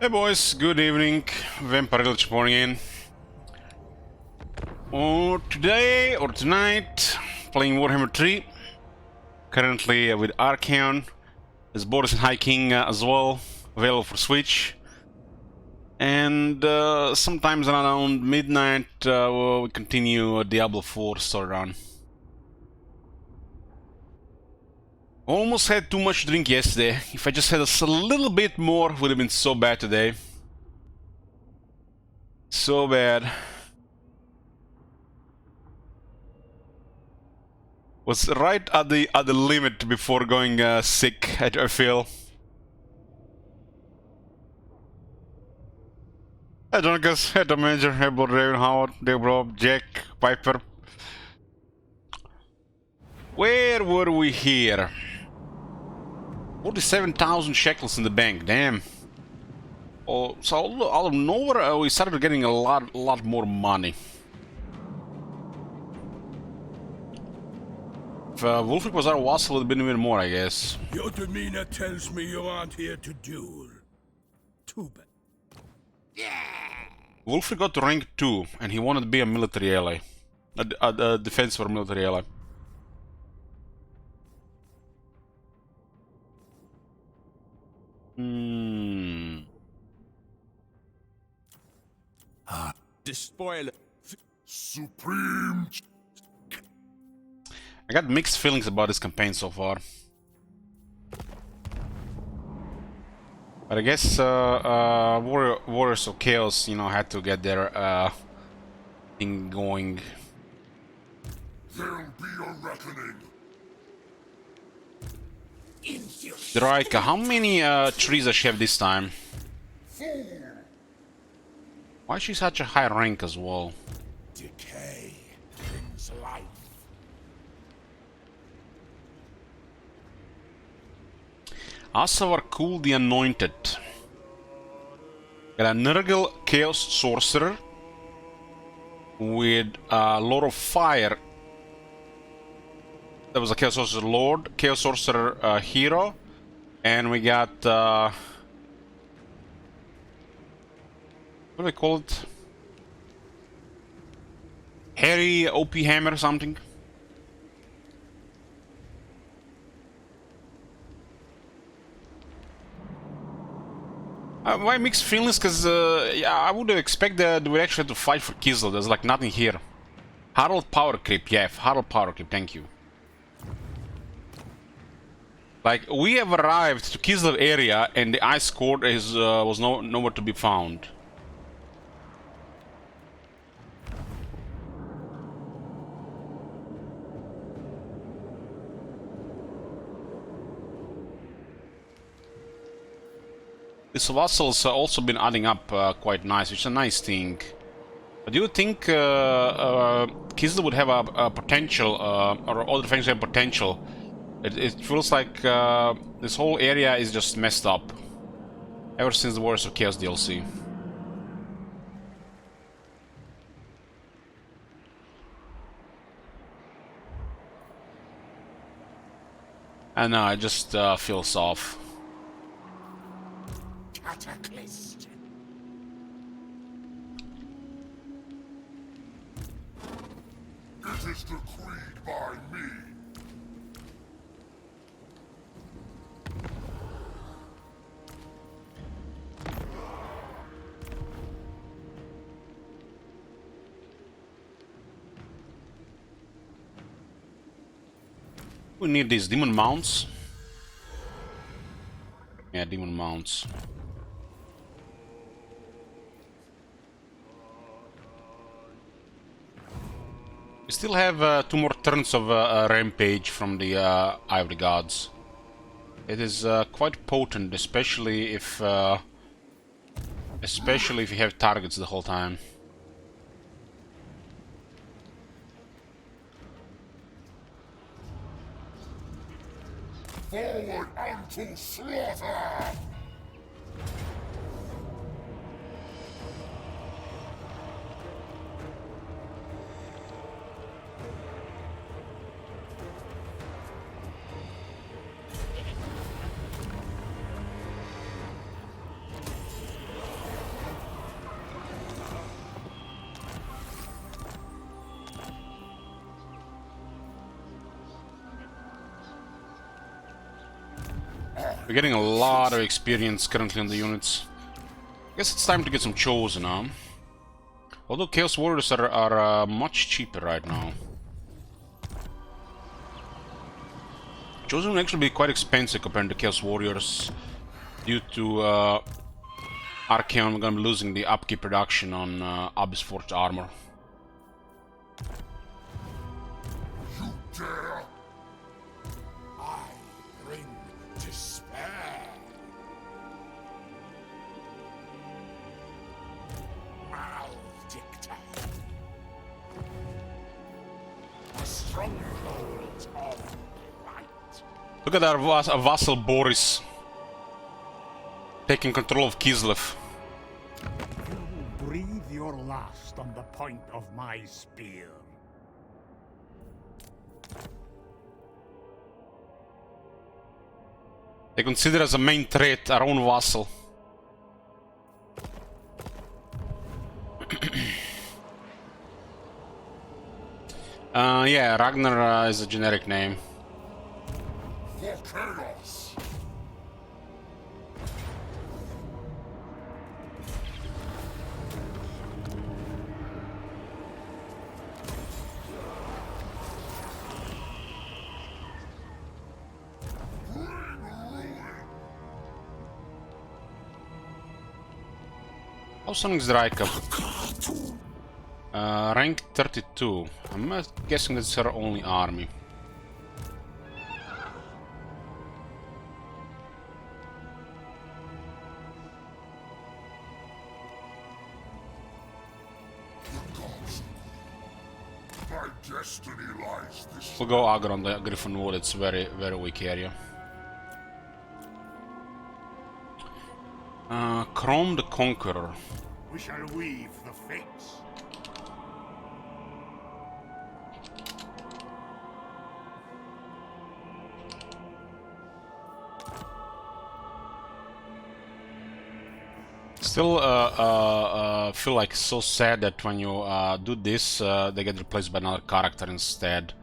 Hey boys, good evening. Vampire Village pouring in. Today or tonight, playing Warhammer 3. Currently with Archeon. There's Boris and High King as well, available for Switch. And sometimes around midnight we continue Diablo 4 story run. Almost had too much to drink yesterday. If I just had a little bit more, would have been so bad today. So bad. Was right at the limit before going sick, I feel. Hey Jonas, hey the Major, hey Blood Raven, Howard, Dave Rob, Jack, Piper. Where were we here? 47,000 shekels in the bank, damn. Oh, so out of nowhere we started getting a lot more money. If Wolfric was our vassal, it would have been even more, I guess. Your demeanor tells me you aren't here to duel. Too bad. Wolfric got to rank 2, and he wanted to be a military ally. A defense for a military ally. The spoiler. Supreme. I got mixed feelings about this campaign so far. But I guess Warriors of Chaos, you know, had to get their thing going. There'll be a reckoning. Draika, how many trees does she have this time? Why is she such a high rank as well? Decay brings life. Asavar Cool the Anointed. Got a Nurgle Chaos Sorcerer with a Lord of Fire. That was a Chaos Sorcerer Lord, Chaos Sorcerer Hero, and we got what do they call it? Harry OP Hammer or something. Why mixed feelings? Because yeah, I would expect that we actually have to fight for Kislev. There's like nothing here. Harold Power Creep, yeah, Harold Power Creep, thank you. Like, we have arrived to Kislev area and the Ice Court was nowhere to be found. This vassal's also been adding up quite nice, which is a nice thing. But do you think Kislev would have a potential, or other things have potential? It feels like this whole area is just messed up. Ever since the Warriors of Chaos DLC. I know, it just feels off. Cataclysm. It is decreed by me. We need these demon mounts. Yeah, demon mounts. We still have 2 more turns of rampage from the Ivory Gods. It is quite potent, especially if you have targets the whole time. Forward unto slaughter! We're getting a lot of experience currently on the units. I guess it's time to get some Chosen now. Although Chaos Warriors are much cheaper right now. Chosen will actually be quite expensive compared to Chaos Warriors due to Archaon gonna be losing the upkeep production on Abyss Forged armor. You dare? I bring despair. Maledicta. The stronghold of light. Look at our vassal Boris taking control of Kislev. You will breathe your last on the point of my spear. They consider as a main threat our own vassal. Yeah, Ragnar is a generic name. For chaos. How strong is Draika? Rank 32. I'm guessing that's her only army. My destiny lies this. We'll go Agra on the Griffin Wood, it's very, very weak area. Chrome the Conqueror. We shall weave the fates. Still feel like so sad that when you do this, they get replaced by another character instead.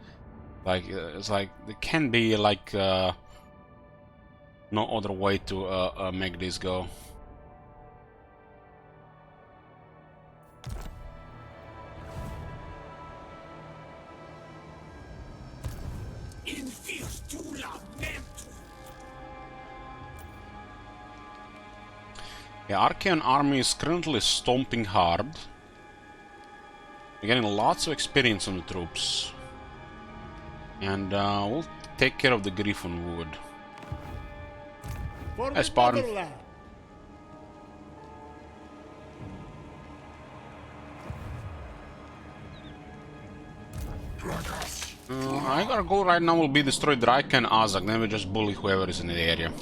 Like it's like there can be like no other way to make this go. Yeah, Archaean army is currently stomping hard. We're getting lots of experience on the troops. And we'll take care of the Griffin Wood. For Yes, the pardon. motherland. Our goal right now will be destroy Draika and Azak, then we just bully whoever is in the area.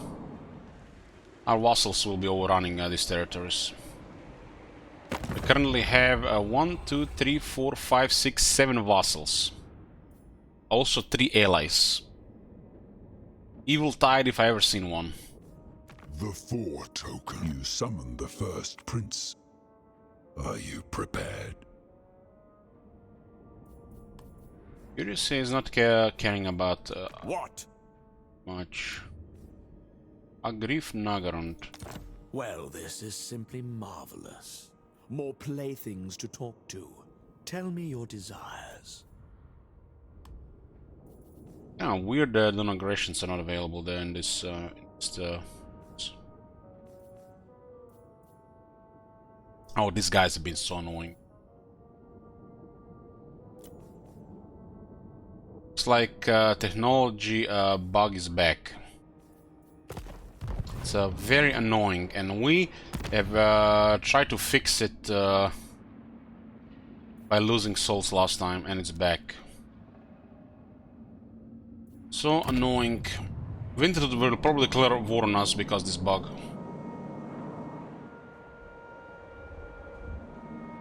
Our vassals will be overrunning these territories. We currently have 1, 2, 3, 4, 5, 6, 7 vassals. Also 3 allies. Evil Tide if I ever seen one. The four token. You summoned the first prince. Are you prepared? Curious is not caring about What? much. Agrif Nagarand. Well, this is simply marvelous. More playthings to talk to. Tell me your desires. Yeah, weird non-aggressions are not available there in this. Oh, these guys have been so annoying. Looks like technology bug is back. It's very annoying, and we have tried to fix it by losing souls last time, and it's back. So annoying. Winter will probably declare war on us because of this bug.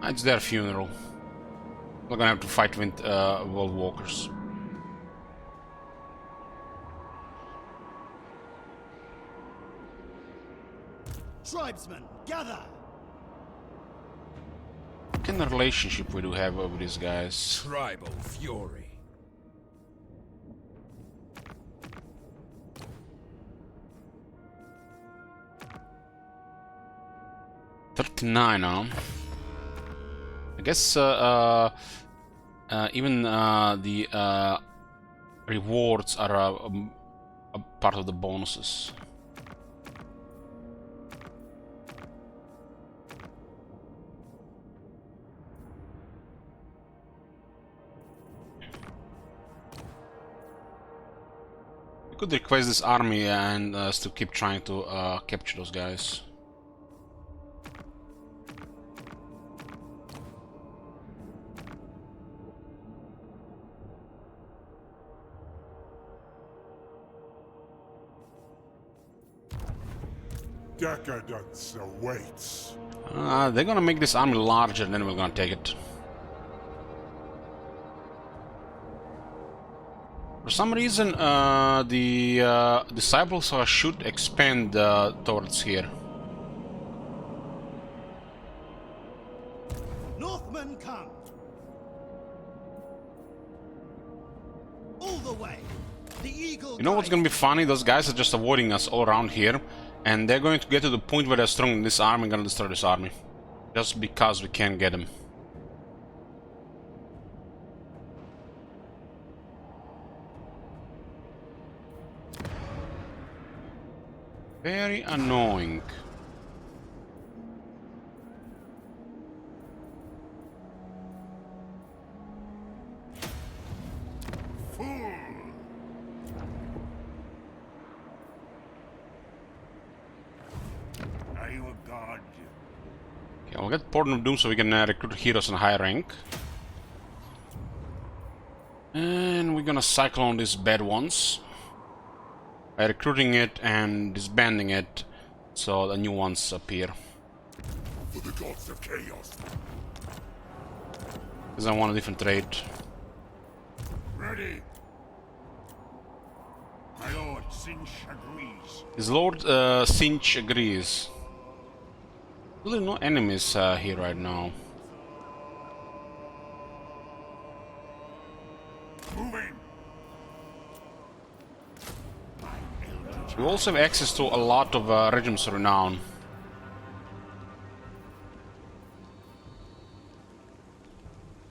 It's their funeral. We're gonna have to fight with World Walkers. Tribesmen, gather! What kind of relationship we do have with these guys? Tribal fury. 29, huh? I guess even the rewards are a part of the bonuses. We could request this army and still keep trying to capture those guys. Decadence awaits. They're gonna make this army larger, and then we're gonna take it. For some reason, the disciples should expand towards here. Northmen come! All the way! The eagle. You know what's gonna be funny? Those guys are just avoiding us all around here, and they're going to get to the point where they're strong in this army and gonna destroy this army. Just because we can't get them. Very annoying. Are you a god? Okay, I'll get Portal of Doom so we can recruit heroes in high rank. And we're gonna cycle on these bad ones by recruiting it and disbanding it so the new ones appear. For the gods of chaos. Because I want a different trait. Ready. My lord Sinch agrees. His Lord Sinch agrees. Really no enemies here right now. Moving. We also have access to a lot of regiments of renown.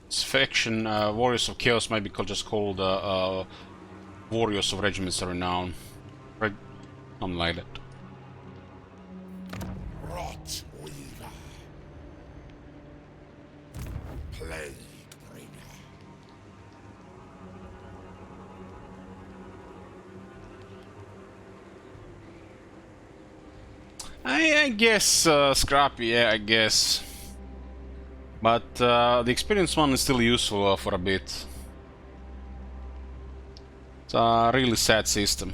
This faction, Warriors of Chaos, might be just called Warriors of Regiments of Renown. Something like that. Rot weaver. Plague bringer. I guess Scrappy, yeah, I guess. But the experienced one is still useful for a bit. It's a really sad system.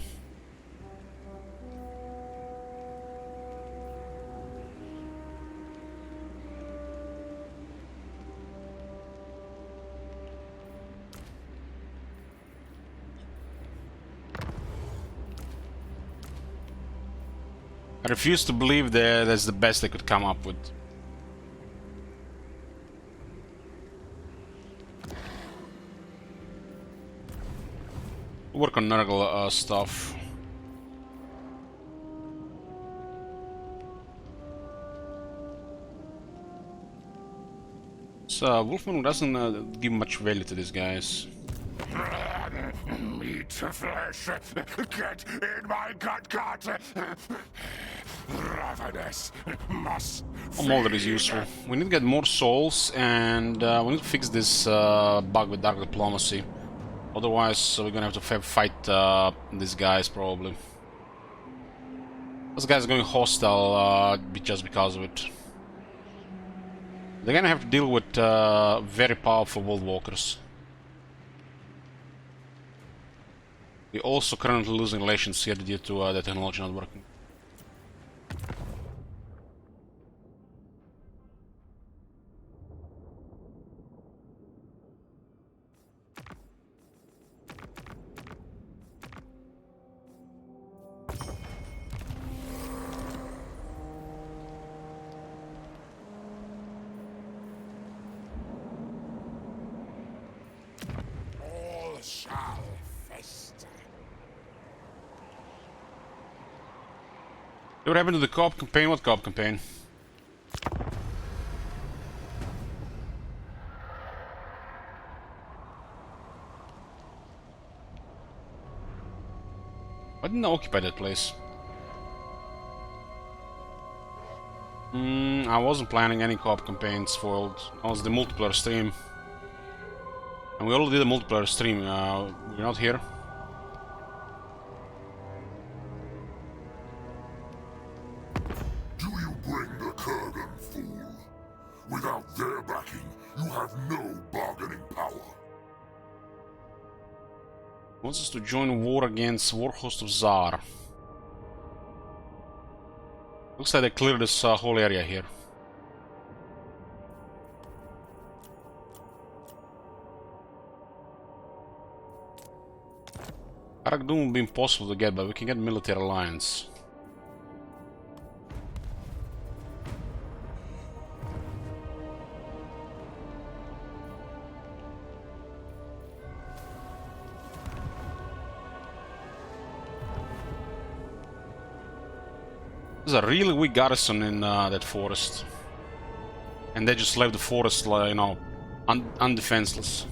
I refuse to believe that that's the best they could come up with. Work on Nurgle stuff. So Wolfman doesn't give much value to these guys. Meat flesh. Get in my gut. Ravenous must. Molder is useful. We need to get more souls, and we need to fix this bug with Dark Diplomacy. Otherwise, we're gonna have to fight these guys probably. This guy's going hostile just because of it. They're gonna have to deal with very powerful World Walkers. We're also currently losing relations here due to the technology not working. All shall fester. What happened to the co-op campaign? What co-op campaign? Why didn't I occupy that place? I wasn't planning any co-op campaigns for it. That was the multiplayer stream. And we already did a multiplayer stream. We're not here. Do you bring the Kurgan, fool? Without their backing, you have no bargaining power. Wants us to join war against Warhost of Tsar. Looks like they cleared this whole area here. Karak-Dum will be impossible to get, but we can get military alliance. There's a really weak garrison in that forest. And they just left the forest, like, you know, undefenseless.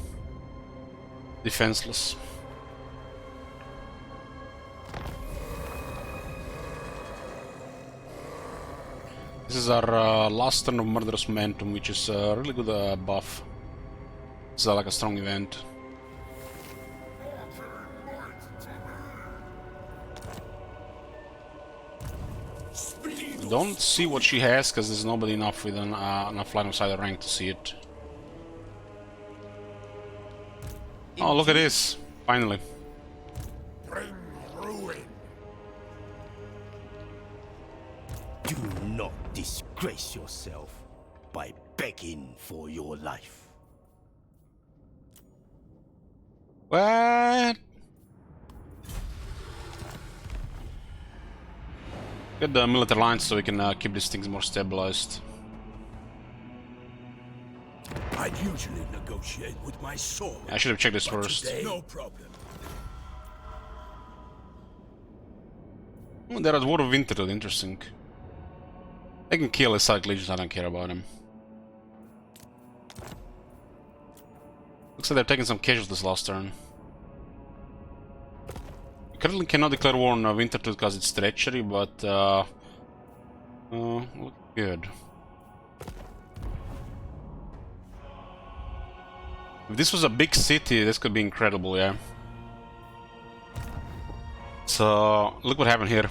Defenseless. This is our last turn of Murderous Momentum, which is a really good buff. It's like a strong event. Don't see what she has, because there's nobody enough with enough line of sight or rank to see it. Oh, look at this! Finally. Bring ruin. Do not disgrace yourself by begging for your life. What? Get the military lines so we can keep these things more stabilized. I'd usually negotiate with my sword. I should have checked this but first. today, no problem. Oh, they're at War of Wintertide, interesting. They can kill Assault Legions, I don't care about them. Looks like they're taking some casualties last turn. We currently cannot declare war on Wintertide because it's treachery, but look good. If this was a big city, this could be incredible, yeah. So, look what happened here.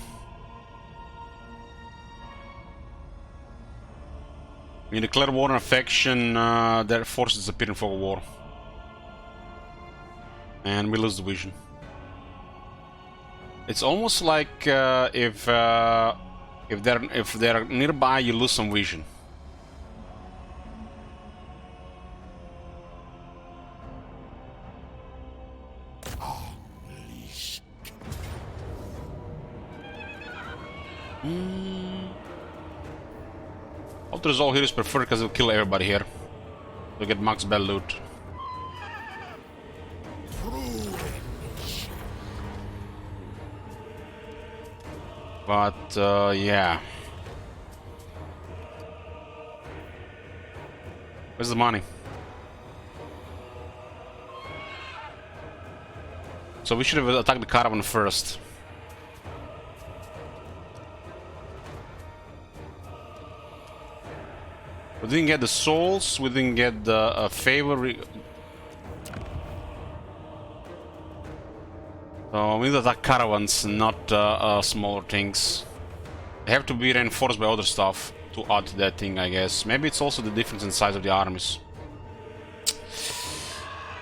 When you declare war on a faction, their forces disappear in fog of war. And we lose the vision. It's almost like if they're nearby, you lose some vision. Alter Resolve here is preferred because it'll kill everybody here. You'll get max bell loot. But yeah. Where's the money? So we should have attacked the caravan first. We didn't get the souls, we didn't get the favor. So we need to attack caravans, not smaller things. They have to be reinforced by other stuff to add to that thing, I guess. Maybe it's also the difference in size of the armies.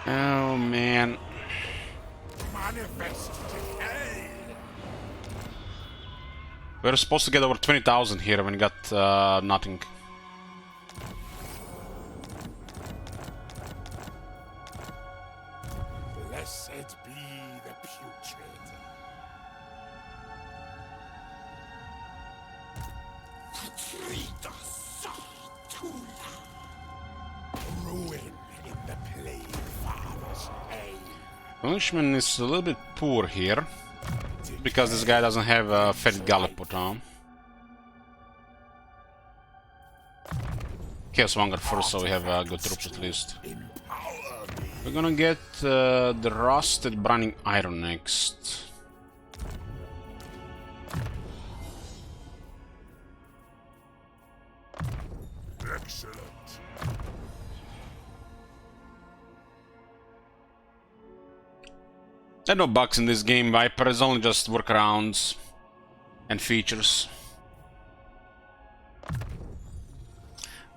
Oh man. We were supposed to get over 20,000 here when we got nothing. Blessed be the putrid. Ruin in the plague father's aim. Punishment is a little bit poor here, because this guy doesn't have a Fed Gallipot on. Chaos Vanguard first, so we have good troops at least. We're gonna get the Rusted Branding Iron next. Excellent. There are no bugs in this game, Viper. It's only just workarounds and features.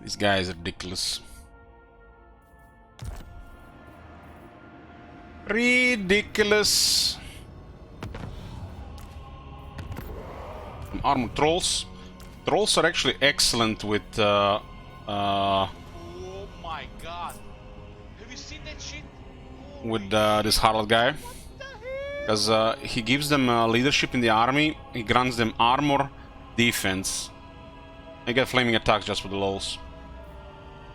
This guy is ridiculous. Ridiculous. Armored trolls. Trolls are actually excellent with Oh my god. Have you seen that shit? with this Harald guy, because he gives them leadership in the army. He grants them armor, defense. They get flaming attacks just for the lols.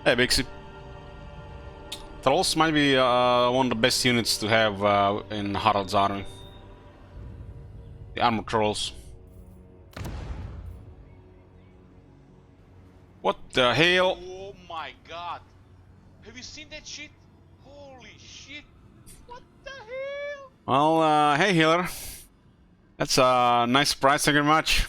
Hey, Bixie. Trolls might be one of the best units to have in Harald's army. The armor trolls. What the hell? Oh my god. Have you seen that shit? Holy shit. What the hell? Well, hey healer. That's a nice surprise, thank you very much.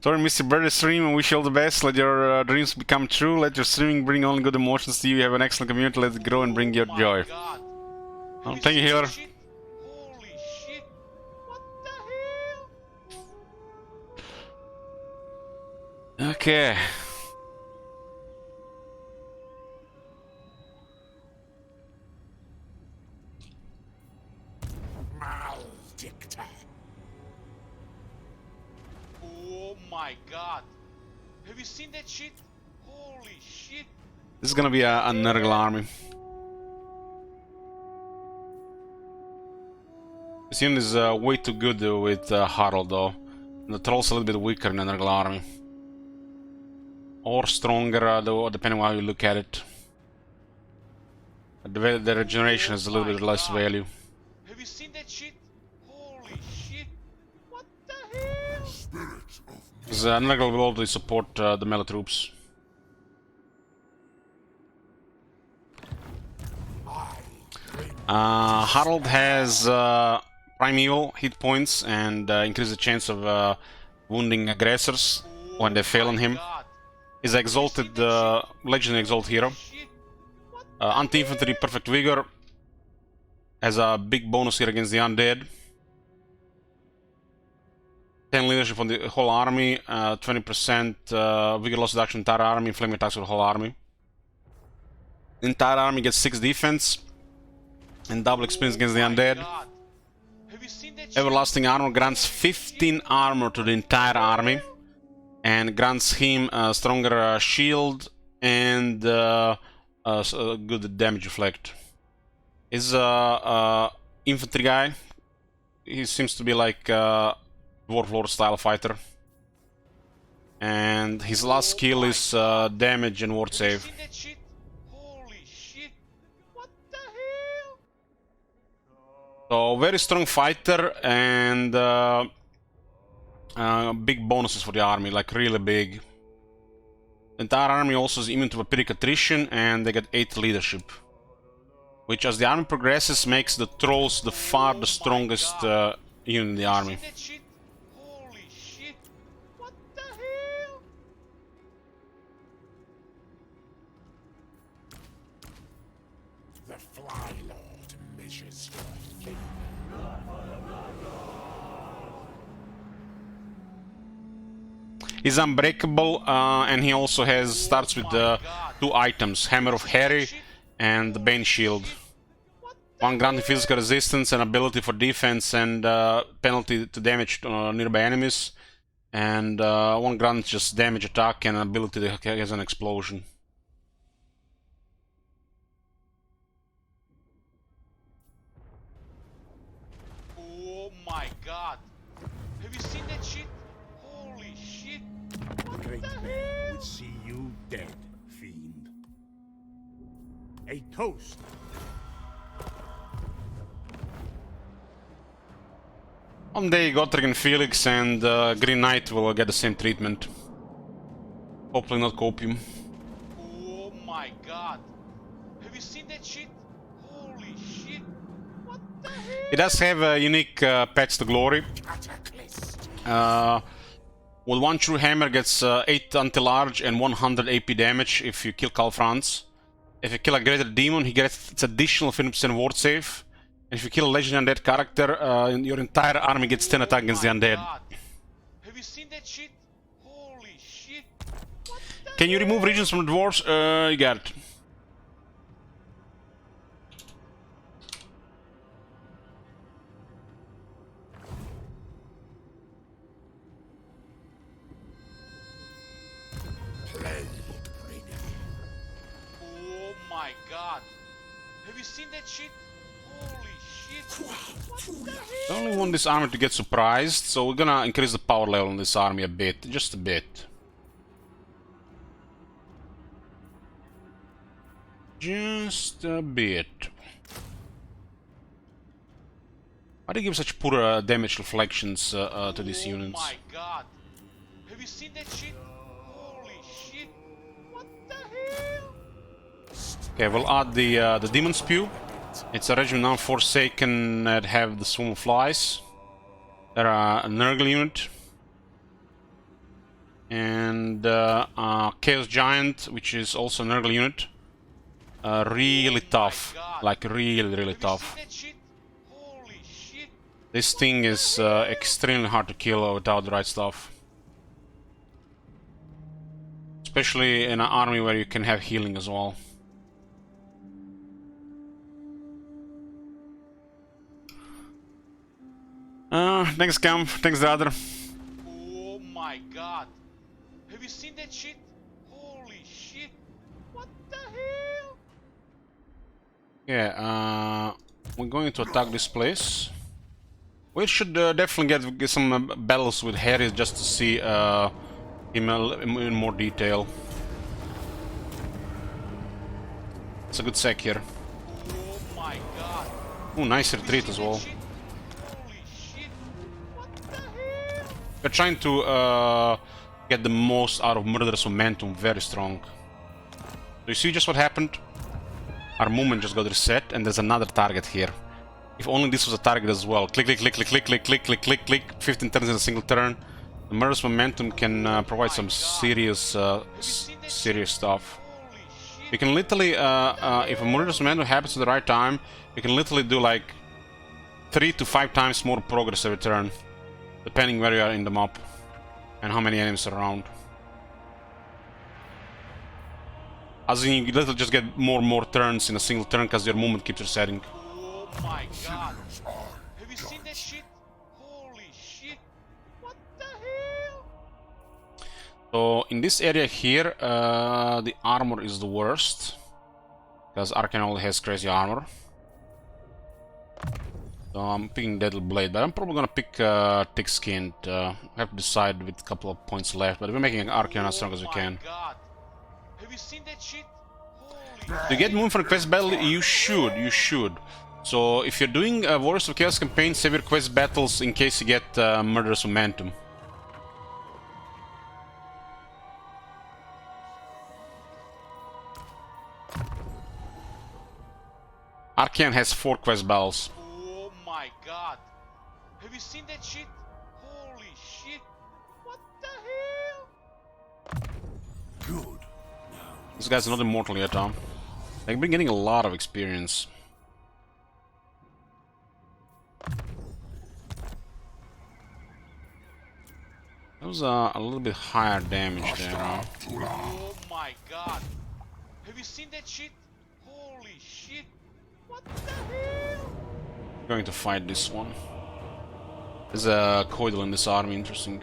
Sorry, Mr. Bird stream, I wish you all the best. Let your dreams become true. Let your streaming bring only good emotions to you. You have an excellent community. Let it grow and bring your joy. God. Oh, thank you, healer. Shit? Holy shit. What the hell? Okay. Maledicta. Oh my god. Have you seen that shit? Holy shit. This is gonna be a Nurgle army. This unit is way too good with Harald though. The troll's a little bit weaker than the Nurgle army. Or stronger, though, depending on how you look at it. The regeneration has a little bit less value. Have you seen that shit? Holy shit. What the hell? Spirit of Because Nurgle will already support the melee troops. Harald has primeval hit points and increase the chance of wounding aggressors when they fail on him. God. He's exalted legendary exalt hero. Shit. Anti-infantry perfect vigor has a big bonus here against the undead. 10 leadership on the whole army, 20% vigor loss reduction entire army, flaming attacks for the whole army. The entire army gets 6 defense and double experience against the undead. God. Have you seen that shit? Everlasting armor grants 15 armor to the entire army and grants him a stronger shield and good damage effect. He's a infantry guy. He seems to be like a Dwarf Lord style fighter. And his last skill is damage and ward Have you save. seen that shit? Holy shit. What the hell? So very strong fighter and big bonuses for the army, like really big. The entire army also is immune to vampiric attrition and they get 8 leadership. Which as the army progresses makes the trolls the strongest unit in the army. Seen that shit? Holy shit. What the hell? The Fly Lord measures your fate. He's unbreakable and he also starts with 2 items, Hammer of Harry and the Bane Shield. One granting physical resistance and ability for defense and penalty to damage nearby enemies. And one grants just damage attack and ability that has an explosion. Oh my god. Have you seen that shit? Holy shit. Great men would see you dead, fiend. A toast. One day Gotrek and Felix and Green Knight will get the same treatment. Hopefully not copium. Oh my god. Have you seen that shit? Holy shit. What the hell? It does have unique pets to glory. Cataclysm. With one true hammer gets 8 anti-large and 100 AP damage if you kill Karl Franz. If you kill a greater demon, he gets its additional 50% ward save. And if you kill a legendary undead character, your entire army gets 10 attack against the undead. God. Have you seen that shit? Holy shit! What the Can you remove regions from the dwarves? You got it. Oh my god! Have you seen that shit? Holy shit! What the hell? I only want this army to get surprised, so we're gonna increase the power level in this army a bit, just a bit. Just a bit. Why do you give such poor damage reflections to these units? Oh my god! Have you seen that shit? Holy shit! What the hell? Okay, we'll add the Demon Spew. It's a regiment now Forsaken that have the Swarm of Flies. They're a Nurgle unit. And Chaos Giant, which is also a Nurgle unit. Really tough. God. Like really Have you tough. seen that shit? Holy shit! This thing is extremely hard to kill without the right stuff. Especially in an army where you can have healing as well. Thanks Cam, thanks the other. Oh my god! Have you seen that shit? Holy shit! What the hell? Yeah, we're going to attack this place. We should definitely get some battles with Harry just to see him in more detail. It's a good sec here. Oh my god! Ooh, nice retreat as well. Shit? Holy shit! What the hell? We're trying to get the most out of Murderous Momentum, very strong. Do you see just what happened? Our movement just got reset and there's another target here. If only this was a target as well. Click, click, click, click, click, click, click, click, click, click. 15 turns in a single turn. The Murderous Momentum can provide some serious, serious stuff. Holy shit! You can literally, if a Murderous Momentum happens at the right time, you can literally do like 3 to 5 times more progress every turn. Depending where you are in the map. And how many enemies are around. As in, you literally just get more and more turns in a single turn because your movement keeps resetting. Oh my god! Have you seen that shit? Holy shit! What the hell? So in this area here, the armor is the worst. Because Arcane only has crazy armor. So I'm picking Deadly Blade, but I'm probably gonna pick Thick Skinned. I have to decide with a couple of points left, but we're making Arcane as strong as we can. God. Have you seen that shit? Holy To get movement for a quest battle, you should. So if you're doing Warriors of Chaos campaign, save your quest battles in case you get Murderous Momentum. Arcane has 4 quest battles. Oh my god. Have you seen that shit? Holy shit. What the hell? Good. This guy's not immortal yet, huh? They've been getting a lot of experience. That was a little bit higher damage there, huh? Oh my god. Have you seen that shit? Holy shit. What the hell? I'm going to fight this one. There's a Coidal in this army, interesting.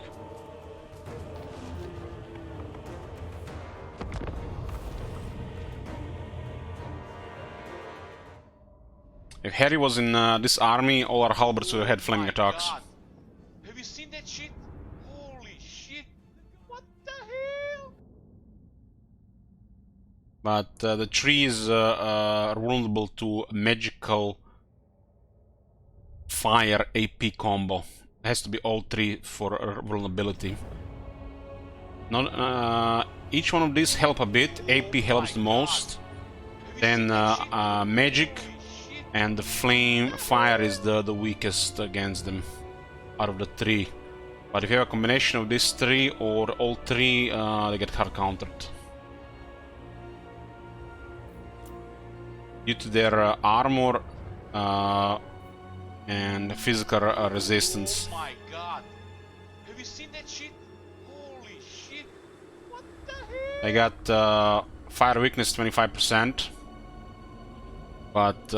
If Harry was in this army, all our halberds would have had flaming My attacks. God. Have you seen that shit? Holy shit. What the hell? But the trees are vulnerable to magical fire AP combo. It has to be all 3 for vulnerability. Each one of these help a bit. AP helps the most. Then magic and the flame fire is the weakest against them out of the 3. But if you have a combination of these three or all three, they get hard countered. Due to their armor and physical resistance. Oh my god. Have you seen that shit? Holy shit. What the hell? I got fire weakness 25%. But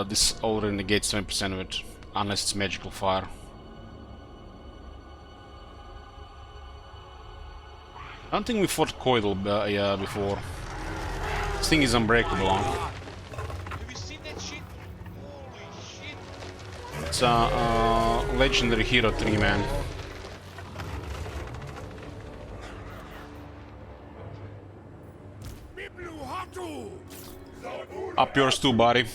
this already negates 20% of it. Unless it's magical fire. I don't think we fought Coil before. This thing is unbreakable. God. Have you seen that shit? Holy shit. It's a legendary hero 3-man. Up yours too, buddy.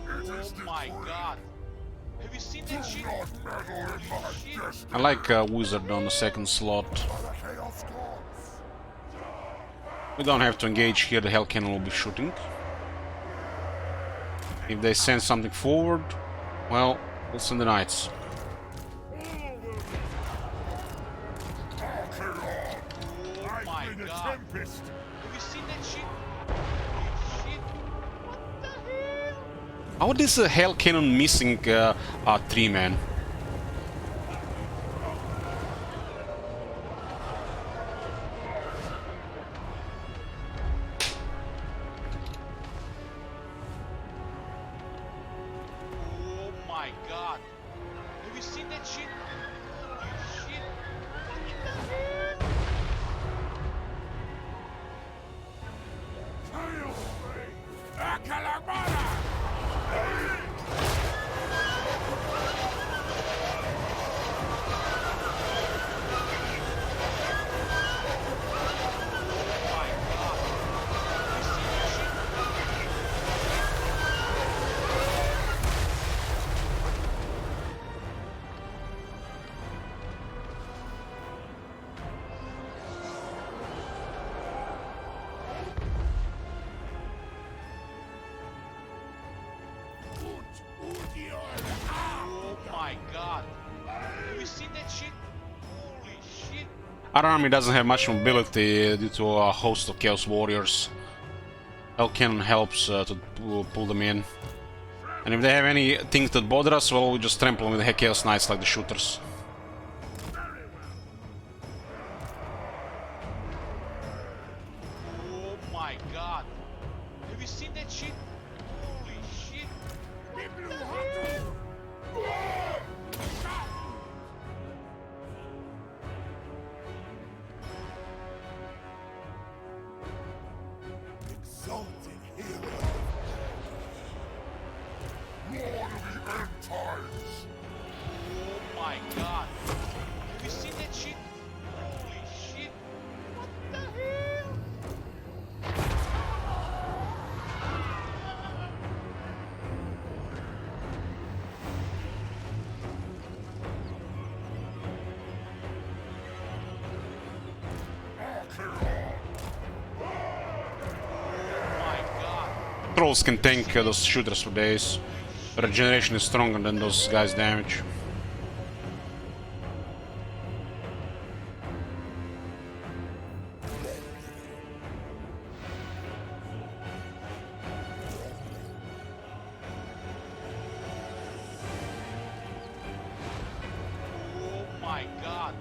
Oh my god. Have you seen that shit? Holy shit. I like Wizard on the second slot. We don't have to engage here, the Hell Cannon will be shooting. If they send something forward, well, we'll send the Knights. Oh my god. Have you seen that shit? Holy shit. What the hell? How is the Hell Cannon missing 3-man? Oh my god. Have you seen that shit? Holy shit. What the hell? Oh my god. Have you seen that shit? Holy shit. Our army doesn't have much mobility due to a host of Chaos Warriors. Hell Cannon helps to pull them in. And if they have anything that bother us, well, we just trample them with the Chaos Knights like the shooters. Oh my god. Have you seen that shit? Holy shit. What the hell? Exalted hero. Lord of the end times. Oh my god. Have you seen that shit? Holy shit. What the hell? Oh my god. Trolls can tank those shooters for days. Regeneration is stronger than those guys' damage. Oh my god.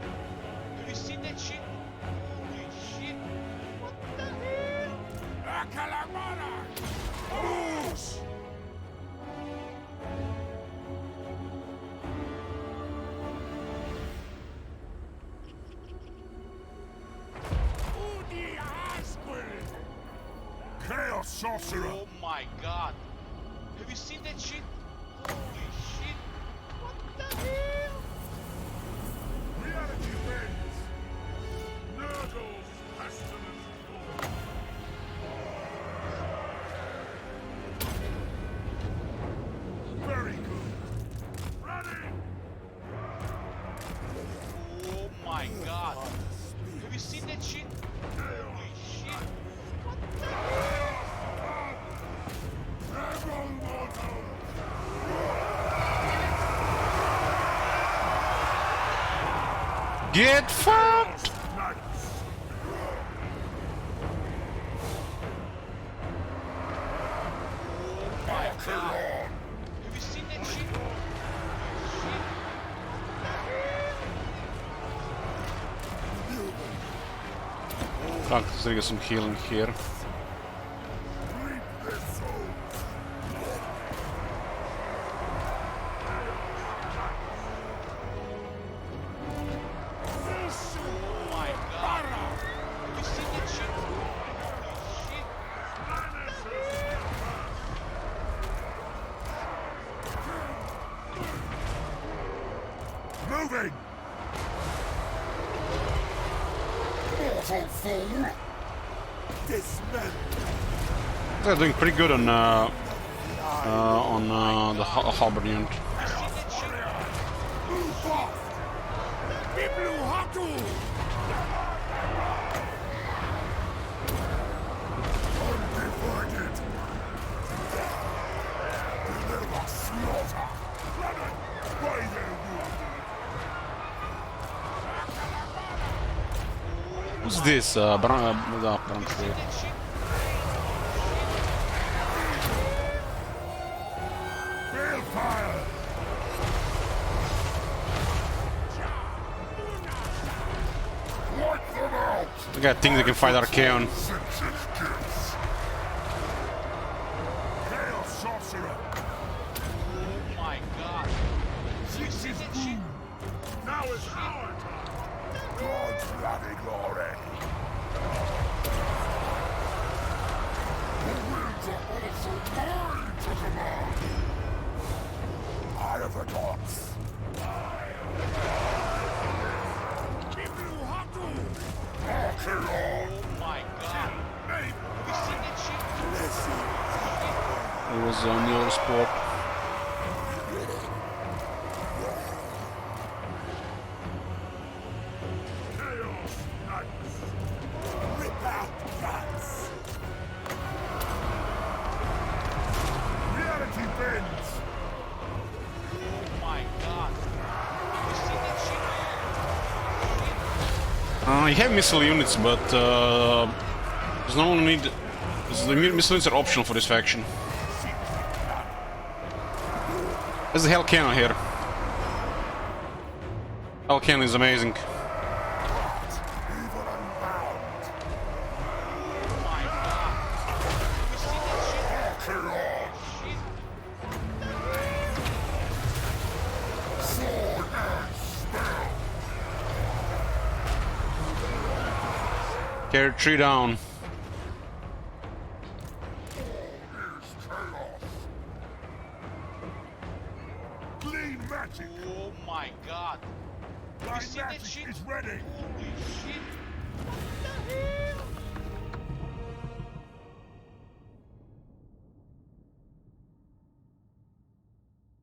Have you seen that shit? Holy shit. What the hell? Chaos Sorcerer. Oh my god. Have you seen that shit? Holy shit. What the hell? Reality bends. Nurgle's pestilence form. Very good. Ready. Oh my god. Have you seen that shit? Holy shit. What the hell? Evermortal. Get fucked! My God. Have you seen that shit? Fuck, let's get some healing here. Oh my God. Have you seen that shit? Holy shit. Moving! Mortal fool! Dismember! They're doing pretty good on the halberd unit. Move off! Biblu Hatu! Undivided! Deliver slaughter! By their wood! Who's this? Branco. Balefire! Wipe them out! I got things that can fight Archaeon. Senses gifts! Chaos Sorcerer! Oh my God. This is boom! Now is our time! God's bloody glory! The winds are also mine to command! Eye of the gods! Archaeon! Oh my God. Have you seen that shit? It was on the other spot. Chaos Knights! Rip out guts! Reality bends! Oh my God. Have you seen that shit? You have missile units, but there's no need. The missile units are optional for this faction. There's the Hell Cannon here. Hell Cannon is amazing. Evil unbound! My God. Have you seen that shit? Archaeon! Shit. Sword and spell! Carry 3 down. Is chaos! Clean magic! Oh my God. Have My you seen that magic shit? is ready! Holy shit. What the hell?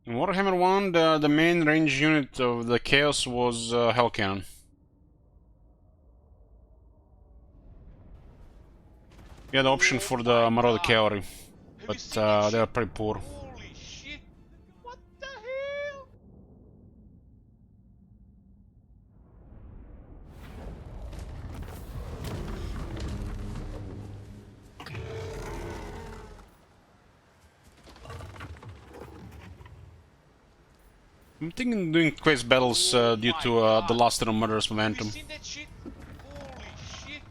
In Warhammer 1, the main range unit of the Chaos was Hell Cannon. We had the option for the Marauder Cavalry, Have you but seen that they are shit? pretty poor. Holy shit. What the hell? I'm thinking doing quest battles due to the Last of the Murderous Have momentum. you seen that shit? Holy shit.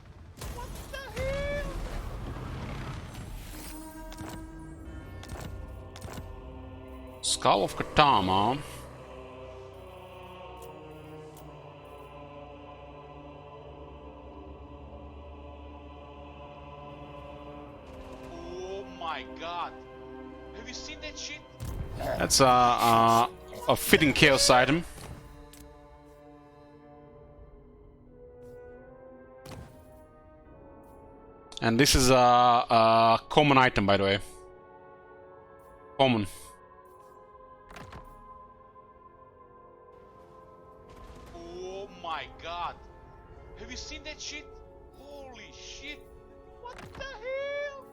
What the hell? Skull of Katama. Oh my God. Have you seen that shit? That's a fitting Chaos item. And this is a common item, by the way. Common. Oh my God. Have you seen that shit? Holy shit. What the hell?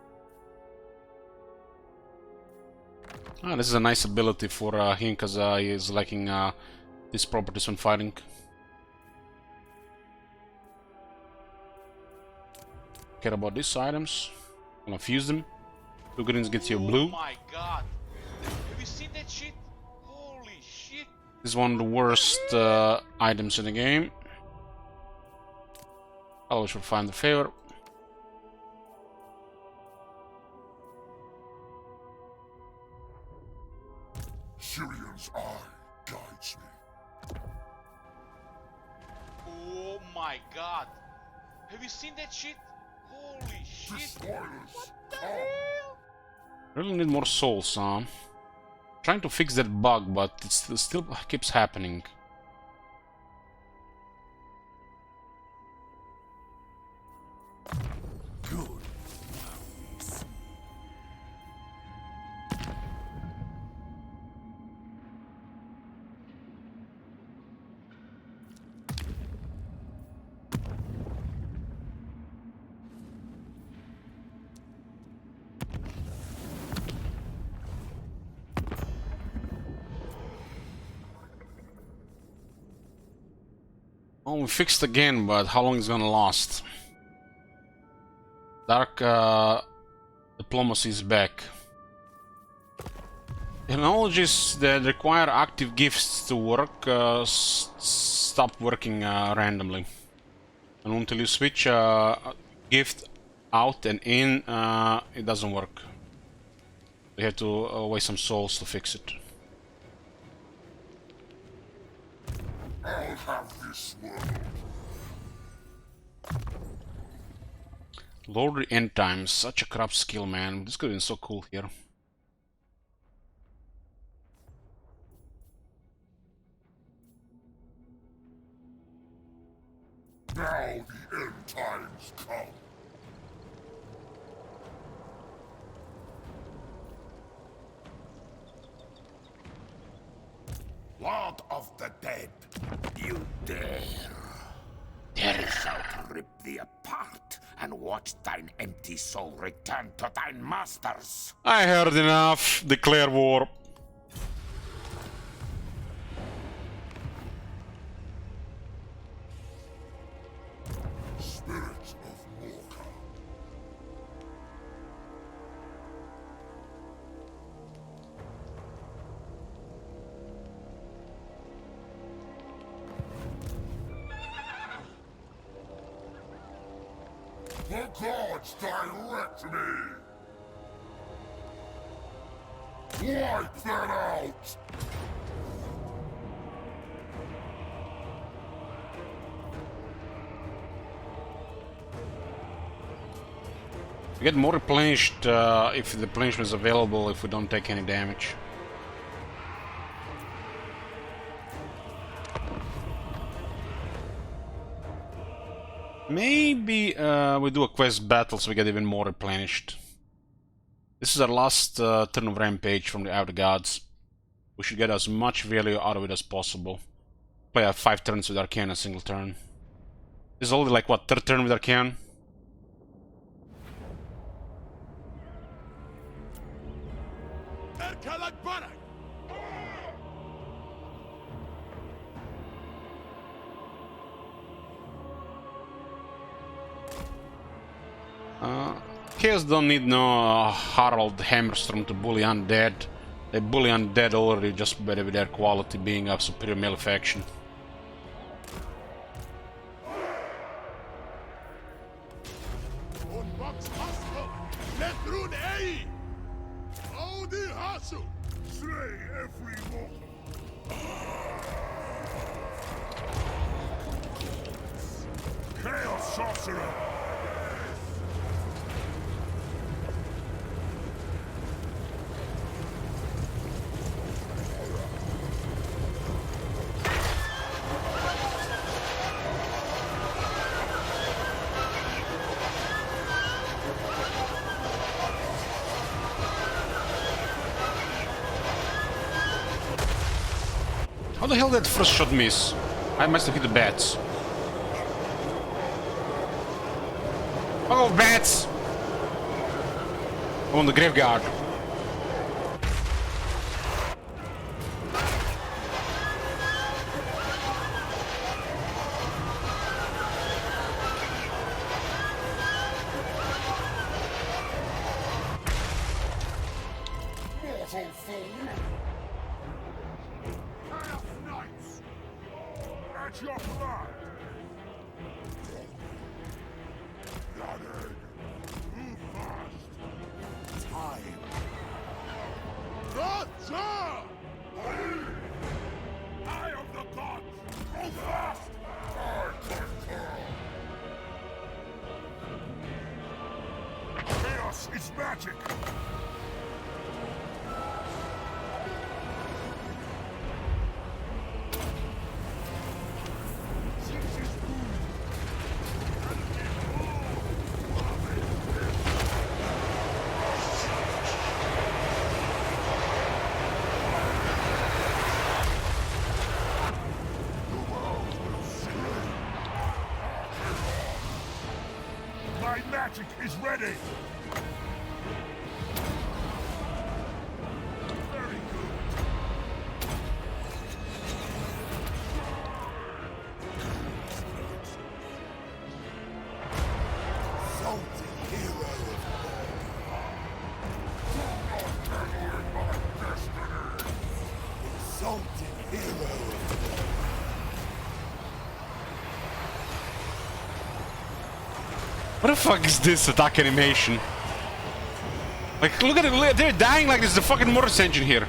Ah, this is a nice ability for him because he is lacking these properties when fighting. care about these items. I'm gonna fuse them. 2 greens gets you a blue. Oh my god. Have you seen that shit? Holy shit. This is one of the worst items in the game. Always will find the favor. Sirian's eye guides me. Oh my god. Have you seen that shit? Holy shit. Despoilers, The hell? Really need more souls, huh? Trying to fix that bug, but it still keeps happening. Good. Oh, we fixed again, but how long is gonna last? Dark diplomacy is back. Technologies that require active gifts to work stop working randomly. And until you switch a gift out and in, it doesn't work. You have to waste some souls to fix it. I'll have this world. Lord End Times, such a crap skill, man. This could have been so cool here. Now the end times come. Lord of the dead, you dare. I shall rip thee apart and watch thine empty soul return to thine masters. I heard enough. Declare war. Spirits of Morka. The gods direct me! Wipe that out! We get more replenished if the replenishment is available if we don't take any damage. Maybe we do a quest battle so we get even more replenished. This is our last turn of Rampage from the Outer Gods. We should get as much value out of it as possible. Play 5 turns with Arcane a single turn. This is only like, what, 3rd turn with Arcane? Chaos don't need no Harald Hammerstrom to bully undead. They bully undead already just by their quality being a superior melee faction. Slay every mortal. Chaos Sorcerer! How the hell did that first shot miss? I must have hit the bats. Oh, bats! On the graveyard. little fool! Chaos Knights! At your command! Blooded! Move fast! Time! Gotcha! Eye of the gods! Move fast! Chaos is magic! My magic is ready! Very good. Exalted hero of do not meddle in my destiny! Exalted hero of What the fuck is this attack animation? Like, look at it, they're dying like there's a fucking motor engine here.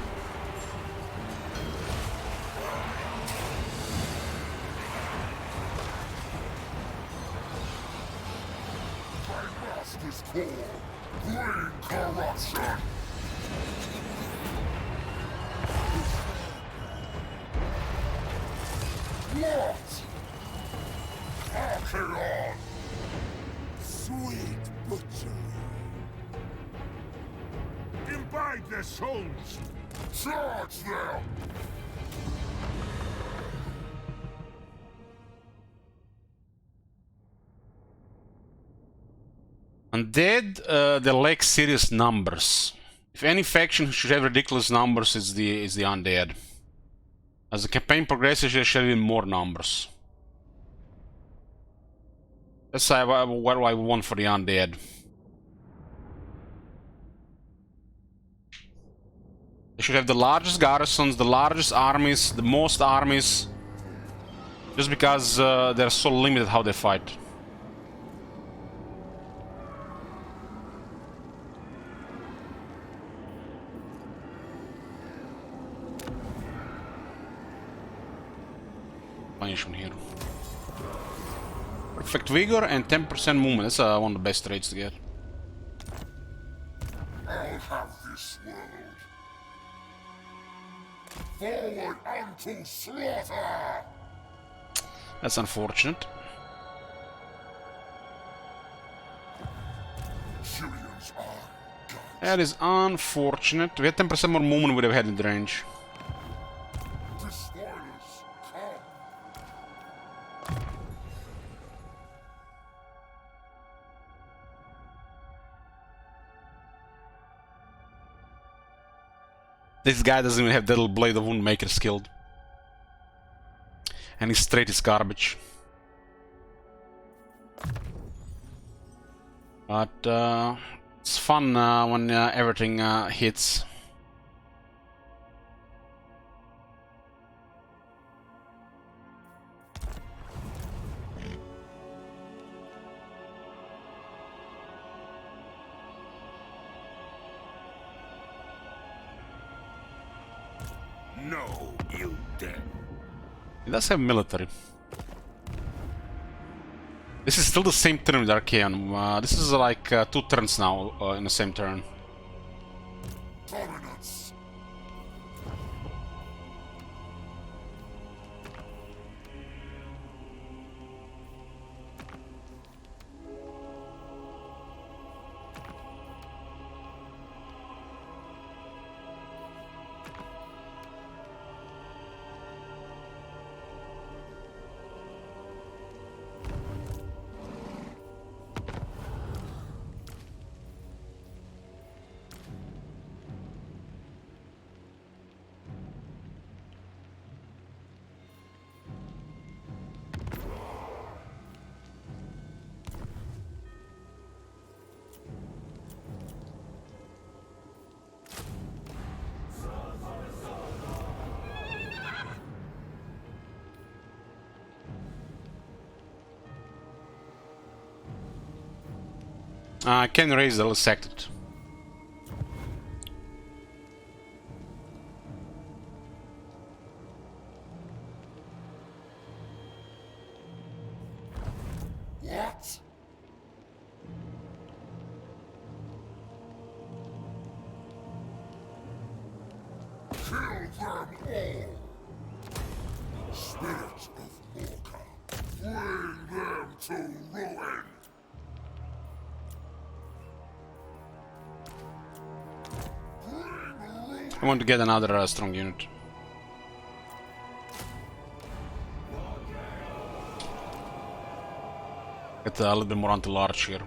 my master's core! Bring corruption! What? Archeon! Sweet butchery! Imbibe their souls! Charge them! Undead, they lack serious numbers. If any faction should have ridiculous numbers, it's the undead. As the campaign progresses, there shall be more numbers. That's what I want for the undead. They should have the largest garrisons, the largest armies, the most armies. Just because they're so limited how they fight. Punishment here. Perfect vigor and 10% movement. That's one of the best traits to get. I'll have this world. Forward unto slaughter! That's unfortunate. Syrians are gods. That is unfortunate. We had 10% more movement, we would have had in the range. Despoilers, come! This guy doesn't even have that little Blade of Woundmaker skilled. And his straight is garbage. But it's fun when everything hits. No, you dead. He does have military. This is still the same turn with Archaeon. This is like 2 turns now in the same turn. Dominance. I can raise the sected. What? Kill them all! Spirits of Morka, bring them to ruin! I want to get another strong unit. Get a little bit more onto large here.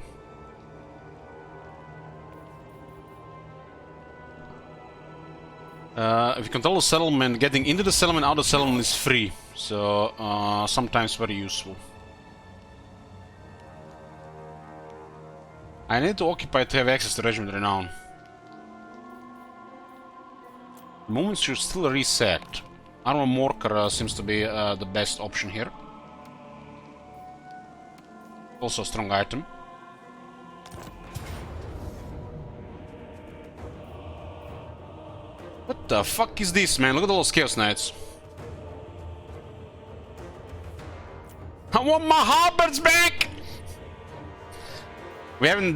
If you control the settlement, getting into the settlement, out of the settlement is free. So, sometimes very useful. I need to occupy to have access to Regiment Renown. Movements should still reset. Armor Morker seems to be the best option here. Also a strong item. What the fuck is this, man? Look at all those Chaos Knights. I want my halberds back! We haven't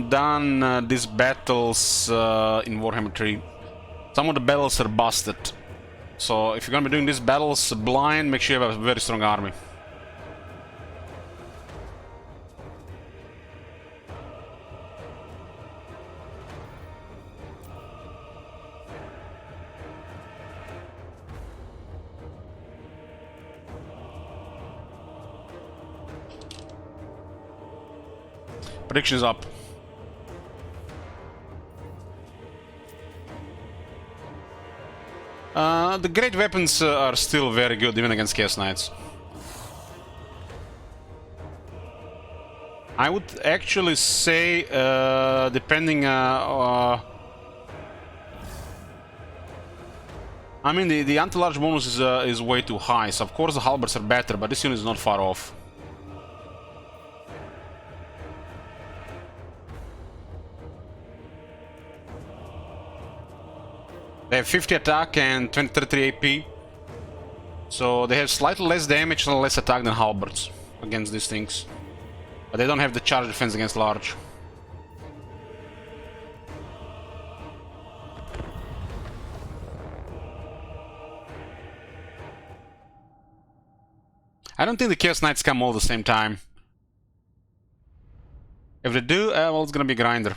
done these battles in Warhammer 3. Some of the battles are busted. So if you're gonna be doing these battles blind, make sure you have a very strong army. Predictions up. The great weapons are still very good, even against Chaos Knights. I would actually say, depending... I mean, the anti-large bonus is way too high, so of course the halberds are better, but this unit is not far off. They have 50 attack and 33 AP. So they have slightly less damage and less attack than halberds against these things. But they don't have the charge defense against large. I don't think the Chaos Knights come all at the same time. If they do, well, it's gonna be a grinder.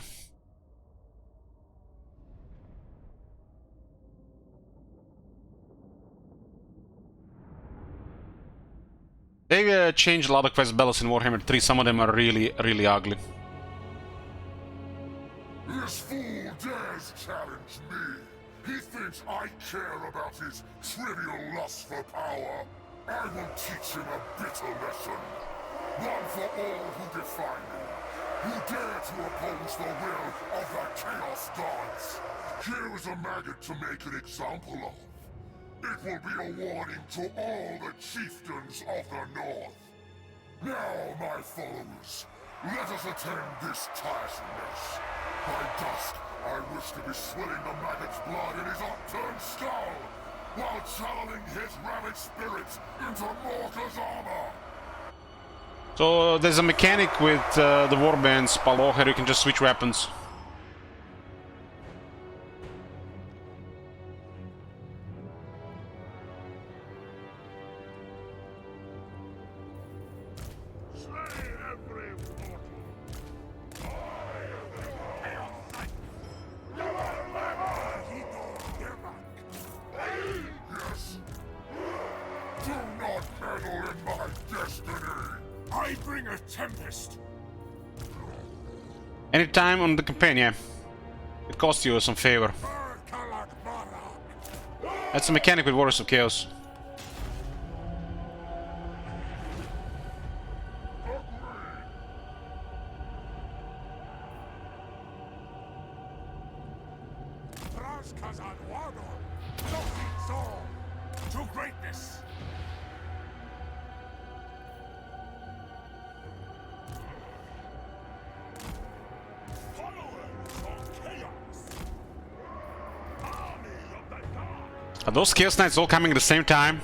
They've changed a lot of quest battles in Warhammer 3, some of them are really, really ugly. This fool dares challenge me! He thinks I care about his trivial lust for power! I will teach him a bitter lesson! One for all who defy me! Who dare to oppose the will of the Chaos Gods! Here is a maggot to make an example of. It will be a warning to all the chieftains of the North. Now, my followers, let us attend this tiresome mess. By dusk, I wish to be swilling the maggot's blood in his upturned skull, while channeling his ravaged spirits into Morka's armor. So there's a mechanic with the warbands, Paloher, you can just switch weapons. I bring a tempest. Anytime on the campaign, yeah. It costs you some favor. That's a mechanic with Warriors of Chaos. To greatness. Are those Chaos Knights all coming at the same time?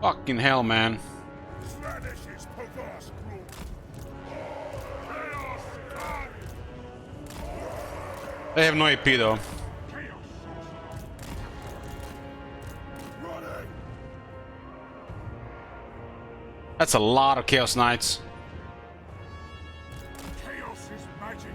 Fucking hell, man. Vanish his perverse glory. Chaos come! They have no AP though. Running! That's a lot of Chaos Knights. Chaos is magic.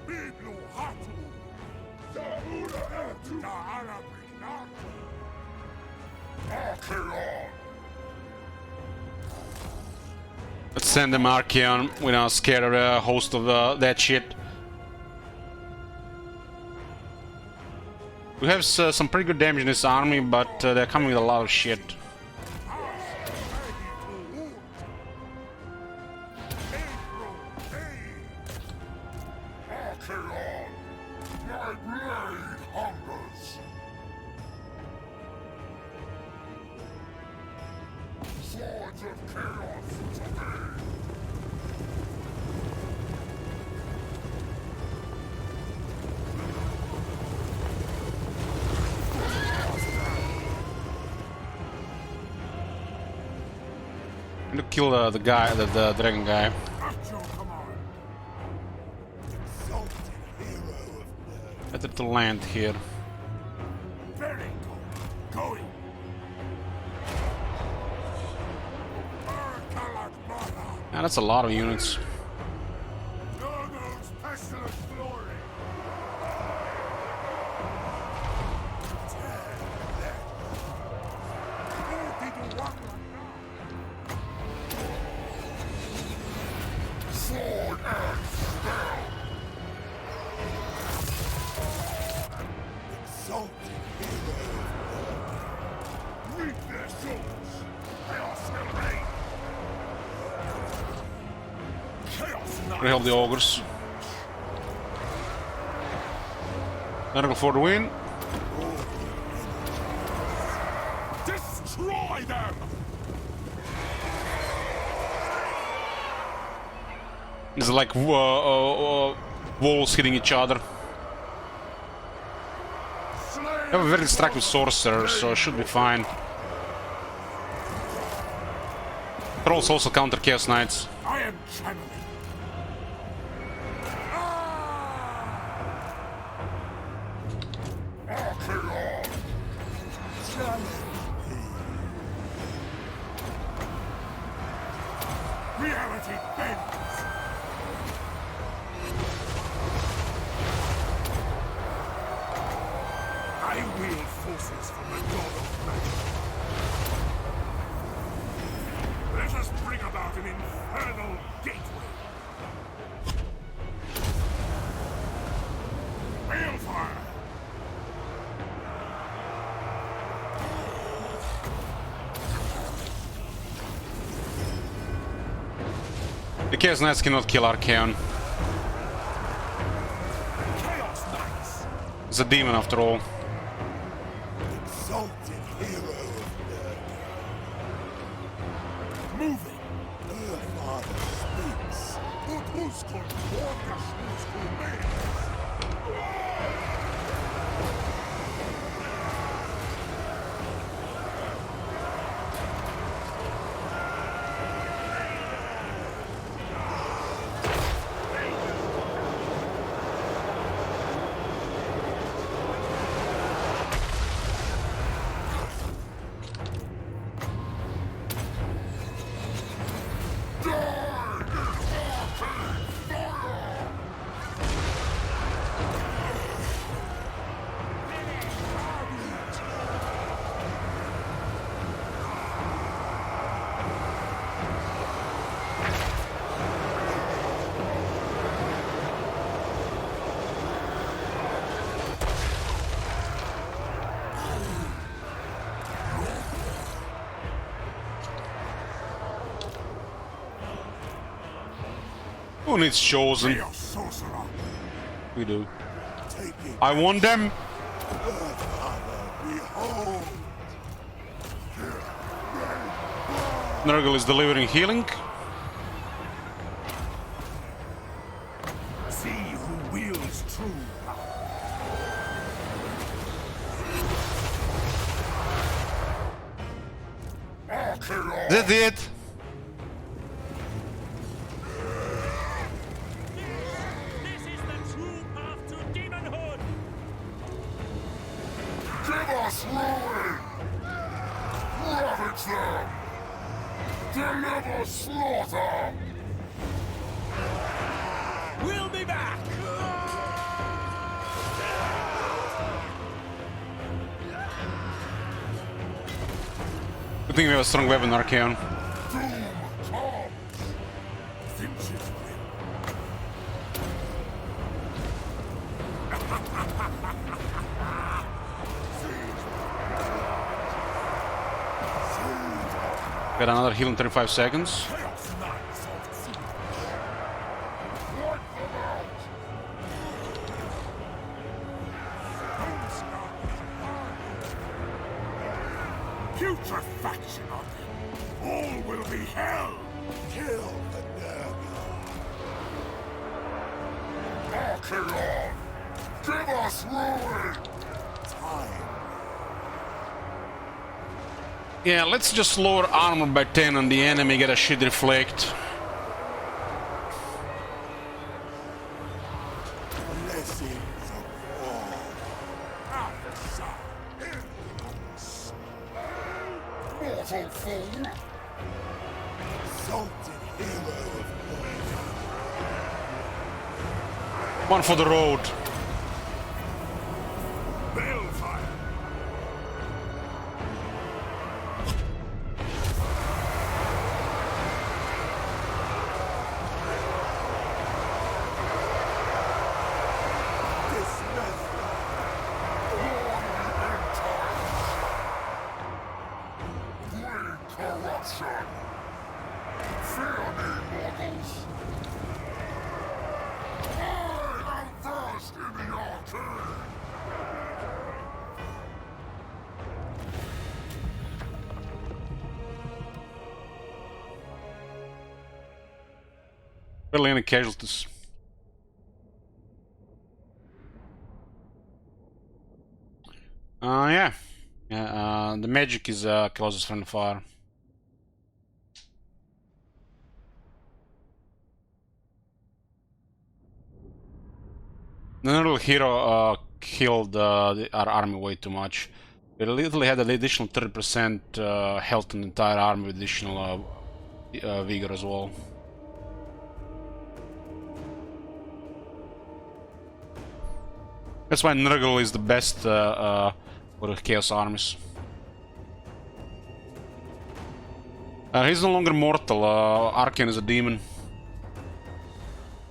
Biblo hatu. Daura etu. Daara brignatu. Archeon. Let's send them Archeon. We're not scared of the host of that shit. We have some pretty good damage in this army, but they're coming with a lot of shit. Archeon, my blade hungers. Swords of chaos to me. I'm gonna kill the guy, the dragon guy. At your command. Exalted hero of Better to land here. very good. Going. Yeah, that's a lot of units. Norgo's pestilent glory. Sword and spell. Exalted hero. Reap their souls. Chaos will reign. Chaos Gonna help the ogres. Gonna go for the win. destroy them. It's like walls hitting each other. I have a very destructive sorcerer, so it should be fine. Trolls also counter Chaos Knights. I am channeling. Archeon. Reality bends. I wield forces from the god of magic. Let us bring about an infernal gateway. Balefire! The Chaos Knights cannot kill Archeon. Chaos Knights! It's a demon after all. Exalted hero of Nurgle. Moving. Earthfather speaks. Utuskun Orkashnuskun Manes. Who needs chosen? Chaos Sorcerer. We do. Taking I want them. Earthfather Nurgle is delivering healing. See who wields true power. That's it. This is the true path to demonhood! Give us ruin! Ravage them! Deliver slaughter! We'll be back! Good thing we have a strong weapon, Archaeon. Doom comes! Finches win. Get another heal in 35 seconds. Chaos Knights of Sea. Wipe them out! Putrefaction of them. All will be hell. Kill the Nurgle. Archaeon! Give us ruin! Time. Yeah, let's just lower armor by 10 and the enemy get a shit reflect. Blessings of war. Outside. Infamous. Mortal fool! Exalted hero of One for the road. Balefire. Bring corruption! Fear me, mortals! I am versed in the arcane! Barely any casualties. Yeah. Yeah, the magic is closest friend fire. The little hero killed our army way too much. We literally had an additional 30% health in the entire army with additional vigor as well. That's why Nurgle is the best for the Chaos armies. He's no longer mortal. Archaeon is a demon.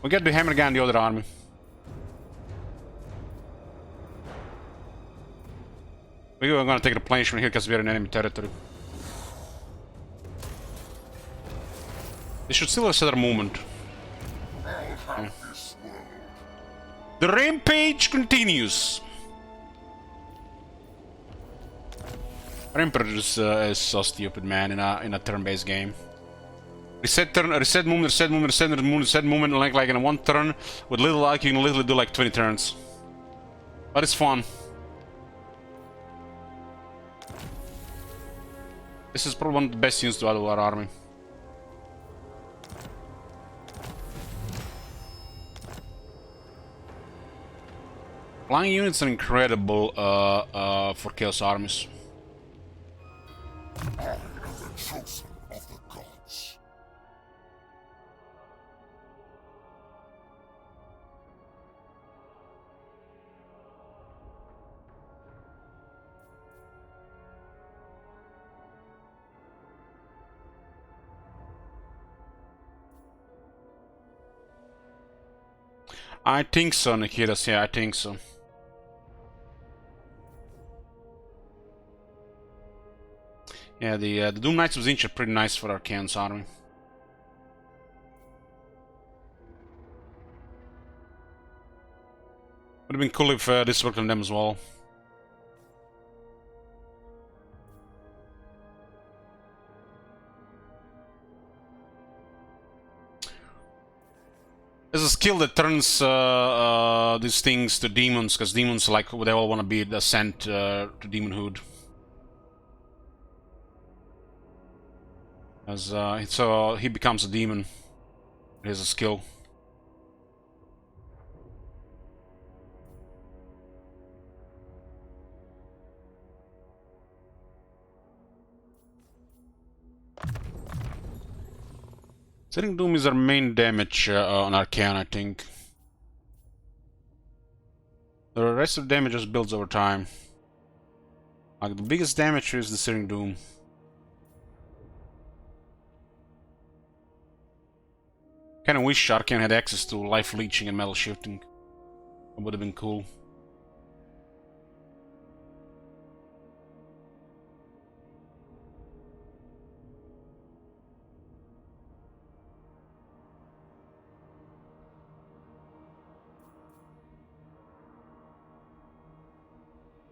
We get the hammer guy in the other army. We're gonna take replenishment here because we're in enemy territory. They should still have set movement. I'll have this world. The rampage continues. Rampage is so stupid, man, in a turn-based game. Reset turn, reset movement, reset movement, reset movement, reset movement, like in one turn with little luck, you can literally do like 20 turns. But it's fun. This is probably one of the best units to add to our army. Flying units are incredible for Chaos armies. I am the chosen of the gods. I think so, Nikitas, yeah, I think so. Yeah, the Doom Knights of Zinch are pretty nice for Archaeon's army. Would have been cool if this worked on them as well. skill that turns these things to demons, because demons, like, they all want to be sent to demonhood. As so he becomes a demon. He has a skill. Searing Doom is our main damage on Arcane, I think. The rest of the damage just builds over time. Like, the biggest damage is the Searing Doom. Kinda wish Arcane had access to life leeching and metal shifting. It would have been cool.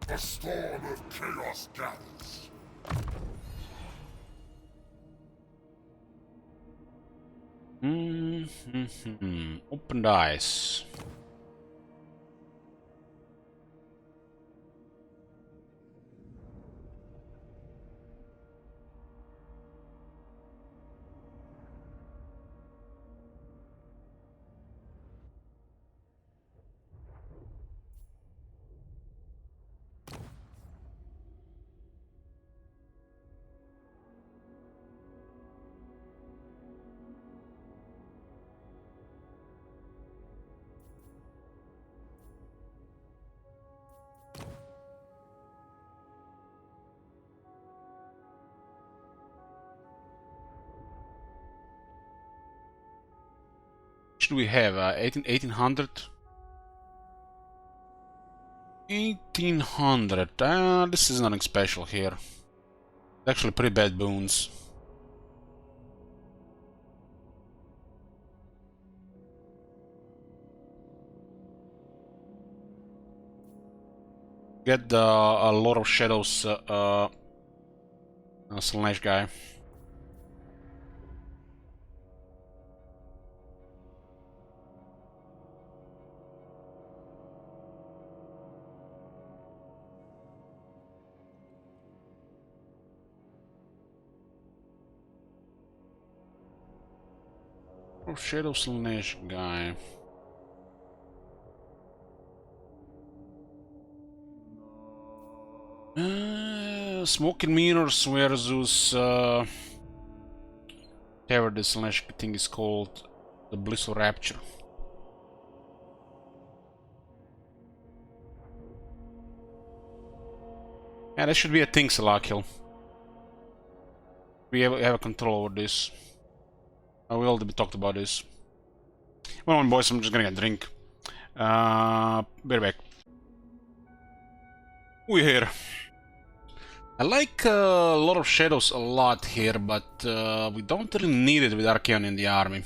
A storm of chaos gathers. Open dice. Should we have 1800? 1800. This is nothing special here. Actually, pretty bad boons. Get a lot of shadows. Slash guy. Shadow Slash guy. Smoking Mirrors versus whatever this Slash thing is called, the Blissful Rapture. Yeah, that should be a thing, Salakil. We have a control over this. We already talked about this. Well, on, boys, I'm just gonna get a drink. Be right back. We're here. I like a lot of shadows a lot here, but we don't really need it with Archaeon in the army.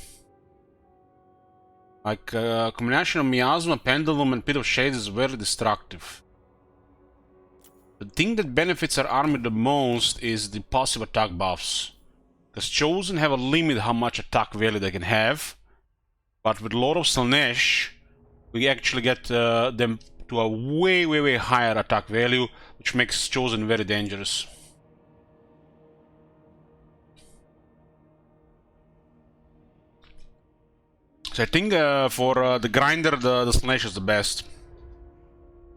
Like, a combination of Miasma, Pendulum, and Pit of Shades is very destructive. The thing that benefits our army the most is the passive attack buffs. Because Chosen have a limit how much attack value they can have, but with Lord of Slaanesh, we actually get them to a way higher attack value, which makes Chosen very dangerous. So I think for the grinder, the Slaanesh is the best,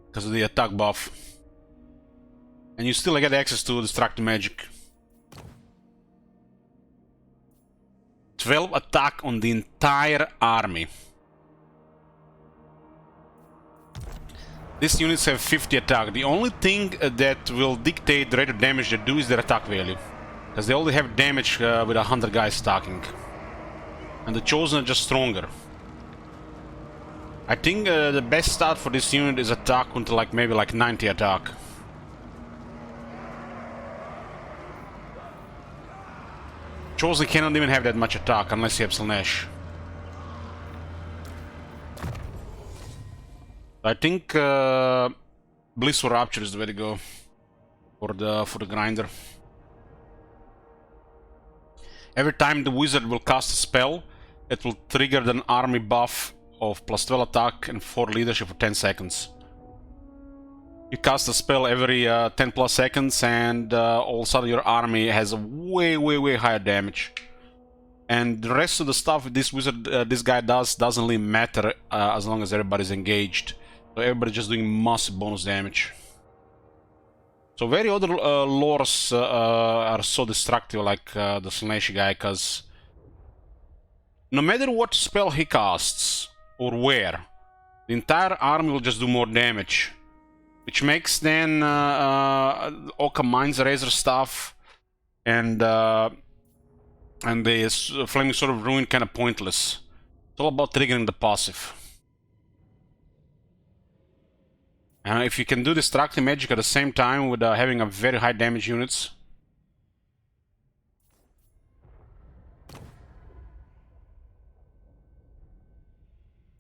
because of the attack buff. And you still get access to Destructive Magic. 12 attack on the entire army. These units have 50 attack. The only thing that will dictate the rate of damage they do is their attack value. Because they only have damage with 100 guys stacking. And the Chosen are just stronger. I think the best start for this unit is attack until like maybe like 90 attack. Chosen cannot even have that much attack unless you have Slaanesh. I think Blissful Rapture is the way to go for the grinder. Every time the wizard will cast a spell, it will trigger an army buff of plus 12 attack and 4 leadership for 10 seconds. You cast a spell every 10 plus seconds, and all of a sudden your army has a way higher damage. And the rest of the stuff this wizard, this guy doesn't really matter as long as everybody's engaged. So everybody's just doing massive bonus damage. So very other lores are so destructive, like the Slaneshi guy, because no matter what spell he casts or where, the entire army will just do more damage. Which makes then Occam Mind's Razor stuff and the Flaming Sword of Ruin kind of pointless. It's all about triggering the passive. If you can do Destructive Magic at the same time with having a very high damage units.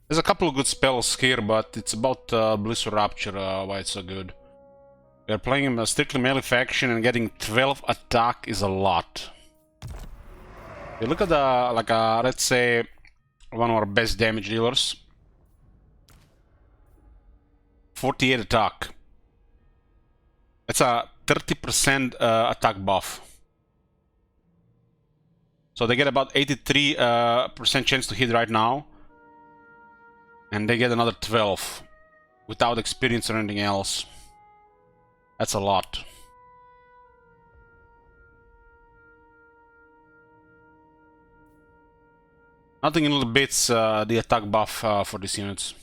There's a couple of good spells here, but it's about Blizzard Rapture why it's so good. We're playing a strictly melee faction, and getting 12 attack is a lot. You look at the, like let's say, one of our best damage dealers. 48 attack. That's a 30% attack buff. So they get about 83% chance to hit right now. And they get another 12 without experience or anything else. That's a lot. Nothing in little bits the attack buff for these units.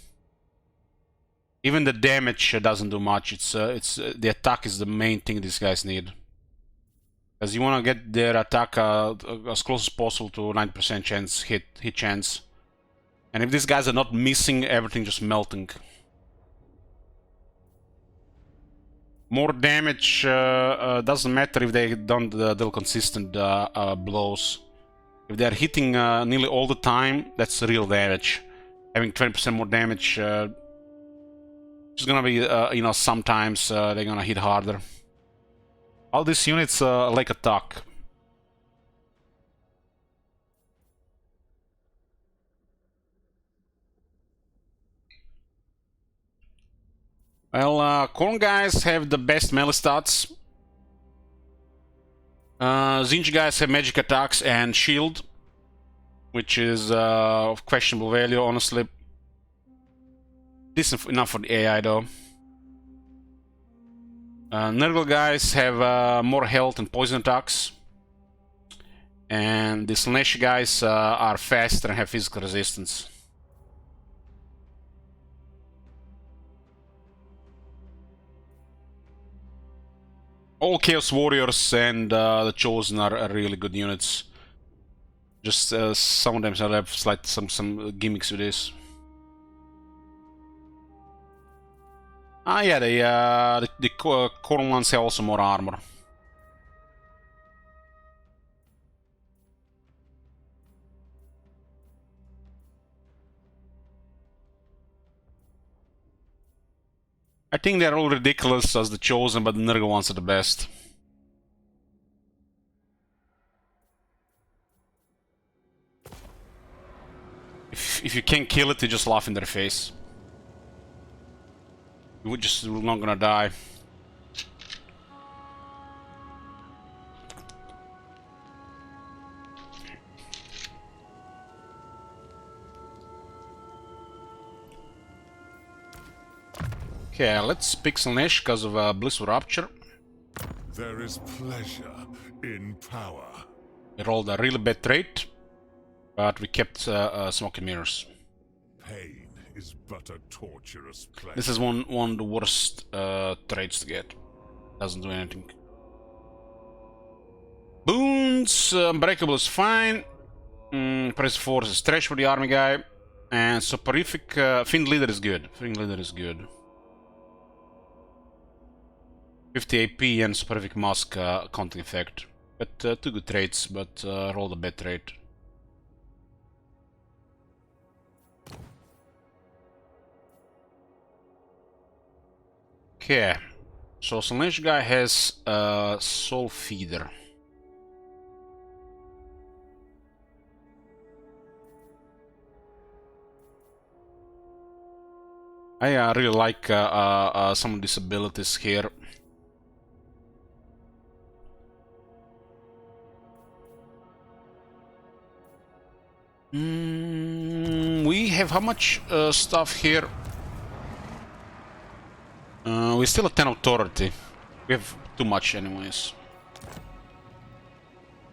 Even the damage doesn't do much. It's the attack is the main thing these guys need. Because you want to get their attack as close as possible to 90% chance hit chance. And if these guys are not missing, everything just melting. More damage doesn't matter if they don't deal consistent blows. If they're hitting nearly all the time, that's real damage. Having 20% more damage is gonna be, you know, sometimes they're gonna hit harder. All these units like attack. Well, Corn guys have the best melee stats. Zinj guys have magic attacks and shield, which is of questionable value, honestly. Decent enough for the AI though. Nurgle guys have more health and poison attacks. And the Slanesh guys are faster and have physical resistance. All Chaos Warriors and the Chosen are really good units. Just some of them have some gimmicks with this. Ah, yeah, the Corn ones have also more armor. I think they're all ridiculous as the Chosen, but the Nurgle ones are the best. If you can't kill it, you just laugh in their face. You're just not gonna die. Okay, let's pick Slanesh because of Blizzard Rapture. There is pleasure in power. We rolled a really bad trait, but we kept Smoky Mirrors. Pain is but a torturous pleasure. This is one of the worst traits to get. Doesn't do anything. Boons, Unbreakable is fine. Press Force is trash for the army guy. And Soporific, Fiend Leader is good. Fiend Leader is good. 50 AP and Soporific Mask counting effect. But two good traits, but rolled a bad trait. Okay, so Slanesh guy has Soul Feeder. I really like some of these abilities here. We have how much stuff here? We still have 10 authority. We have too much anyways.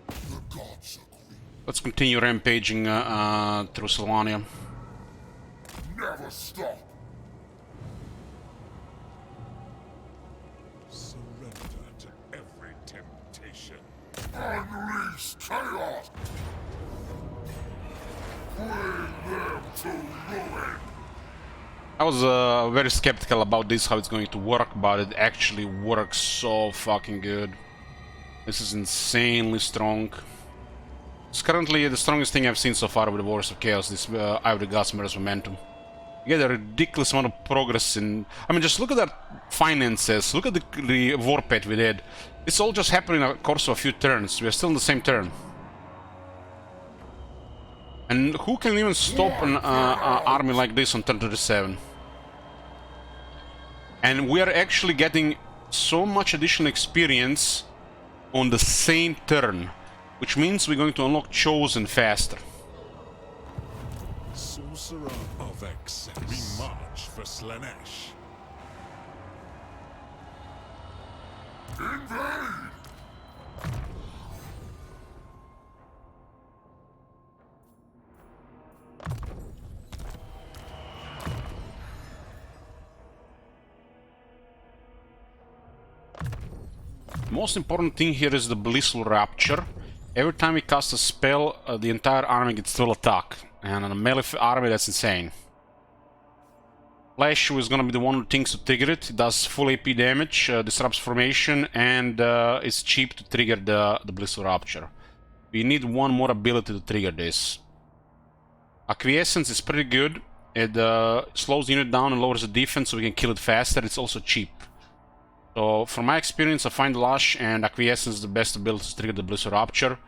The gods agree. Let's continue rampaging through Sylvania. Never stop. Surrender to every temptation. Unleash chaos. Bring them to ruin. I was very skeptical about this, how it's going to work, but it actually works so fucking good. This is insanely strong. It's currently the strongest thing I've seen so far with the Warriors of Chaos, this Ivory Gods Mirror's Momentum. You get a ridiculous amount of progress in... I mean, just look at that finances, look at the war pet we did. It's all just happening in the course of a few turns. We are still in the same turn. And who can even stop an army like this on turn 37? And we are actually getting so much additional experience on the same turn, which means we're going to unlock Chosen faster. Sorcerer of excess. We march for Slanesh. Invade! Most important thing here is the Blissful Rapture. Every time we cast a spell, the entire army gets full attack. And on a melee army, that's insane. Flash is gonna be the one who thinks to trigger it. It does full AP damage, disrupts formation, and it's cheap to trigger the Blissful Rapture. We need one more ability to trigger this. Acquiescence is pretty good. It slows the unit down and lowers the defense so we can kill it faster. It's also cheap. So, from my experience, I find Lush and Acquiescence the best abilities to trigger the Blissful Rapture.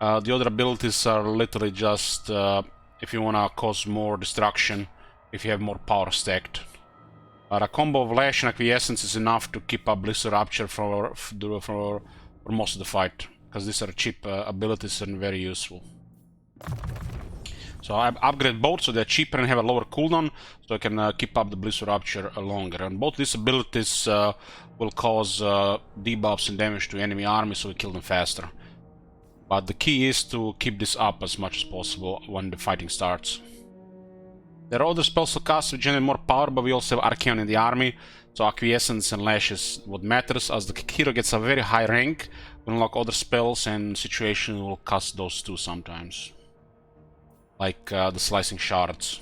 The other abilities are literally just if you wanna cause more destruction, if you have more power stacked. But a combo of Lash and Acquiescence is enough to keep up Blissful Rapture for most of the fight, because these are cheap abilities and very useful. So I upgrade both so they're cheaper and have a lower cooldown, so I can keep up the Blissful Rapture longer. And both these abilities will cause debuffs and damage to enemy armies, so we kill them faster. But the key is to keep this up as much as possible when the fighting starts. There are other spells to cast which generate more power, but we also have Archaon in the army, so Acquiescence and Lash is what matters. As the hero gets a very high rank, we unlock other spells and situations will cast those too sometimes. Like the Slicing Shards.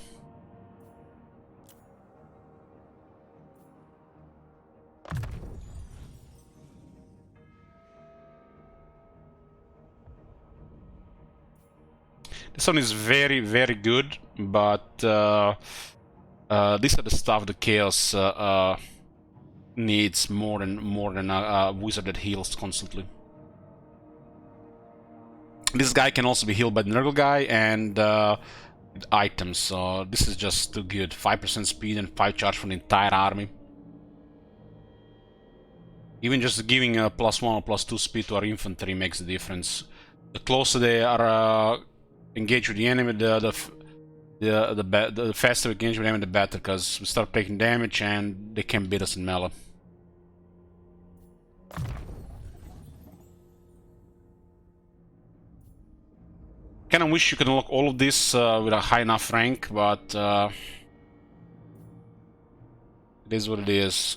This one is very, very good, but these are the stuff the Chaos needs more than a wizard that heals constantly. This guy can also be healed by the Nurgle guy and items, so this is just too good. 5% speed and 5 charge from the entire army. Even just giving a +1 or +2 speed to our infantry makes the difference. The closer they are engaged with the enemy, the faster we engage with them, the better, because we start taking damage and they can beat us in melee. Kinda wish you could unlock all of this with a high enough rank, but it is what it is.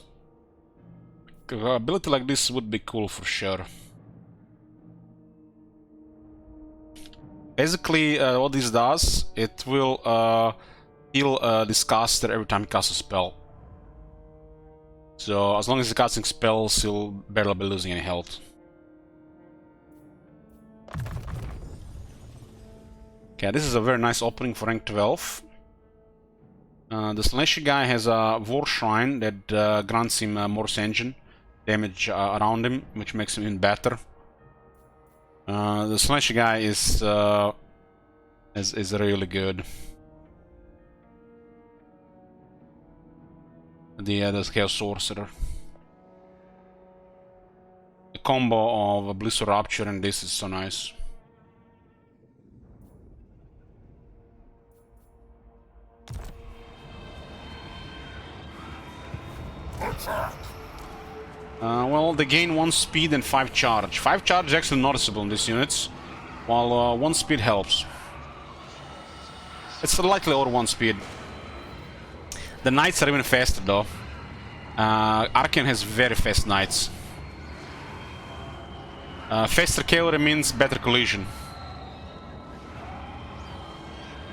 An ability like this would be cool for sure. Basically, what this does, it will heal this caster every time he casts a spell. So, as long as he's casting spells, he'll barely be losing any health. Okay, this is a very nice opening for rank 12. The Slashy guy has a War Shrine that grants him Morse Engine damage around him, which makes him even better. The Slashy guy is really good. the Chaos Sorcerer. The combo of Bliss or Rupture and this is so nice. Well, they gain 1 speed and 5 charge. 5 charge is actually noticeable in these units, while 1 speed helps. It's slightly over 1 speed. The knights are even faster though. Arcane has very fast knights. Faster cavalry means better collision.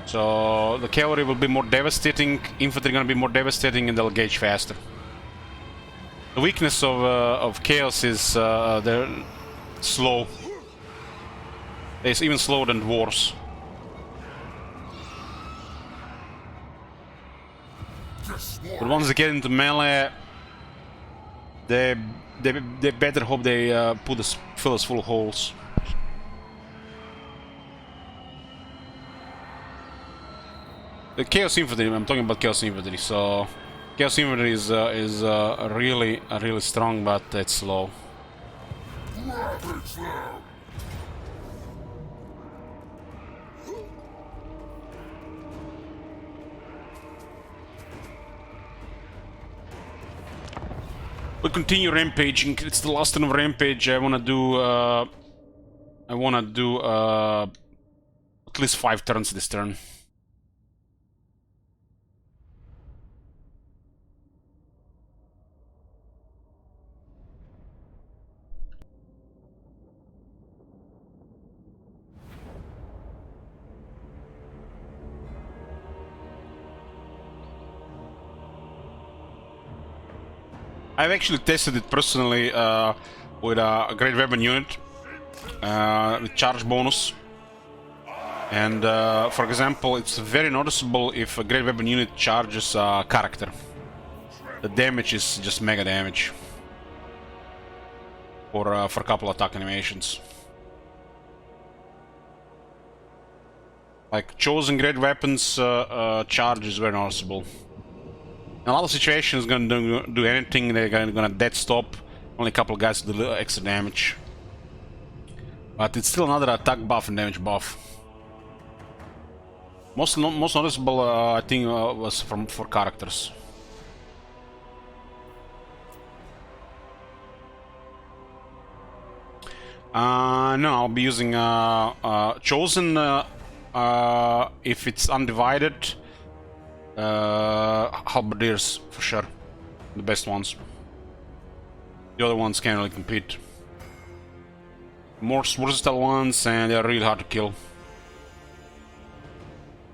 So the cavalry will be more devastating, infantry gonna be more devastating, and they'll gauge faster. The weakness of Chaos is they're slow. They're even slower than dwarves. But once they get into melee, they better hope they fill us full of holes. The Chaos Infantry, I'm talking about Chaos Infantry, so Chaos Infantry is really strong, but it's slow. We'll continue rampaging. It's the last turn of rampage. I wanna do at least 5 turns this turn. I've actually tested it personally with a great weapon unit with charge bonus, and for example, it's very noticeable if a great weapon unit charges a character. The damage is just mega damage for a couple attack animations. Like chosen great weapons charge is very noticeable. In a lot of situations, gonna do anything. They're gonna dead stop. Only a couple of guys do extra damage, but it's still another attack buff and damage buff. Most noticeable, I think, was for characters. No, I'll be using chosen if it's undivided. Halberdiers for sure, the best ones. The other ones can't really compete. More versatile ones, and they're really hard to kill.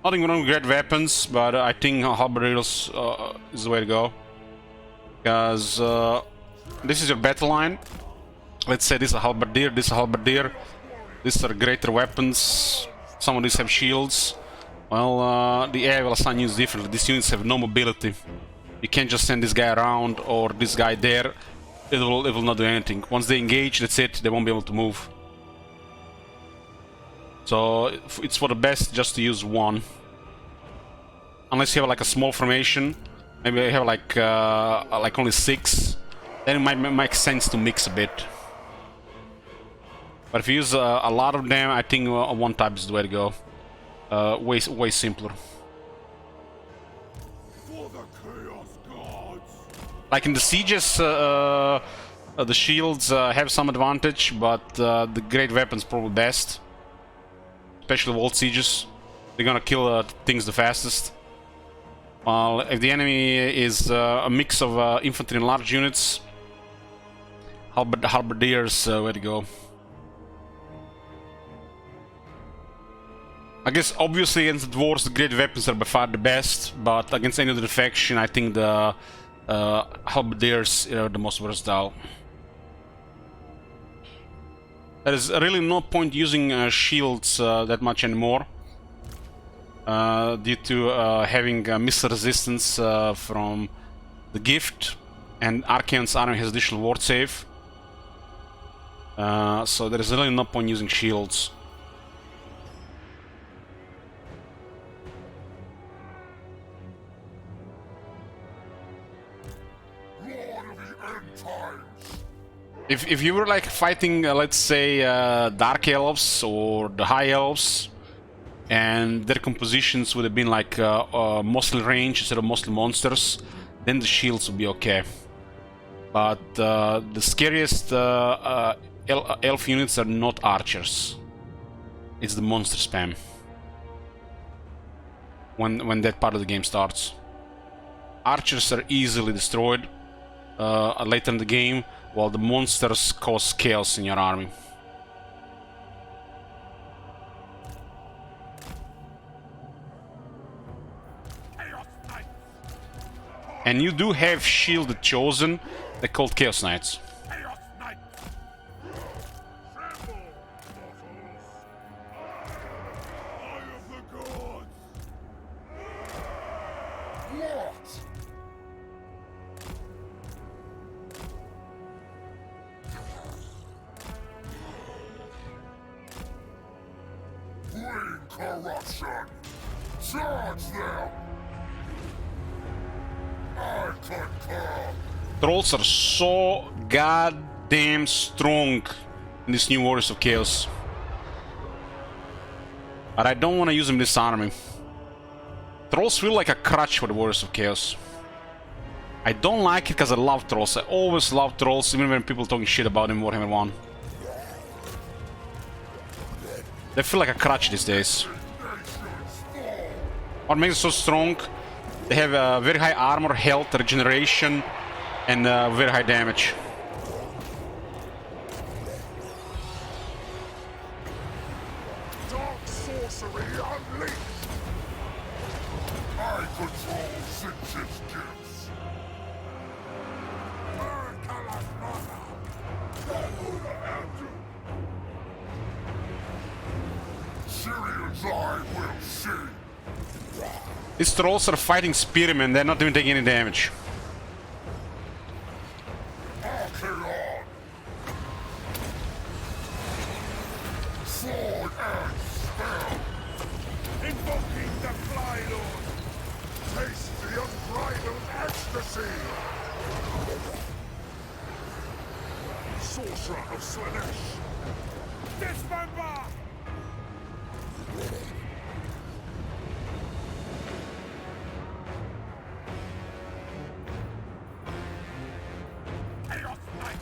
Nothing wrong with great weapons, but I think halberdiers is the way to go, because this is your battle line. Let's say this is a halberdier, this is a halberdier. These are greater weapons. Some of these have shields. Well, the AI will assign units differently. These units have no mobility. You can't just send this guy around or this guy there. It will not do anything. Once they engage, that's it. They won't be able to move. So it's for the best just to use one. Unless you have like a small formation, maybe you have like only 6. Then it might make sense to mix a bit. But if you use a lot of them, I think one type is the way to go. Way simpler. Like in the sieges, the shields have some advantage, but the great weapons probably best. Especially vault sieges, they're gonna kill things the fastest. While if the enemy is a mix of infantry and large units, halberdiers, way to go. I guess obviously against the dwarves the great weapons are by far the best, but against any other faction I think the halberdiers are the most versatile. There is really no point using shields that much anymore, due to having missile resistance from the gift, and Arcane's army has additional ward save. So there is really no point using shields. end times. If you were like fighting, let's say, Dark Elves or the High Elves, and their compositions would have been like mostly range instead of mostly monsters, then the shields would be okay. But the scariest elf units are not archers. It's the monster spam. When that part of the game starts. Archers are easily destroyed later in the game, while the monsters cause chaos in your army. And you do have shielded chosen, they're called Chaos Knights. Chaos Knight! Tremble, mortals! Eye of the gods! What? Bring corruption! Charge them! I concur! Trolls are so goddamn strong in this new Warriors of Chaos. But I don't want to use them in this army. Trolls feel like a crutch for the Warriors of Chaos. I don't like it because I love trolls. I always love trolls, even when people talking shit about them in Warhammer 1. They feel like a crutch these days. What makes it so strong? They have very high armor, health, regeneration, and very high damage. Dark sorcery unleashed! I control Sinch's gifts! Syrian's eye will see! These trolls are fighting spearmen, they're not even taking any damage. Archeon! Sword and spell! Invoking the Fly Lord! Taste the unbridled ecstasy! Sorcerer of Slanesh! Dismember! Chaos Knight!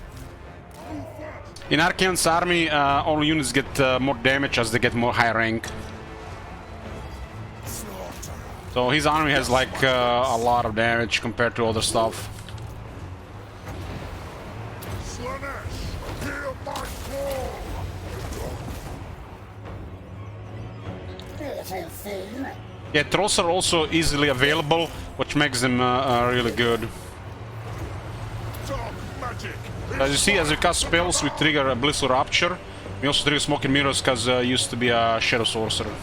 Move first! In Archaon's army, all units get more damage as they get more high rank. So his army has like a lot of damage compared to other stuff. Slanesh, hear my call! Mortal fool! Yeah, trolls are also easily available, which makes them really good. Dark magic! As you see, as we cast spells, we trigger a Blissful Rapture. We also trigger Smoke and Mirrors because used to be a Shadow Sorcerer.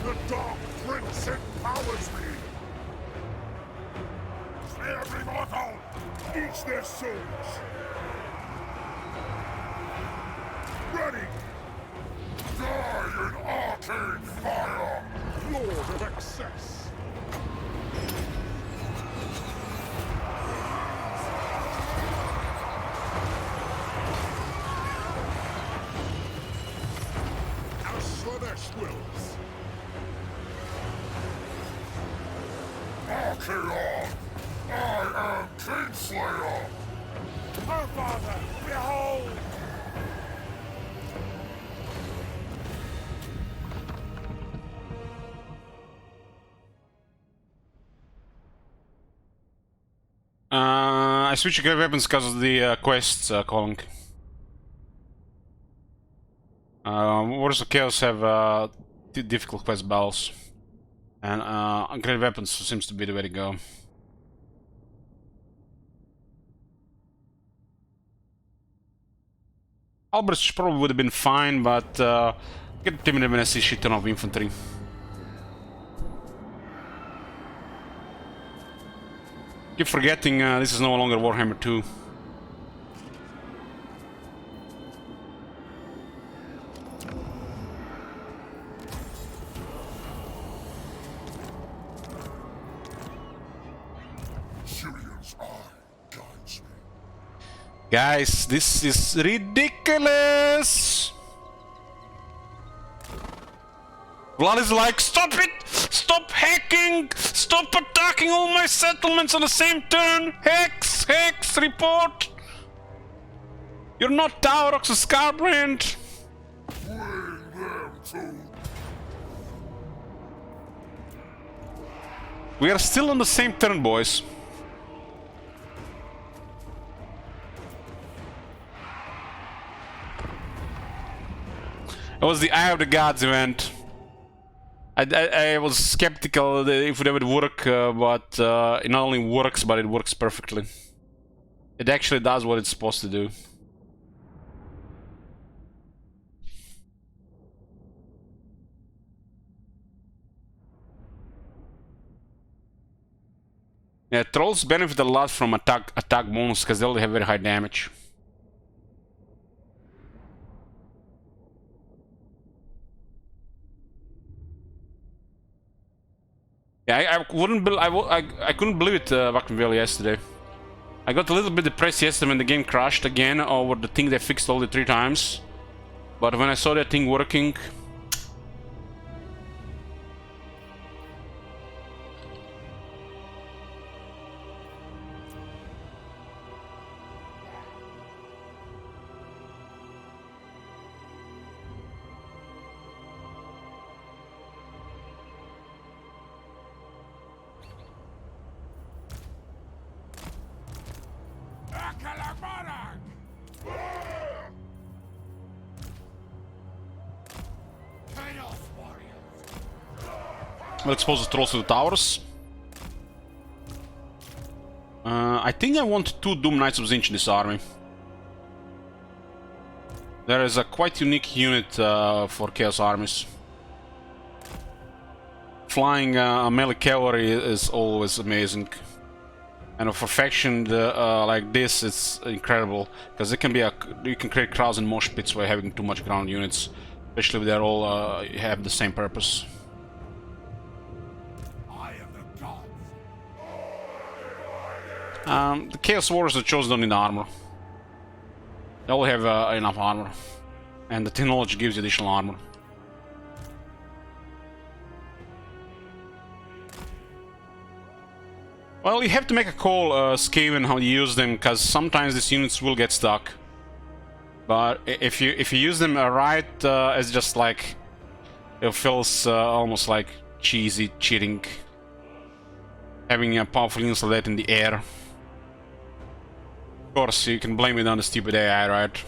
The Dark Prince empowers me! Slay every mortal! Each their souls! Ready! Die in arcane fire! Lord of excess! As Slanesh wills! Archeon! I am Kingslayer! Our Father, behold! I switched to great weapons because of the quests calling. Warriors of Chaos have difficult quest battles, and great weapons seems to be the way to go. Halberds probably would have been fine, but get intimidated when I see shit ton of infantry. Keep forgetting this is no longer Warhammer 2. God's eye guides me. Guys, this is ridiculous! Vlad is like, stop it! Stop hacking! Stop attacking all my settlements on the same turn! Hex! Hex! Report! You're not Taurox or Scarbrand! Bring them to We are still on the same turn, boys. It was the Eye of the Gods event. I was skeptical if it would work, but it not only works, but it works perfectly. It actually does what it's supposed to do. Yeah, trolls benefit a lot from attack bonus because they only have very high damage. Yeah, I couldn't believe it Valley yesterday. I got a little bit depressed yesterday when the game crashed again over the thing they fixed all the 3 times. But when I saw that thing working, we'll expose the trolls to the towers. I think I want 2 Doom Knights of Zinch in this army. There is a quite unique unit for Chaos armies. Flying melee cavalry is always amazing. And for faction like this, it's incredible because it can be you can create crowds and mosh pits by having too much ground units, especially if they're all have the same purpose. The Chaos Warriors that chose don't need armor. They all have enough armor, and the technology gives you additional armor. Well, you have to make a call, Skaven, how you use them, because sometimes these units will get stuck. But if you use them right, it's just like it feels almost like cheesy cheating, having a powerful unit like that in the air. Of course, you can blame it on the stupid AI, right?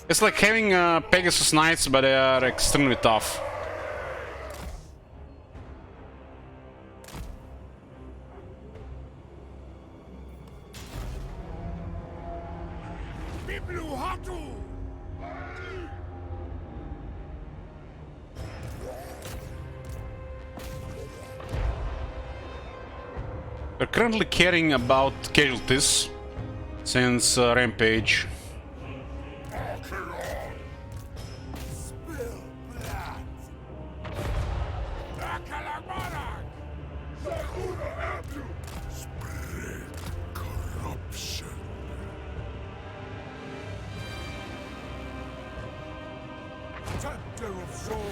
It's like having Pegasus Knights, but they are extremely tough. We're currently caring about casualties since Rampage. Tempter of souls.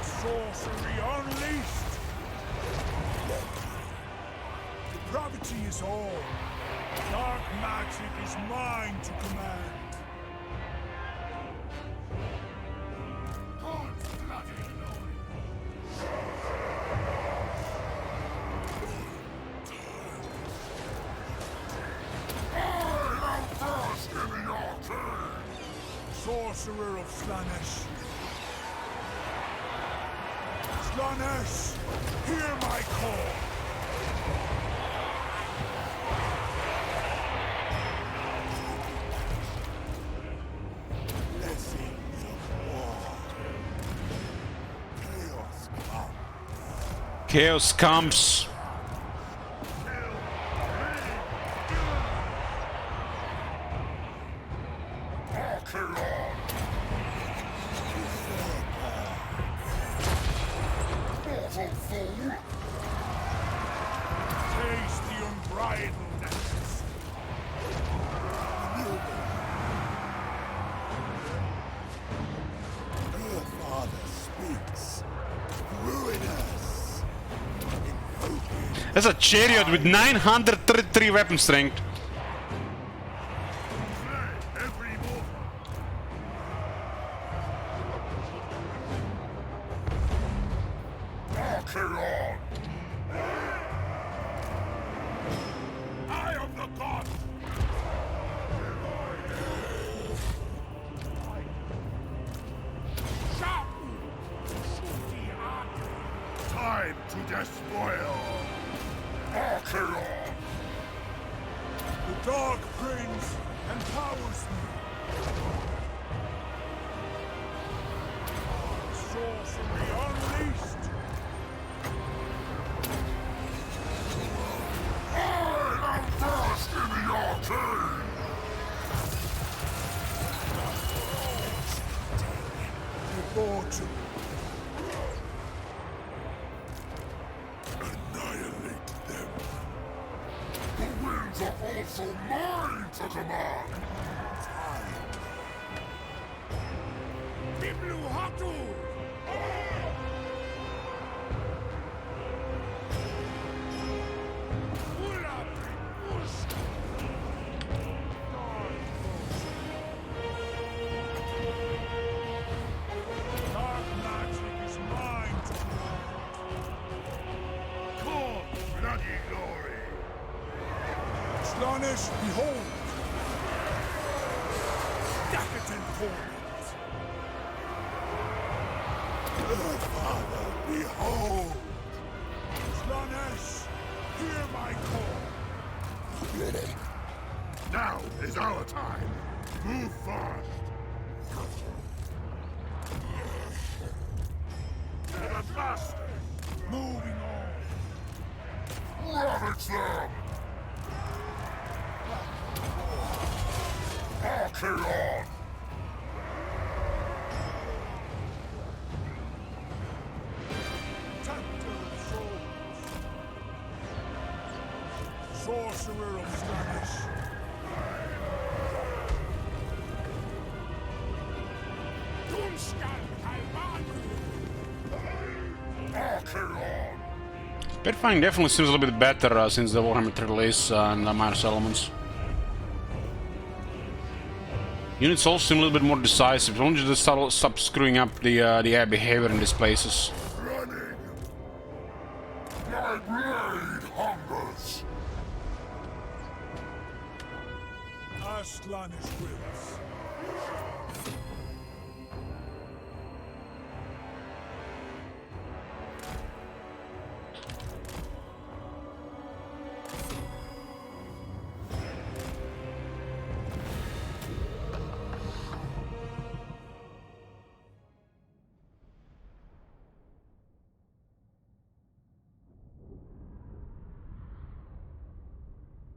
Sorcery unleashed. Gravity is all. Dark magic is mine to command. Sorcerer of Slanesh. Slanesh, hear my call. Blessings of war. Chaos comes. little fool! Taste the unbridledness. Her father speaks. Ruinous. That's a chariot with 933 weapon strength. Every mortal. Archeon! I am the god. Time to despoil. Archeon! The Dark Prince empowers me. Sorcery unleashed. I am first in the arcane! Fortune. Annihilate them! The winds are also mine to command! Biblu Hatu! Dark magic is mine to Come, bloody glory! Slaanesh, behold! Decadent torment! Father, behold! Slaanesh, hear my call! Now is our time! Move fast! To the master! Moving on! Ravage them! Archeon! Tempter of souls! Sorcerer of Slaanesh! Dunstan Kalmanu! Archeon! Pathfinder definitely seems a little bit better since the Warhammer 3 release and the Minor Elements. Units all seem a little bit more decisive. Don't you just stop screwing up the AI behavior in these places. Running! My blade hungers! As Slaanesh wills.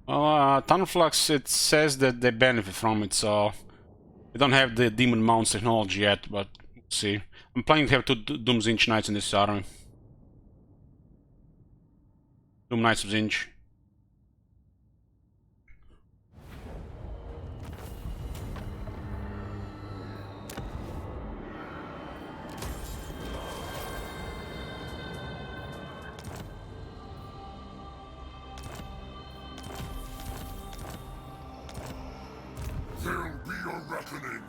Well, Thunderflux, it says that they benefit from it, so we don't have the Demon Mounts technology yet, but we'll see. I'm planning to have 2 Doom Zinch Knights in this army. Doom Knights of Zinch. There'll be a reckoning!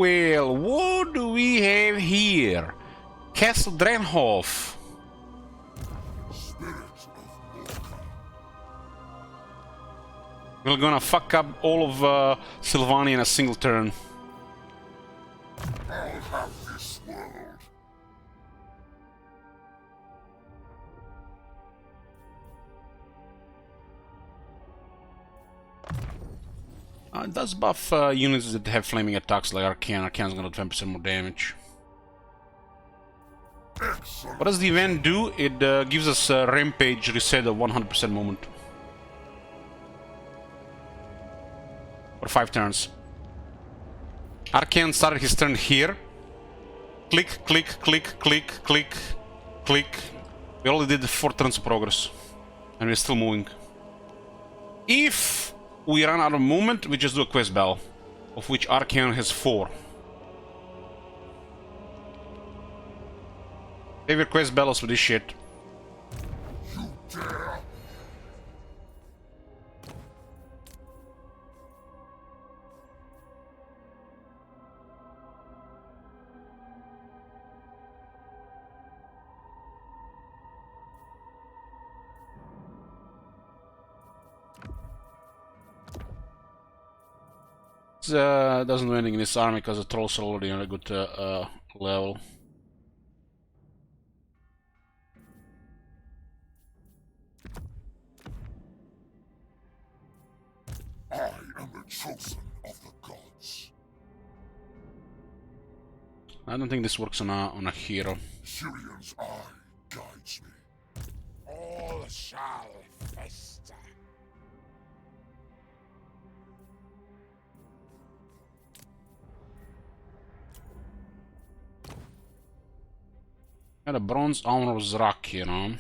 Well, what do we have here? Castle Drenhof. Spirit of Morka! We're gonna fuck up all of Sylvania in a single turn. I'll have this world! It does buff units that have flaming attacks like Arcane. Arcane's gonna do 10% more damage. Excellent! What does the event do? It gives us a rampage reset of 100% movement. 5 turns. Arcane started his turn here. Click, click, click, click, click, click. We already did 4 turns of progress. And we're still moving. If we run out of movement, we just do a quest bell. Of which Arcane has 4. Save your quest bells for this shit. You dare? Doesn't do anything in this army because the trolls are already on a good level. I am the chosen of the gods. I don't think this works on a hero. Sirion's eye guides me. All shall fester. Got a bronze armor's rock, you know.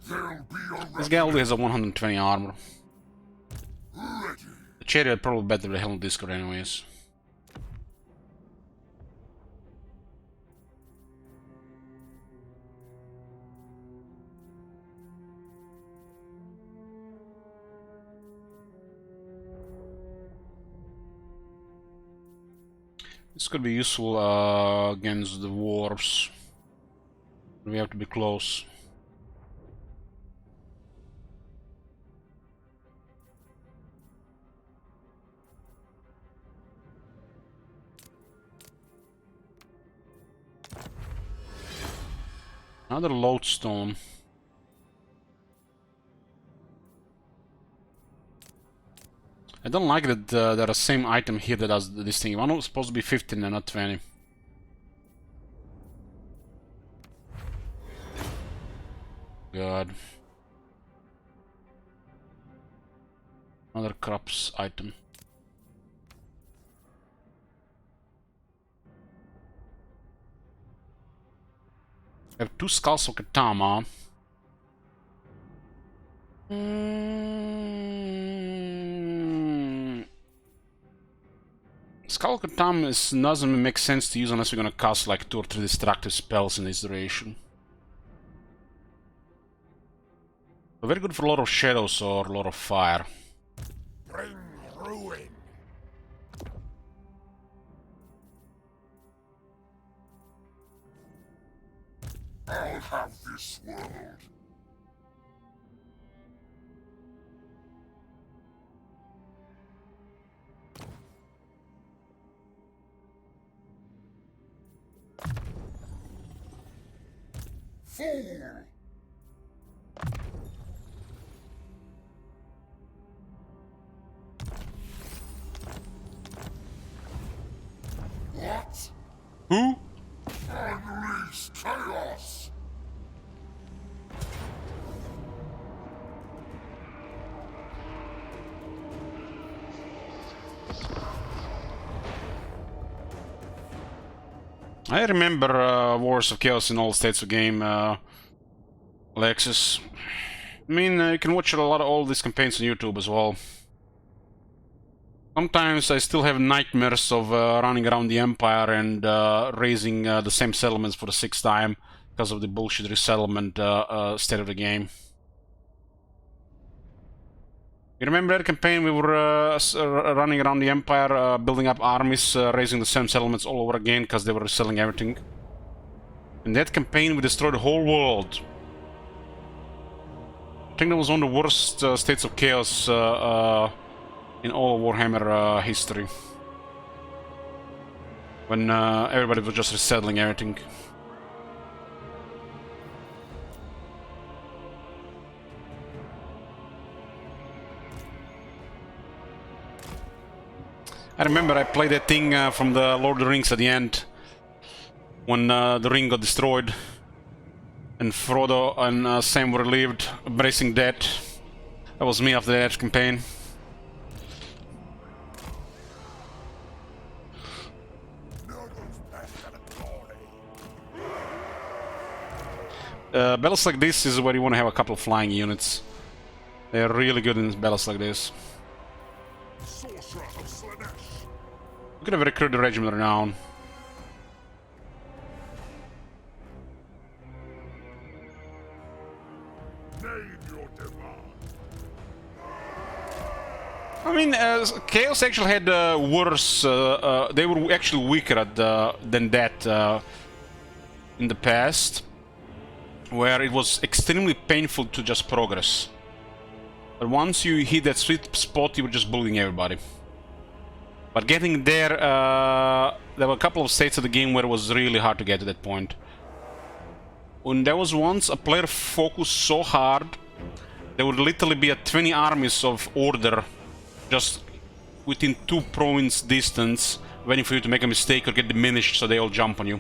There'll be a This guy only has a 120 armor. ready. The chariot probably better than Helm Discord anyways. This could be useful against the dwarves. We have to be close. Another lodestone. I don't like that there are same item here that does this thing. One was supposed to be 15 and not 20. God. Another crops item. I have 2 skulls of Katama. Skull Katama doesn't make sense to use unless we're gonna cast like 2 or 3 destructive spells in this duration. But very good for a lot of shadows or a lot of fire. Bring ruin. I'll have this world. Fool! What? Who? Unleash chaos! I remember Wars of Chaos in all states of game, Alexis. I mean, you can watch a lot of all these campaigns on YouTube as well. Sometimes I still have nightmares of running around the Empire and raising the same settlements for the 6th time because of the bullshit resettlement state of the game. You remember that campaign? We were running around the Empire, building up armies, raising the same settlements all over again because they were reselling everything. In that campaign, we destroyed the whole world. I think that was one of the worst states of chaos in all Warhammer history. When everybody was just resettling everything. I remember I played that thing from the Lord of the Rings at the end, when the ring got destroyed, and Frodo and Sam were relieved, embracing death. That was me after that campaign. Battles like this is where you want to have a couple of flying units. They're really good in battles like this. Sorcerer of Slanesh. We could have recruited the regiment renown. Name your demand. I mean, Chaos actually had worse. They were actually weaker than that in the past, where it was extremely painful to just progress. But once you hit that sweet spot, you were just bullying everybody. But getting there, there were a couple of states of the game where it was really hard to get to that point. When there was once a player focused so hard, there would literally be 20 armies of order just within 2 province distance, waiting for you to make a mistake or get diminished, so they all jump on you.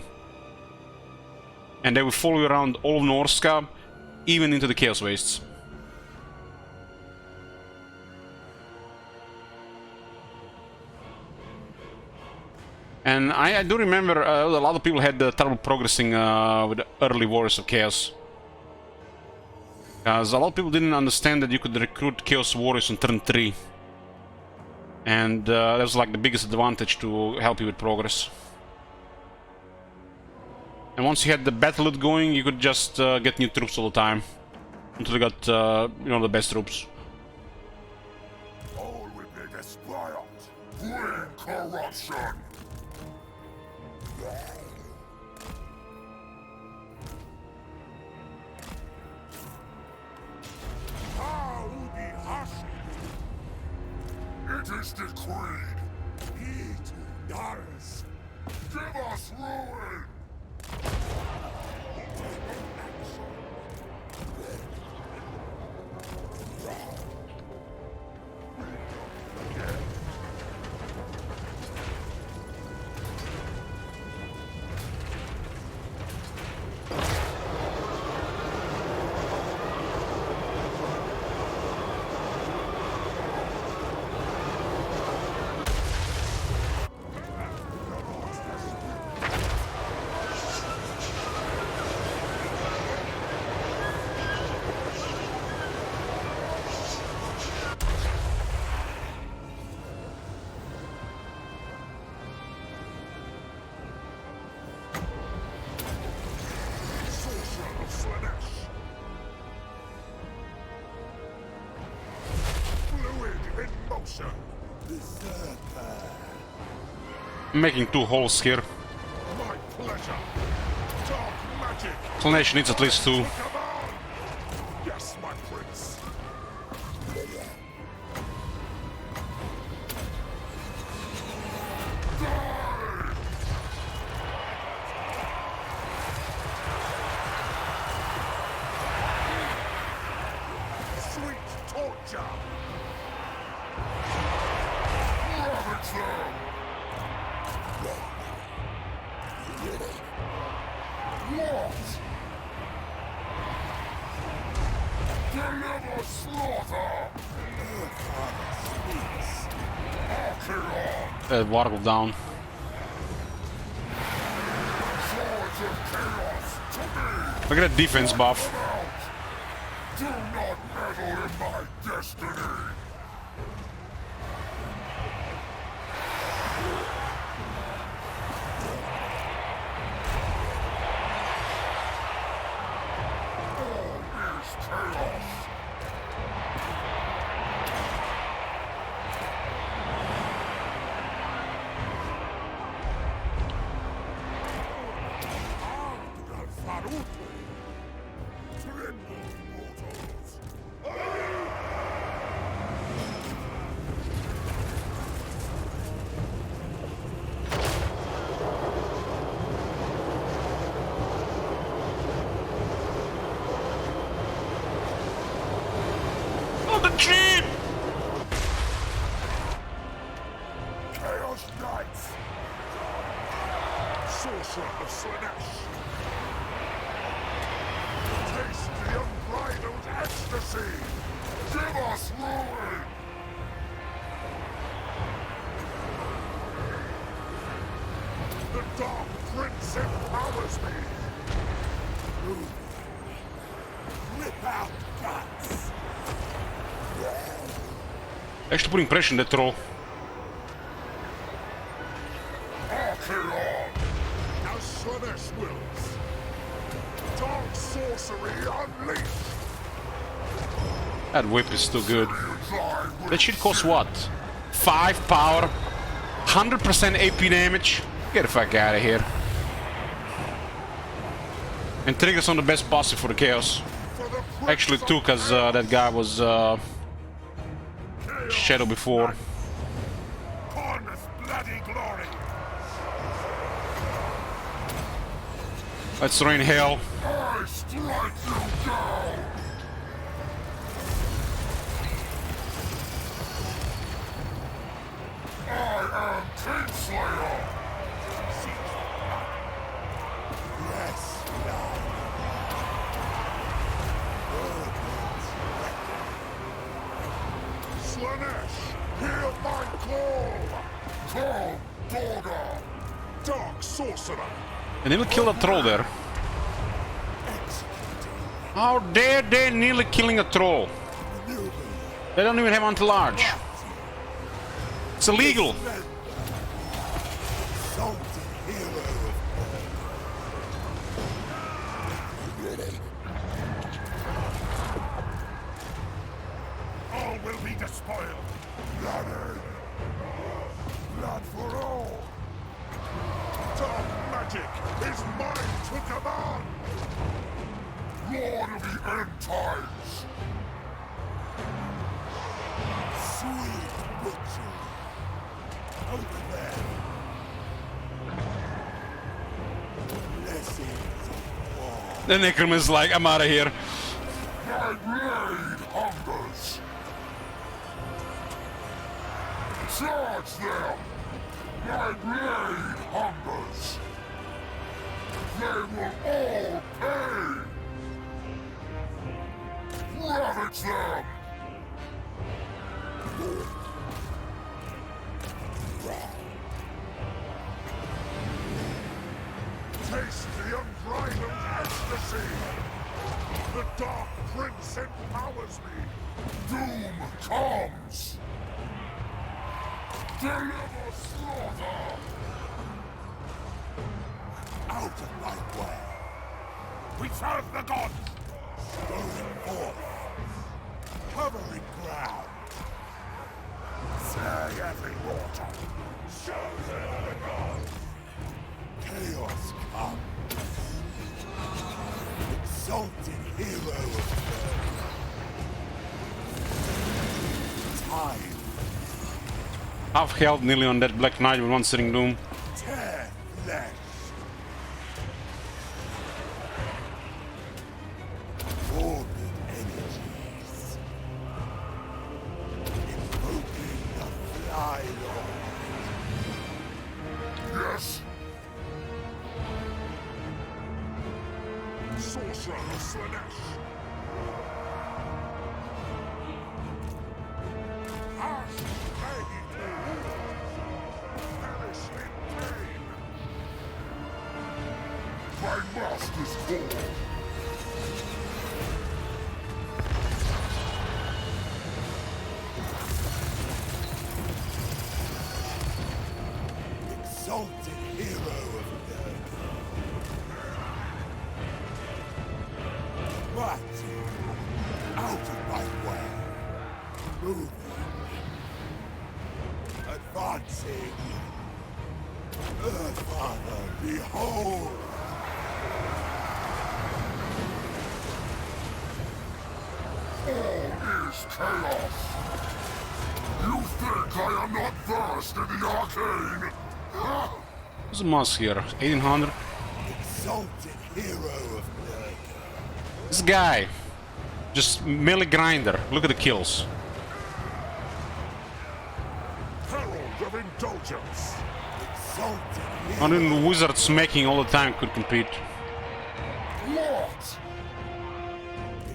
And they will follow you around all of Norska, even into the Chaos Wastes. And I do remember a lot of people had trouble progressing with the early Warriors of Chaos. Because a lot of people didn't understand that you could recruit Chaos Warriors on turn 3. And that was like the biggest advantage to help you with progress. And once you had the battle loot going, you could just get new troops all the time. Until you got, you know, the best troops. All we big aspire. Bring corruption. It is decreed. Eat Darius. Give us ruin. I'm making 2 holes here. My pleasure. Dark magic. Slanesh needs at least 2. Command. Yes, my prince. Sweet torture. Ravage them. What? Deliver slaughter! Wargle down. Swords of chaos to me! Look at that defense buff. Do not meddle in my destiny! All is chaos! Oh, the jeep! Chaos Knights! Sorcerer of Slanesh! Taste the unbridled ecstasy! Give us ruin! The Dark Prince empowers me! Actually putting pressure on that troll. Archeon! Now Slanesh wills. Dark sorcery unleashed! That whip is too good. That shit costs what? 5 power, 100% AP damage. Get the fuck out of here. And triggers on the best passive for the chaos. Actually 2, cause that guy was Shadow before. Cornus bloody glory! Let's rain hell. I strike you down! I am Kingslayer! Yes, Lord. Slanesh, hear my call! Call, Border! Dark sorcerer! And he'll kill that troll there. How dare they nearly killing a troll? They don't even have anti-large. It's illegal. All will be despoiled. Blood, blood for all. Dark magic is mine to command. Lord of the end times. Sweet victory. Over there. Blessings of war. The Necroman's like, I'm out of here. My blade hungers. Charge them! My blade hungers. They will all pay. Ravage them! Taste the unbridled ecstasy! The Dark Prince empowers me! Doom comes! Deliver slaughter! Out of my way! We serve the gods! Going forth! Covering ground! Say every mortal! Shelter the gods! Chaos comes! Exalted hero of time! Half health nearly on that Black Knight with one sitting doom. Tear flesh! Morbid energies! Invoking the Fly Lord! Yes! Sorcerer Slanesh! Harsh blade! Perish in pain! My master's fall! Exalted hero of Earth! But out of my way! Moving! Advancing! Earthfather, behold! All is chaos! You think I am not versed in the arcane? Ha! What's the mask here? 1800. Exalted hero of Nurgle! This guy. Just melee grinder. Look at the kills. Herald of indulgence! Exalted Not hero! even wizard smacking all the time could compete. What?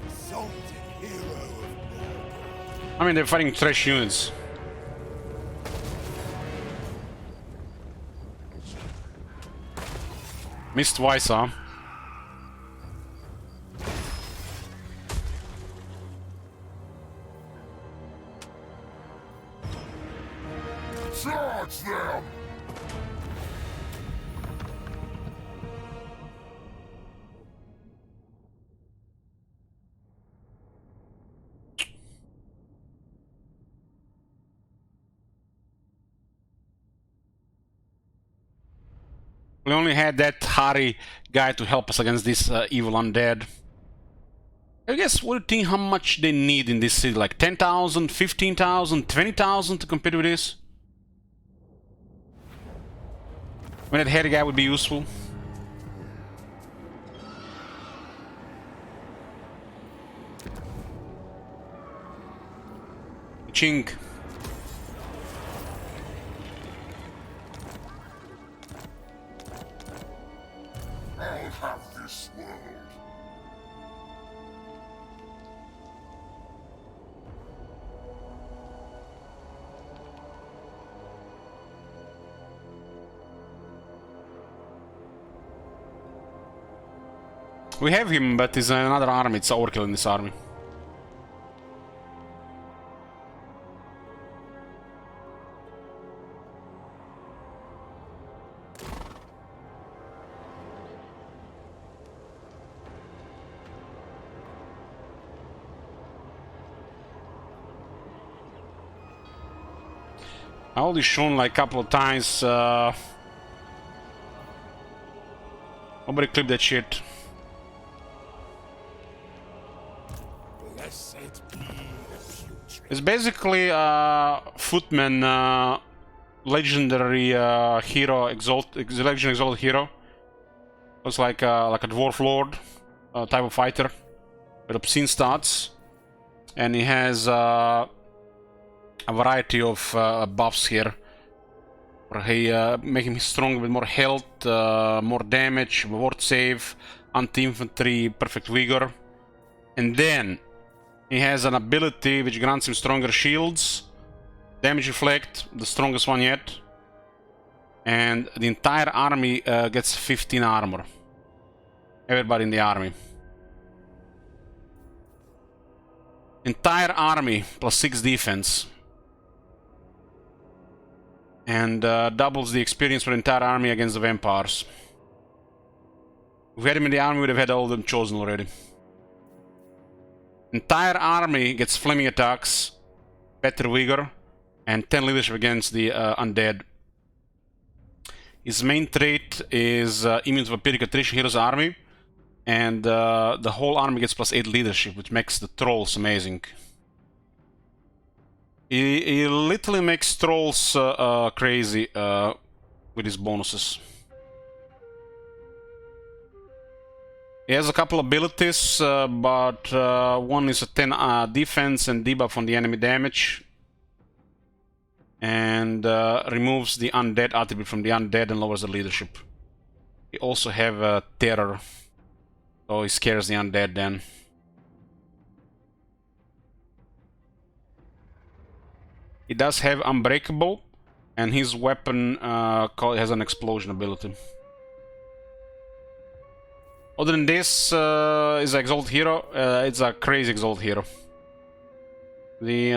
Exalted hero of Nurgle! I mean, they're fighting trash units. Missed twice, huh? Charge them! We only had that Hari guy to help us against this evil undead. I guess, what do you think how much they need in this city? Like 10,000, 15,000, 20,000 to compete with this? When that Hari guy would be useful. Chink. I'll have this world. We have him, but he's another army. It's overkill in this army. I only shown like a couple of times. Nobody clip that shit. Blessed be the future. It's basically Footman, legendary hero, legendary exalted hero. Looks like a dwarf lord type of fighter with obscene stats, and he has a variety of buffs here. Where he make him strong with more health, more damage, ward save, anti-infantry, perfect vigor, and then he has an ability which grants him stronger shields, damage reflect, the strongest one yet, and the entire army gets 15 armor. Everybody in the army. Entire army plus 6 defense. And doubles the experience for the entire army against the vampires. If we had him in the army, we would have had all of them chosen already. Entire army gets flaming attacks, better vigor, and 10 leadership against the undead. His main trait is immune to vampiric attrition, hero's army, and the whole army gets plus 8 leadership, which makes the trolls amazing. He literally makes trolls crazy with his bonuses. He has a couple abilities, but one is a 10 defense and debuff on the enemy damage. And removes the undead attribute from the undead and lowers the leadership. He also have terror, so he scares the undead then. He does have Unbreakable, and his weapon has an explosion ability. Other than this, is an Exalted Hero. It's a crazy Exalted Hero.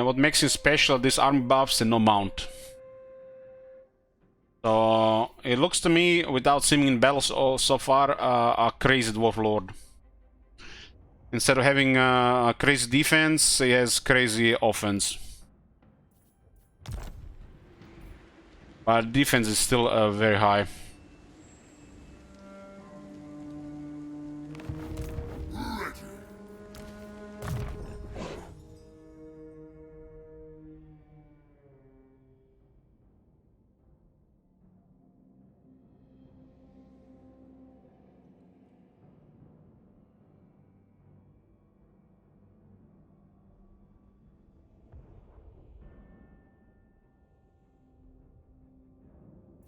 What makes him special, these army buffs and no mount. So, it looks to me, without seeing in battles so far, a crazy Dwarf Lord. Instead of having a crazy defense, he has crazy offense. But defense is still very high.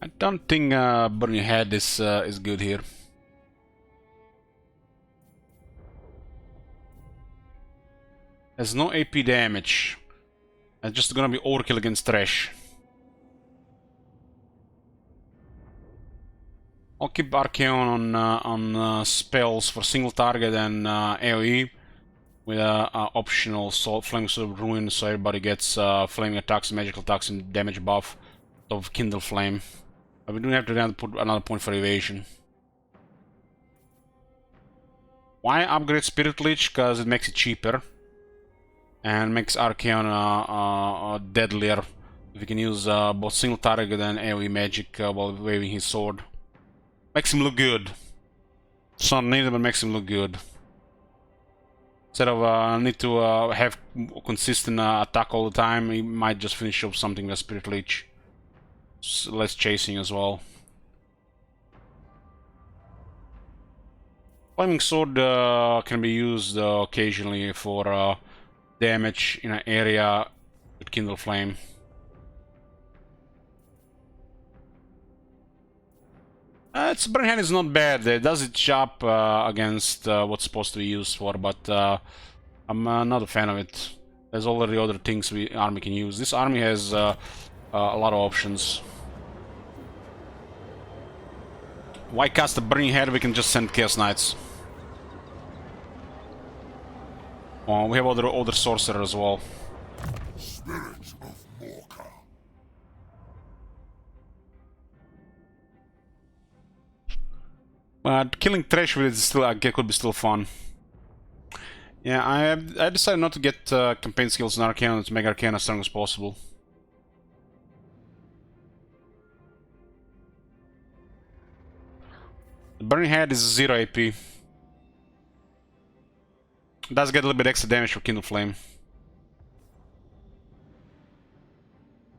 I don't think Burning Head is good here. Has no AP damage. It's just gonna be overkill against trash. I'll keep Archeon on spells for single target and AoE with a optional Flaming Sword of Ruin, so everybody gets flaming attacks, magical attacks, and damage buff. of Kindle Flame. But we do have to put another point for evasion. Why upgrade Spirit Leech? Because it makes it cheaper. And makes Archeon deadlier. If you can use both single target and AoE magic while waving his sword. Makes him look good. It's not needed, but makes him look good. Instead of need to have consistent attack all the time, he might just finish up something with Spirit Leech. Less chasing as well. Flaming Sword can be used occasionally for damage in an area with Kindle Flame. Its Burning Hand is not bad. It does its job against what's supposed to be used for, but I'm not a fan of it. There's already other things army can use. This army has a lot of options. Why cast the Burning Head? We can just send Chaos Knights. We have other sorcerer as well. Spirit of Morka. But killing trash with it is still could be still fun. Yeah, I decided not to get campaign skills in Arcana to make Arcana as strong as possible. The Burning Head is 0 AP. Does get a little bit extra damage for Kindle Flame.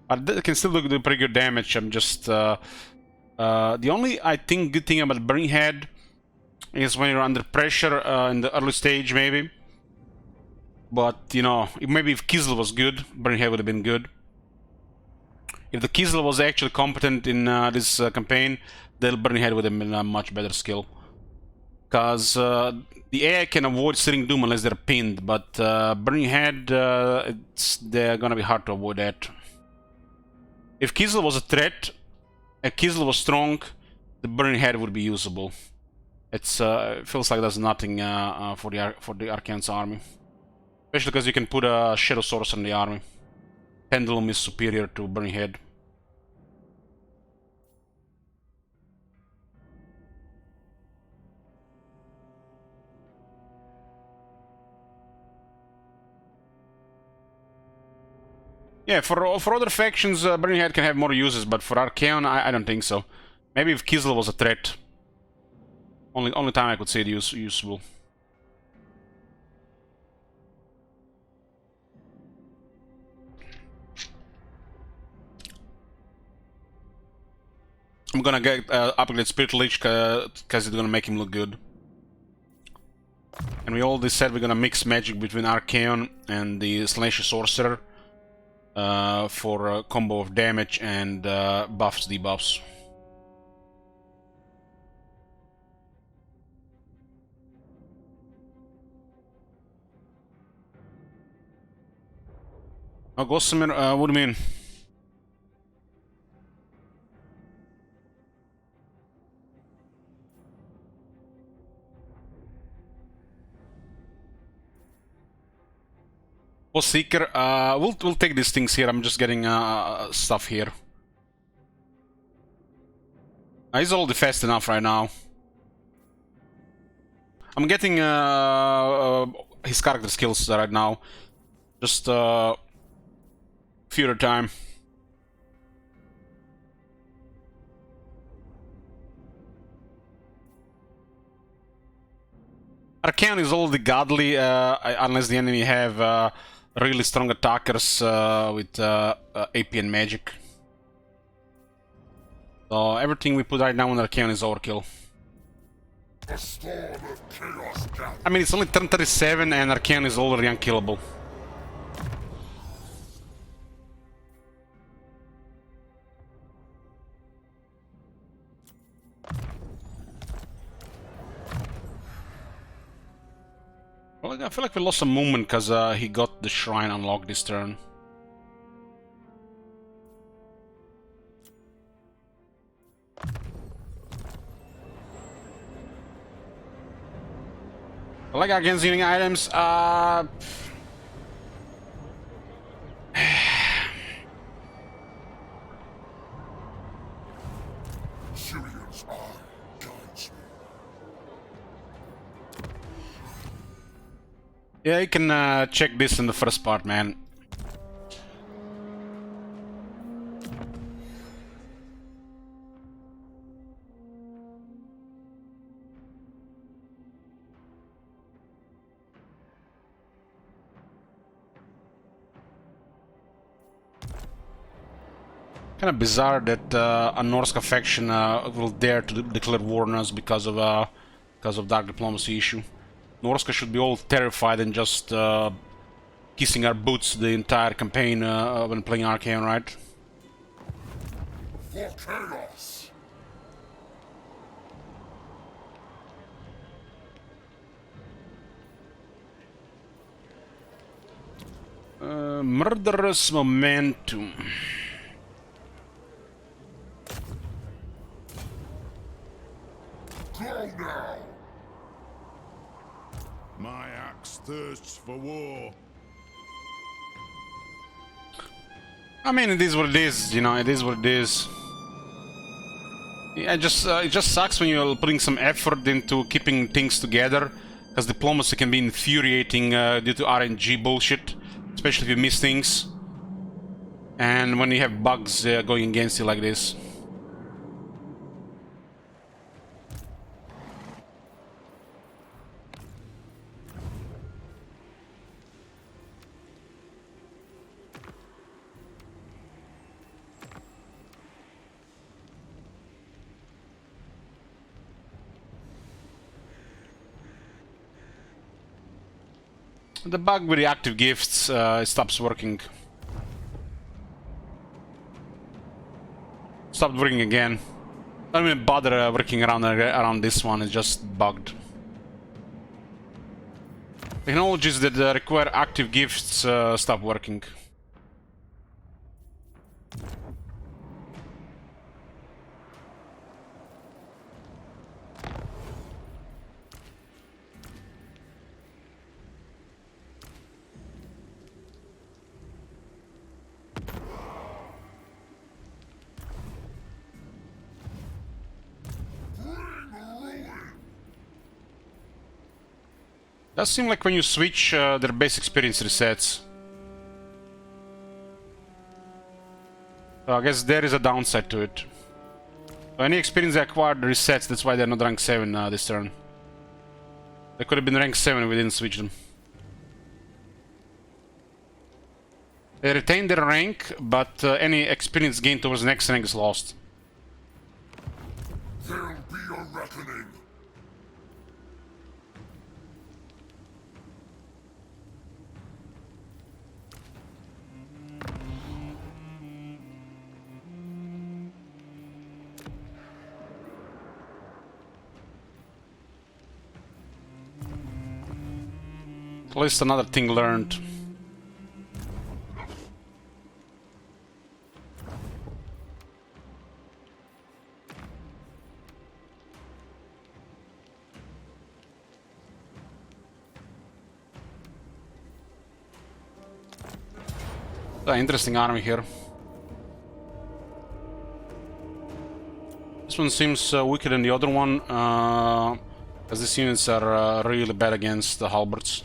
But it can still do pretty good damage. I'm just... the only, I think, good thing about Burning Head is when you're under pressure in the early stage, maybe. But, you know, maybe if Kizel was good, Burning Head would have been good. If the Kizel was actually competent in this campaign, then Burning Head would have been a much better skill. Because the AI can avoid Searing Doom unless they're pinned, but Burning Head, they're gonna be hard to avoid that. If Kizel was a threat, if Kizel was strong, the Burning Head would be usable. It feels like there's nothing for the Arcane's army. Especially because you can put a Shadow Sorcerer in the army. Pendulum is superior to Burning Head. Yeah, for other factions, Burning Head can have more uses, but for Archaon, I don't think so. Maybe if Kizel was a threat. Only time I could say it usable. I'm gonna get upgrade Spirit Leech because it's gonna make him look good. And we already said we're gonna mix magic between Archaon and the Slash Sorcerer. For a combo of damage and buffs, debuffs. Oh, Gossamer, what do you mean? Boss Seeker, we'll take these things here. I'm just getting stuff here. He's already fast enough right now. I'm getting his character skills right now. Just few at a time. Archaon is already godly unless the enemy have really strong attackers with AP and magic. So everything we put right now on Archaon is overkill. A storm of chaos gathers. I mean, it's only turn 37 and Archaon is already unkillable. Well, I feel like we lost some movement because he got the shrine unlocked this turn. I like against using items. Yeah, you can check this in the first part, man. Kind of bizarre that a Norska faction will dare to declare war on us because of dark diplomacy issue. Norska should be all terrified and just kissing our boots the entire campaign when playing Arcane, right? For chaos! Murderous momentum. Go now! My axe thirsts for war. I mean, it is what it is, you know, it is what it is. Yeah, it just sucks when you're putting some effort into keeping things together, because diplomacy can be infuriating due to RNG bullshit, especially if you miss things. And when you have bugs going against you like this. The bug with the active gifts, it stops working. Stopped working again. Don't even bother working around this one, it's just bugged. Technologies that require active gifts stop working. Does seem like when you switch, their base experience resets. So I guess there is a downside to it. So any experience they acquired resets, that's why they're not rank 7 this turn. They could have been rank 7 if we didn't switch them. They retain their rank, but any experience gained towards the next rank is lost. There'll be a reckoning! At least another thing learned. Interesting army here. This one seems weaker than the other one, as these units are really bad against the halberds.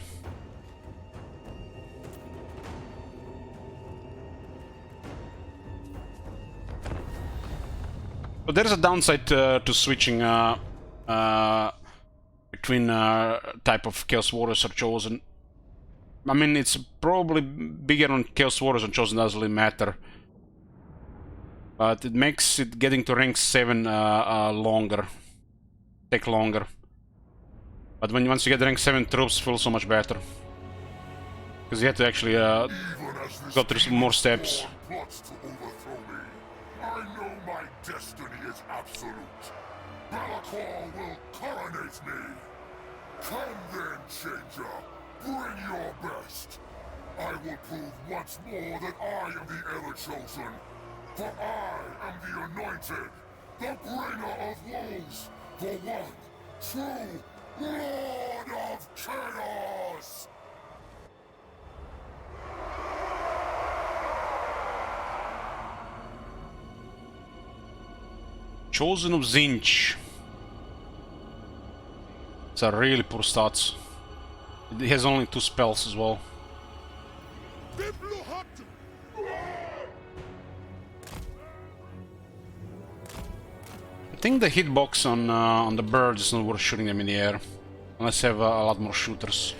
But there's a downside to switching between type of Chaos Warriors or Chosen. I mean, it's probably bigger on Chaos Warriors and Chosen, doesn't really matter. But it makes it getting to rank 7 longer. Take longer. But once you get rank 7, troops feel so much better. Because you have to actually go through some more steps. Plots to overthrow me. I know my destiny is absolute. Balakor will coronate me. Come then, Changer. Bring your best. I will prove once more that I am the ever-chosen. For I am the anointed, the bringer of woes, the one true Lord of Chaos! Chosen of Zinch. It's a really poor stats. He has only 2 spells as well. I think the hitbox on the birds is not worth shooting them in the air, unless you have a lot more shooters.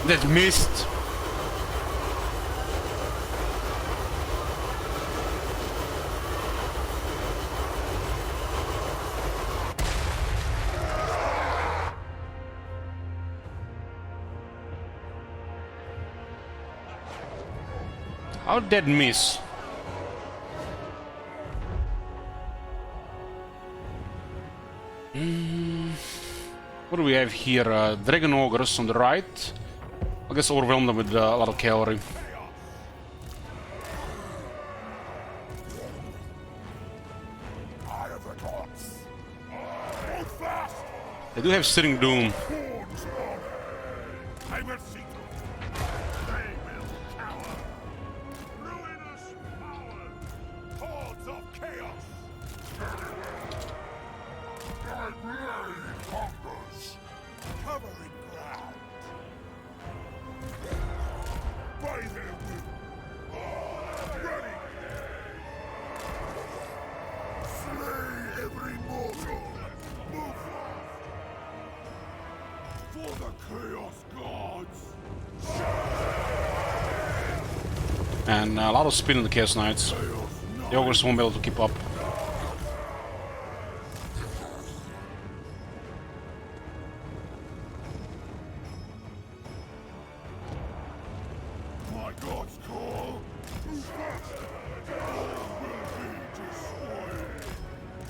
That missed. How did that miss? What do we have here? Dragon Ogres on the right. I guess overwhelm them with a lot of cavalry. They do have Sitting Doom. I will see to it. They will cower. Ruinous power. Hordes of chaos. My blade hungers. Covering ground. By their will. Ready. Slay every mortal. Move for the Chaos Gods. And a lot of speed in the Chaos Knights. The Ogres won't be able to keep up. My God's call. Who's first? All will be destroyed.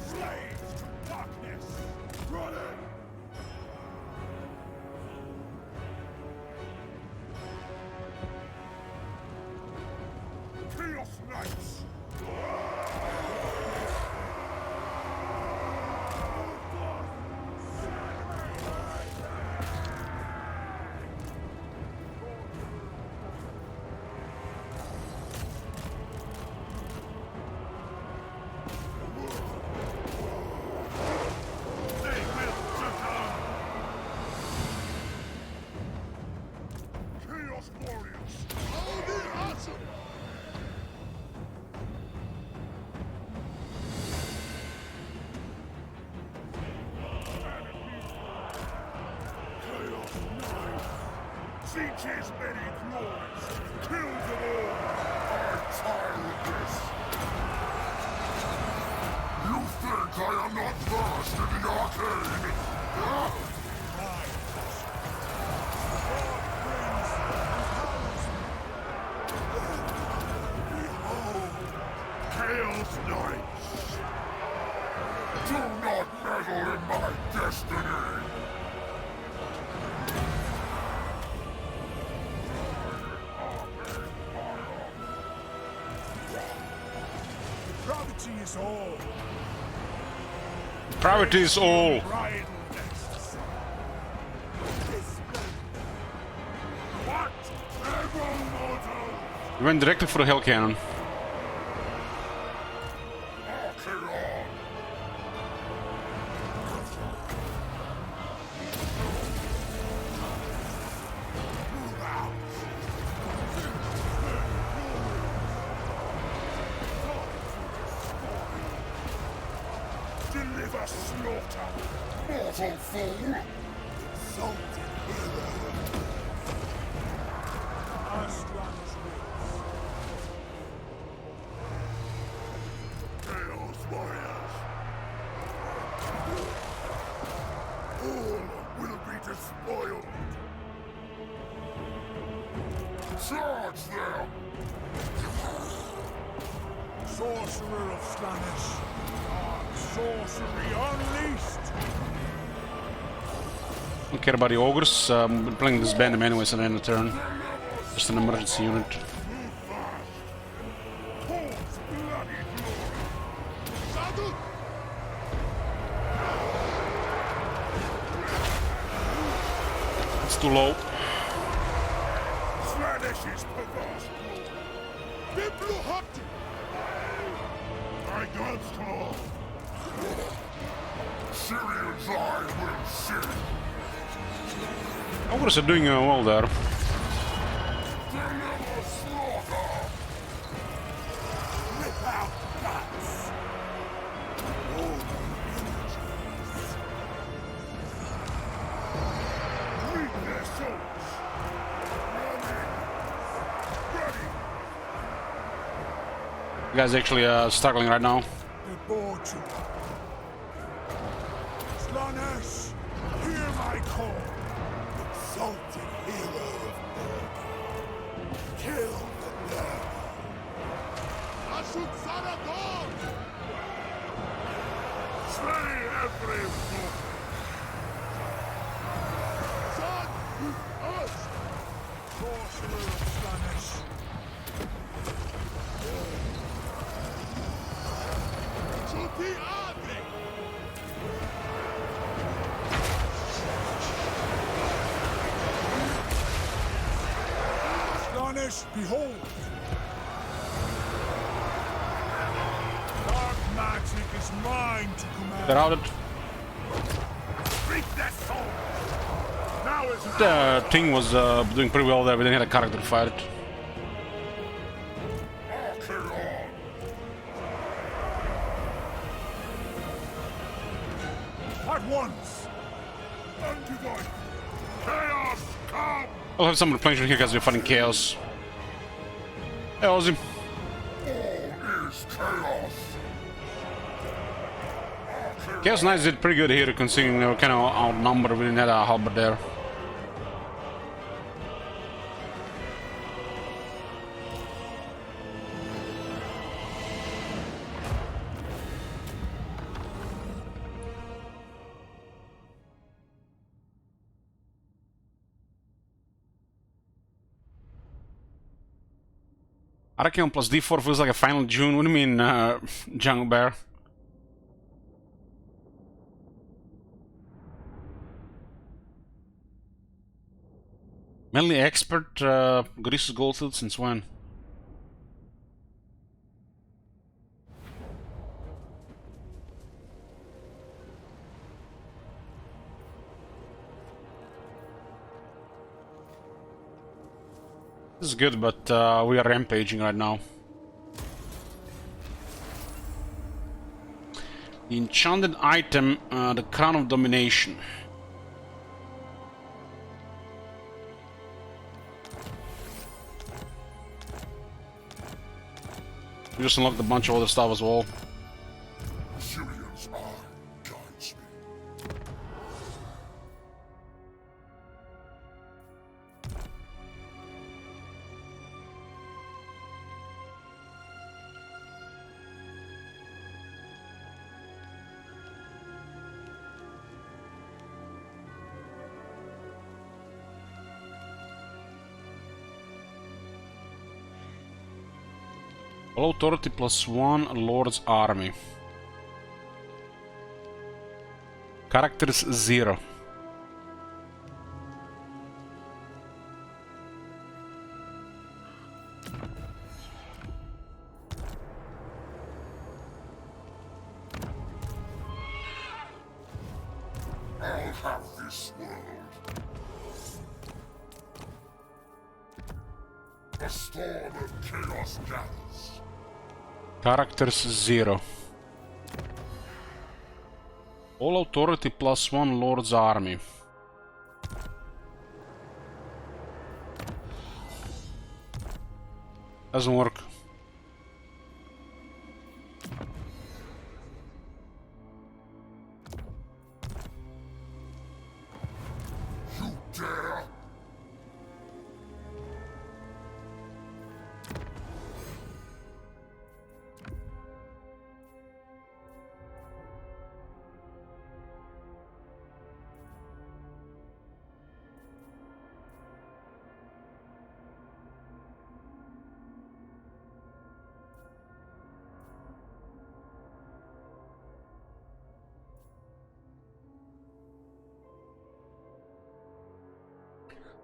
Slaves to darkness. Running. Chaos Knights. They will succumb. Chaos Warriors. Oh, the awesome. Chaos Knights. Sieges many glories. Kills them all. I'm tired of this. You think I am not versed in the arcane? Huh? Behold, Chaos Knights. Do not meddle in my destiny. Gravity is all. Priority is all. Right. What? Ever mortal? He went directly for the Hell Cannon. Archeon. Move out. Deliver slaughter, mortal fool! Exalted hero! Astra's Chaos Warriors! All will be despoiled! Charge them! Sorcerer of Slanish, dark sorcery unleashed! Don't care about the ogres. Been playing this band anyways at the end of the turn. Just an emergency unit. It's too low. Slanish is perverse. Bibluhut! My God's call. Syrian's eye will see. Ogres are doing well there. Deliver slaughter! Rip out guts! Meet their souls! Running! Ready! You guys actually struggling right now. Debauch you. Slanish, hear my call! Exalted hero of Mordor! Kill the nerve! Ashut Saradon! Slay every foot! Son with us! Sorcerer of Slanish! Tutti agri! Slanish, behold! Dark magic is mine to command. They're out. Reach their soul! Now is The thing was doing pretty well there. We didn't have a character to fight it. Archeon! At once! Undivided! Chaos come! I'll have some replenishment here because we're fighting chaos. Hey, Ozzy. All is chaos! Chaos Knights did pretty good here considering they were kind of outnumbered. We didn't have a halberd there. Archeon plus D4 feels like a final June. What do you mean, Jungle Bear? Mainly expert, Gorissus Goldfield since when? This is good, but we are rampaging right now. The enchanted item, the Crown of Domination. We just unlocked a bunch of other stuff as well. Syrian's eye guides me. All authority plus 1 Lord's Army. Characters 0. I'll have this world. A storm of chaos gathers. Characters 0. All authority plus 1 Lord's Army. Doesn't work. You dare?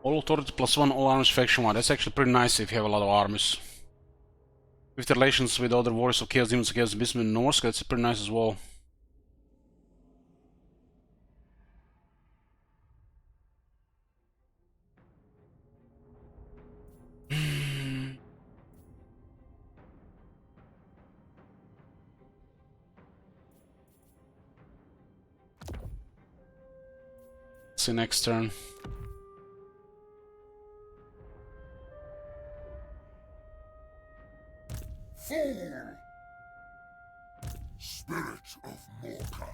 All authority +1, all armies faction 1. That's actually pretty nice if you have a lot of armies. With relations with other warriors of Chaos Demons, Chaos Beastmen, and Norse, that's pretty nice as well. See next turn. Fool! Spirit of Morka.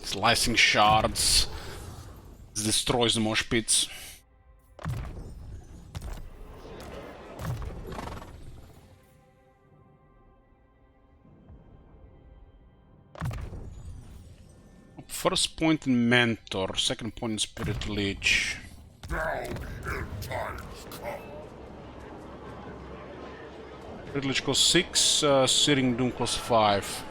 Slicing shards. This destroys the mosh pits. First point in Mentor, second point in Spirit Leech. Now the end times come. Spirit Leech costs 6, Searing Doom costs 5.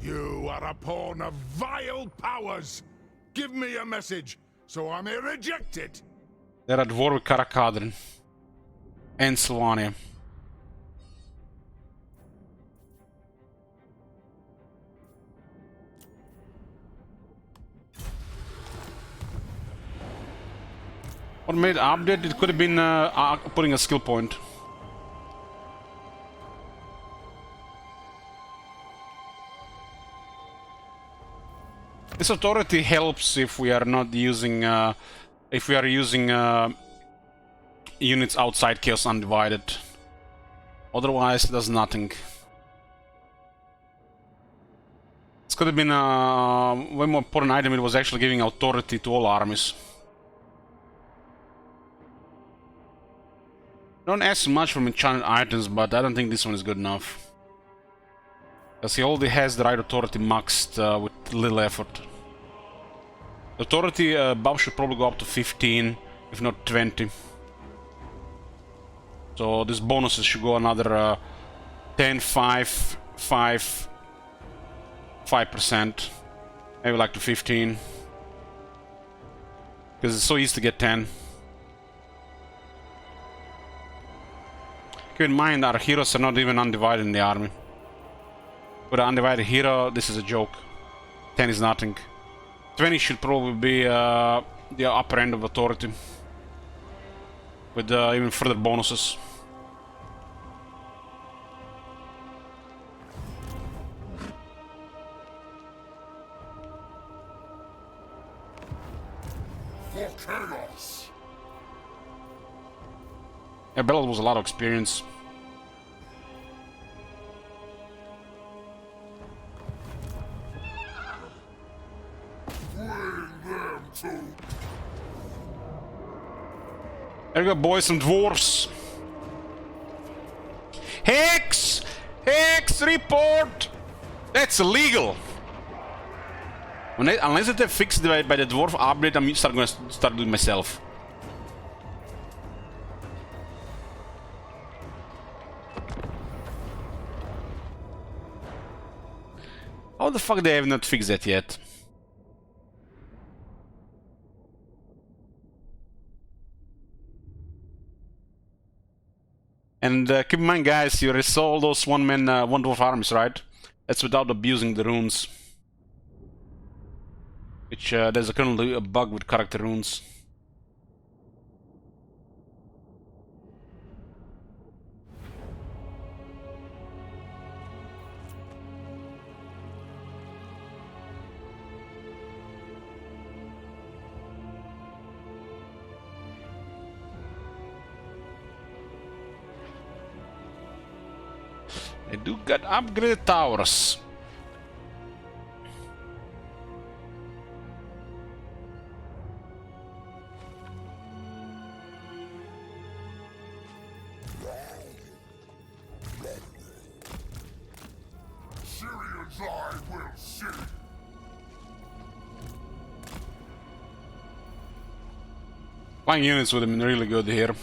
You are a pawn of vile powers! Give me a message, so I may reject it! They're at war with Karakadrin and Sylvania. What made it update? It could have been putting a skill point. This authority helps if we are not using, if we are using units outside Chaos Undivided. Otherwise, it does nothing. This could have been a way more important item. It was actually giving authority to all armies. Don't ask much from enchanted items, but I don't think this one is good enough. Because he already has the right authority maxed with little effort. The authority buff should probably go up to 15, if not 20. So these bonuses should go another 10, 5, 5, 5%. Maybe like to 15. Because it's so easy to get 10. Keep in mind, our heroes are not even undivided in the army. With an undivided hero, this is a joke. 10 is nothing. 20 should probably be the upper end of authority. With even further bonuses. For chaos! Yeah, Bella was a lot of experience. Bring them to... There you go, boys and dwarves. Hex! Hex report! That's illegal! Unless they fixed it by the dwarf update, I'm going to start doing myself. How the fuck they have not fixed that yet? And keep in mind, guys, you saw all those one-man, one-dwarf armies, right? That's without abusing the runes. Which, there's currently a bug with character runes. They do get upgraded towers. Syrian's eye will see. Flying units would have been really good here.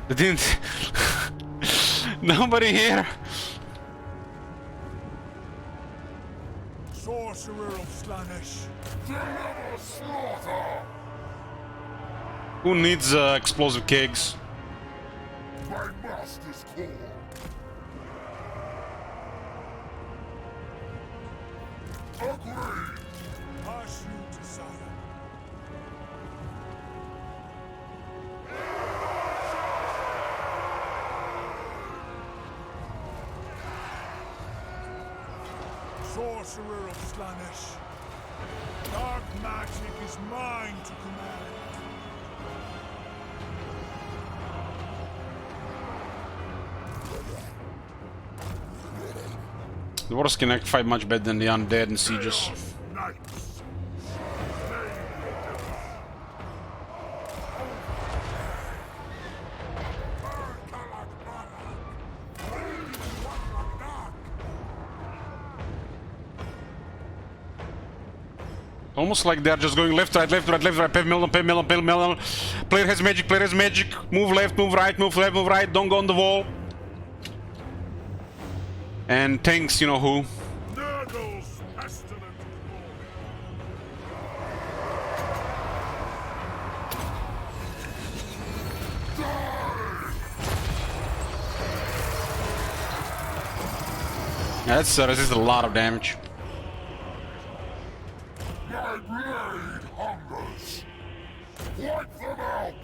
They didn't. Nobody here. Sorcerer of Slaanesh. Deliver slaughter! Who needs explosive kegs? My master's call. Agreed! Pass you to Sire. Sorcerer of Slaanesh. Dark magic is mine to command. The Warhost can act fight much better than the undead and sieges. Knights. Almost like they're just going left, right, left, right, left, right, pave melon, pave melon, pave melon. Player has magic, player has magic. Move left, move right, move left, move right. Don't go on the wall. And tanks, you know who. Nurgle's pestilent Yeah, that's resisted a lot of damage. My blade hungers! Wipe them out!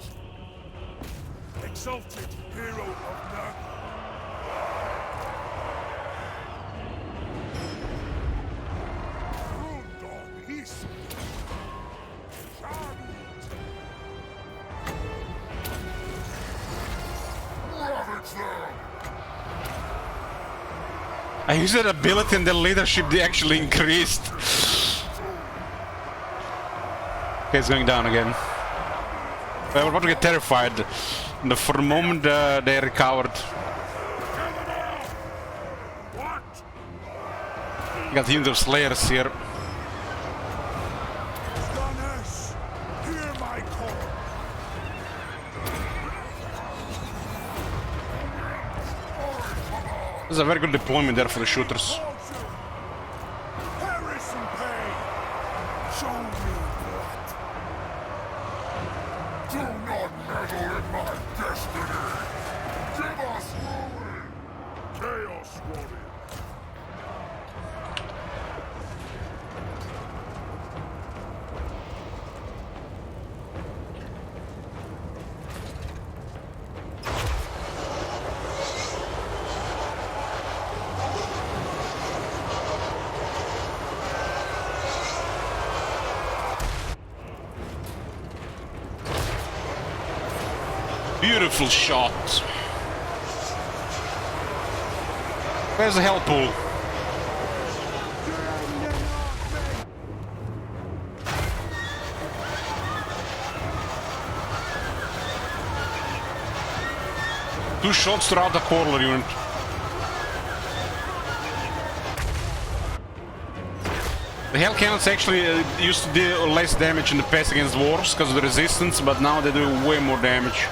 exalted hero of Nurgle. Rundon East. Ravage them! I used that ability and the leadership they actually increased. Okay, it's going down again. I was about to get terrified. And for a moment they recovered. Got the unit of slayers here. Slaanesh, hear my call. There's a very good deployment there for the shooters. Perish in pain. Show me blood. Do not meddle in my destiny! Give us ruin! Chaos Warrior. Beautiful shot. Where's the hell pool? Two shots throughout the corner unit. The hell cannons actually used to do less damage in the past against dwarves because of the resistance, but now they do way more damage.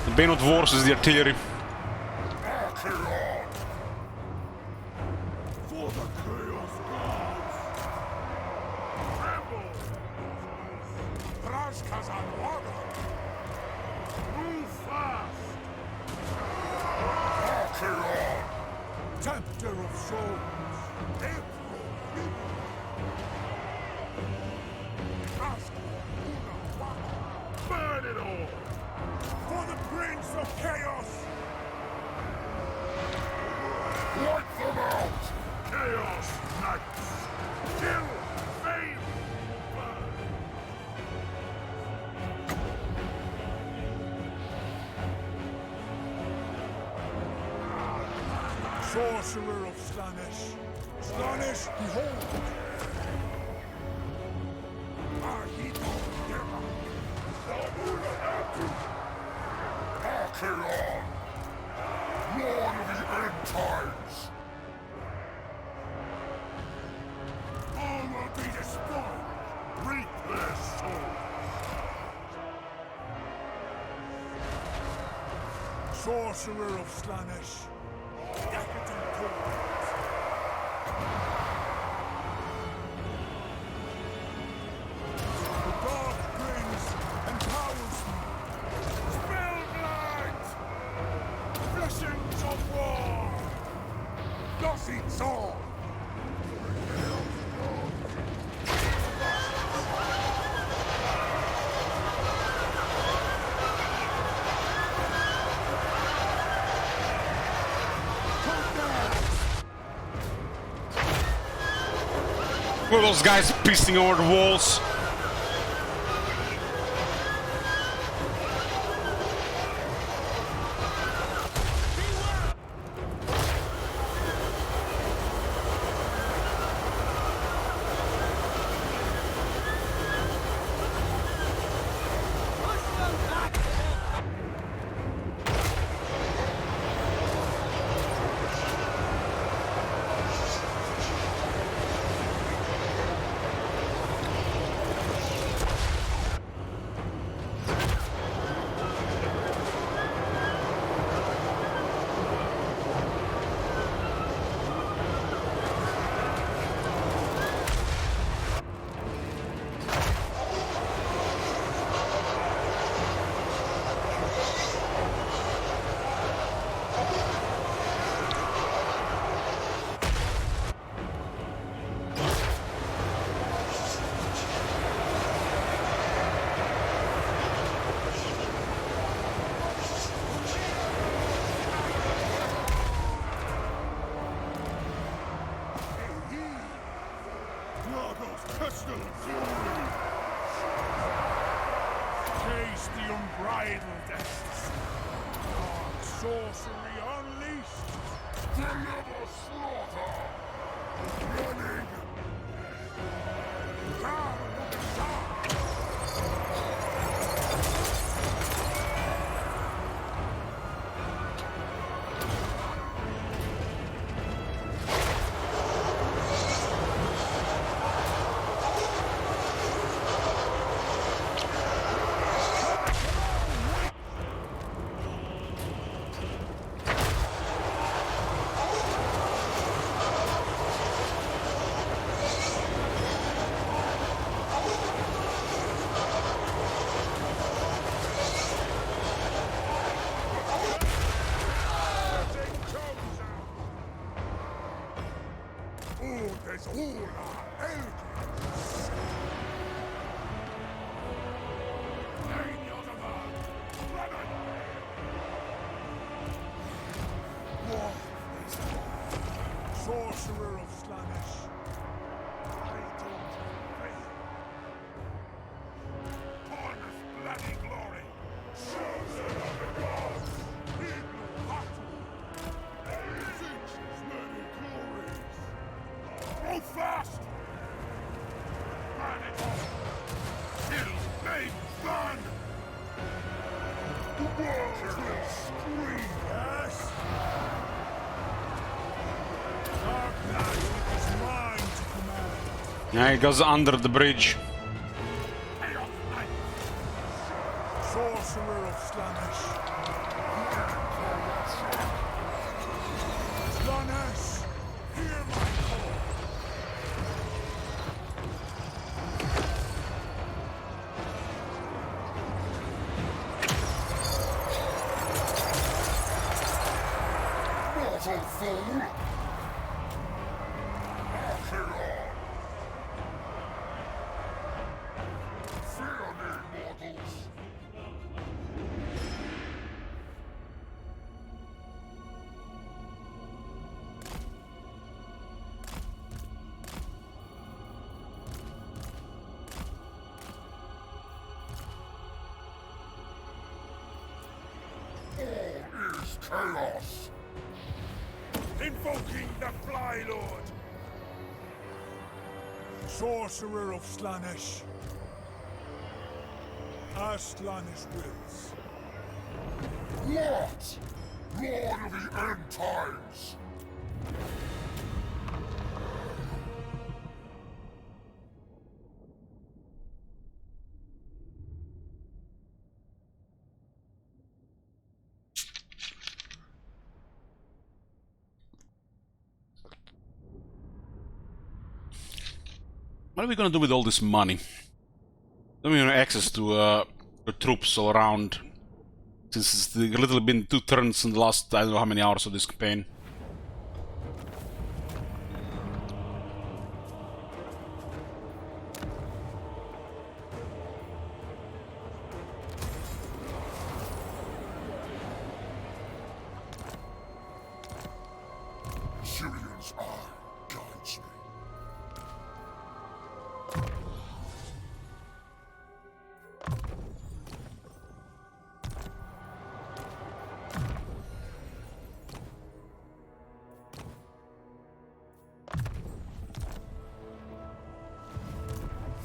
The Bane of Dwarves is the artillery. For the Chaos Gods. Tremble. Raskazanwada. Move fast. Tempter of souls. April. Burn it all. For the Prince of Chaos! Wipe them out! Chaos Knights! Kill! Fame! Burn! Sorcerer of Slaanesh. Slaanesh, behold! Archon, Lord of the End Times! All will be destroyed! Reap their souls! Sorcerer of Slaanesh. Decadent corpse. The dark brings and powers me. Spellblind! Blessings of war! Nothing all! Look at those guys pissing over the walls. Taste the unbridled ecstasy. Dark sorcery unleashed. Deliver slaughter! Running! Down with the sun! There's all our elders. Sorcerer of Slaanesh. I don't fail. Honest bloody glory. Chosen of the gods. Igno Hatu. Sinches many glories. Go fast! Burn it off! Kill, maim, burn! The world will scream! Yes! Dark Knight is mine to command. Yeah, it goes under the bridge. Sorcerer of Slaanesh. Slaanesh, hear my call. Mortal fool! Archeon! Sorcerer of Slaanesh. As Slaanesh wills. What? Lord of the End Times! What are we gonna do with all this money? Then we have access to the troops all around. Since it's a little been 2 turns in the last, I don't know how many hours of this campaign. Sirian's eye guides me.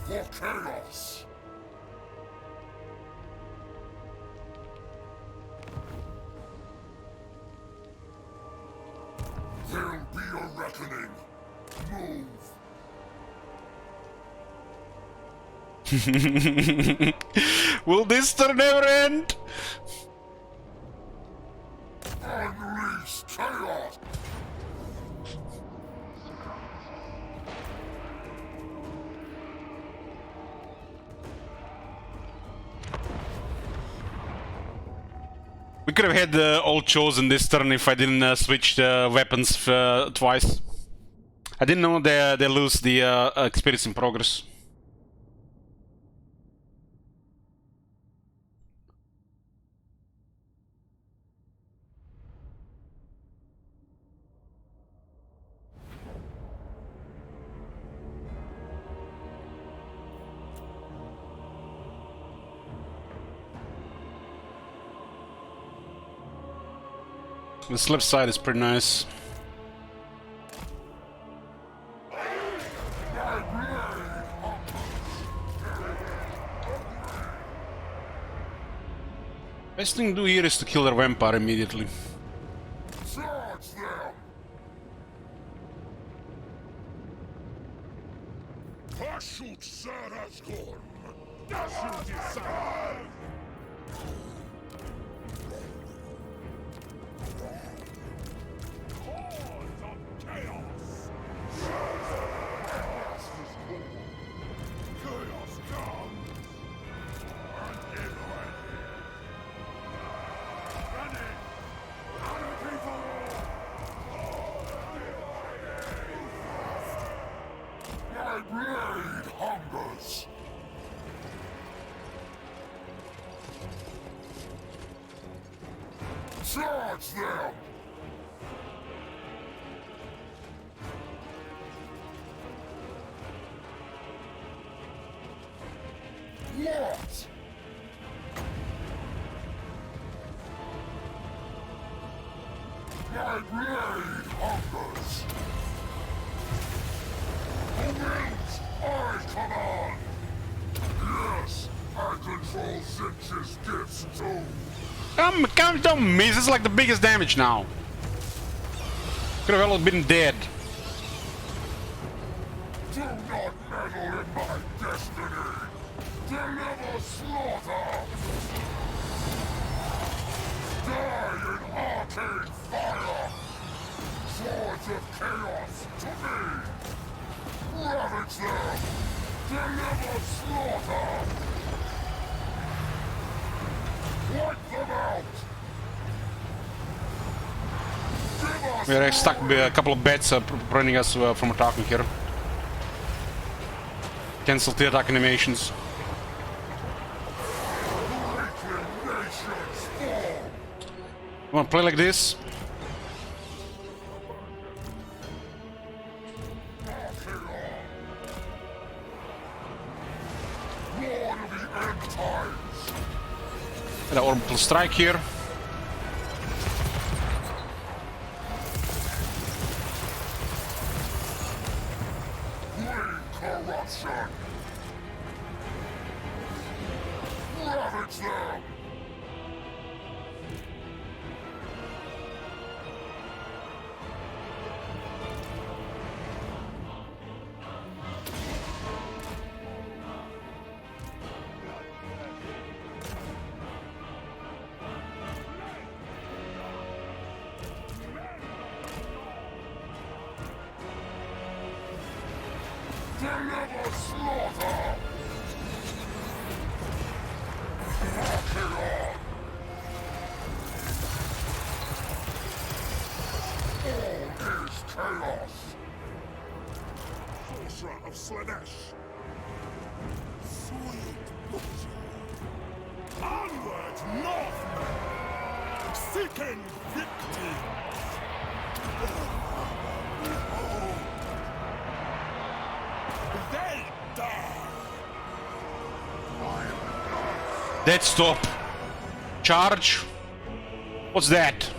For chaos! There'll be a reckoning. Move! Will this turn never end? Unleash chaos! We could have had all chosen this turn if I didn't switch the weapons twice. I didn't know they lose the experience in progress. The slip side is pretty nice. Best thing to do here is to kill their vampire immediately. Charge them! Pashut Sarazgorn! Dashu Desire! Cause of chaos! Chaos comes! And is ready! Ready! Other people! My blade hungers! Charge them! What? My blade hungers! The winds I command! Yes, I control Zinch's gifts too! Don't miss, it's like the biggest damage now. Could have all been dead. Do not meddle in my destiny! Deliver slaughter! Die in arcane fire! Swords of chaos to me! Ravage them! Deliver slaughter! Wipe them out! Give us We're stuck by a couple of beds preventing us from attacking here. Cancel the attack animations. nations fall! Wanna play like this? Lord of the End Times! An orbital strike here. Bring corruption! corruption! Ravage them! Deliver slaughter! Marching on! All is chaos! Sorcerer of Slanesh! Sweet butcher! Onward, Northmen! Seeking victims! They die! Dead stop. Charge. What's that?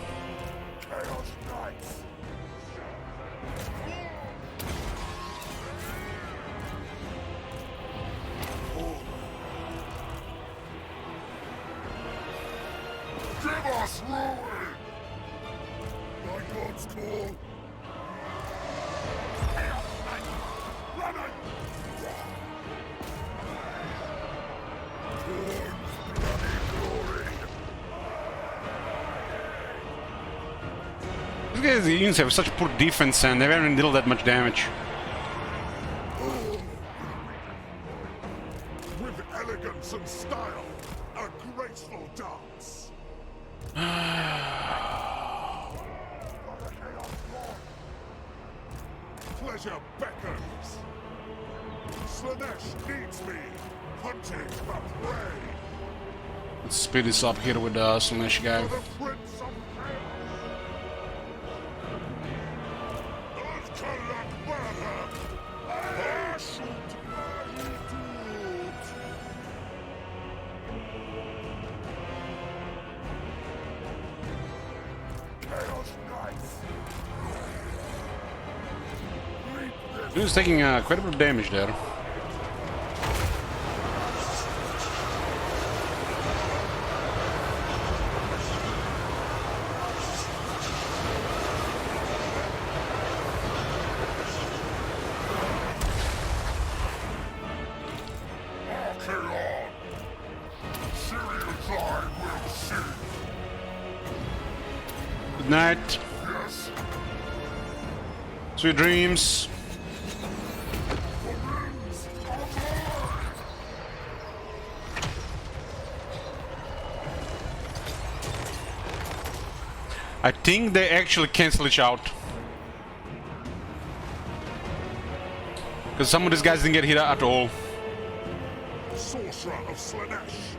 Chaos Knights! Give us ruin! My God's call! Chaos Knights! Running! Born's bloody glory! These guys, the units have such poor defense and they haven't dealt that much damage. With elegance and style, a graceful dance. Pleasure beckons. Slanesh needs me, hunting for prey. Let's speed this up here with the Slanesh guy. For the Prince of Chaos. Ulkalak Barha. I should buy it. Chaos Knights! Dude's taking quite a bit of damage there. Marching on! Syrians I will see! Good night. Yes, Sweet dreams. the winds are mine! I think they actually cancel each out. Because some of these guys didn't get hit at all. Sorcerer of Slanesh.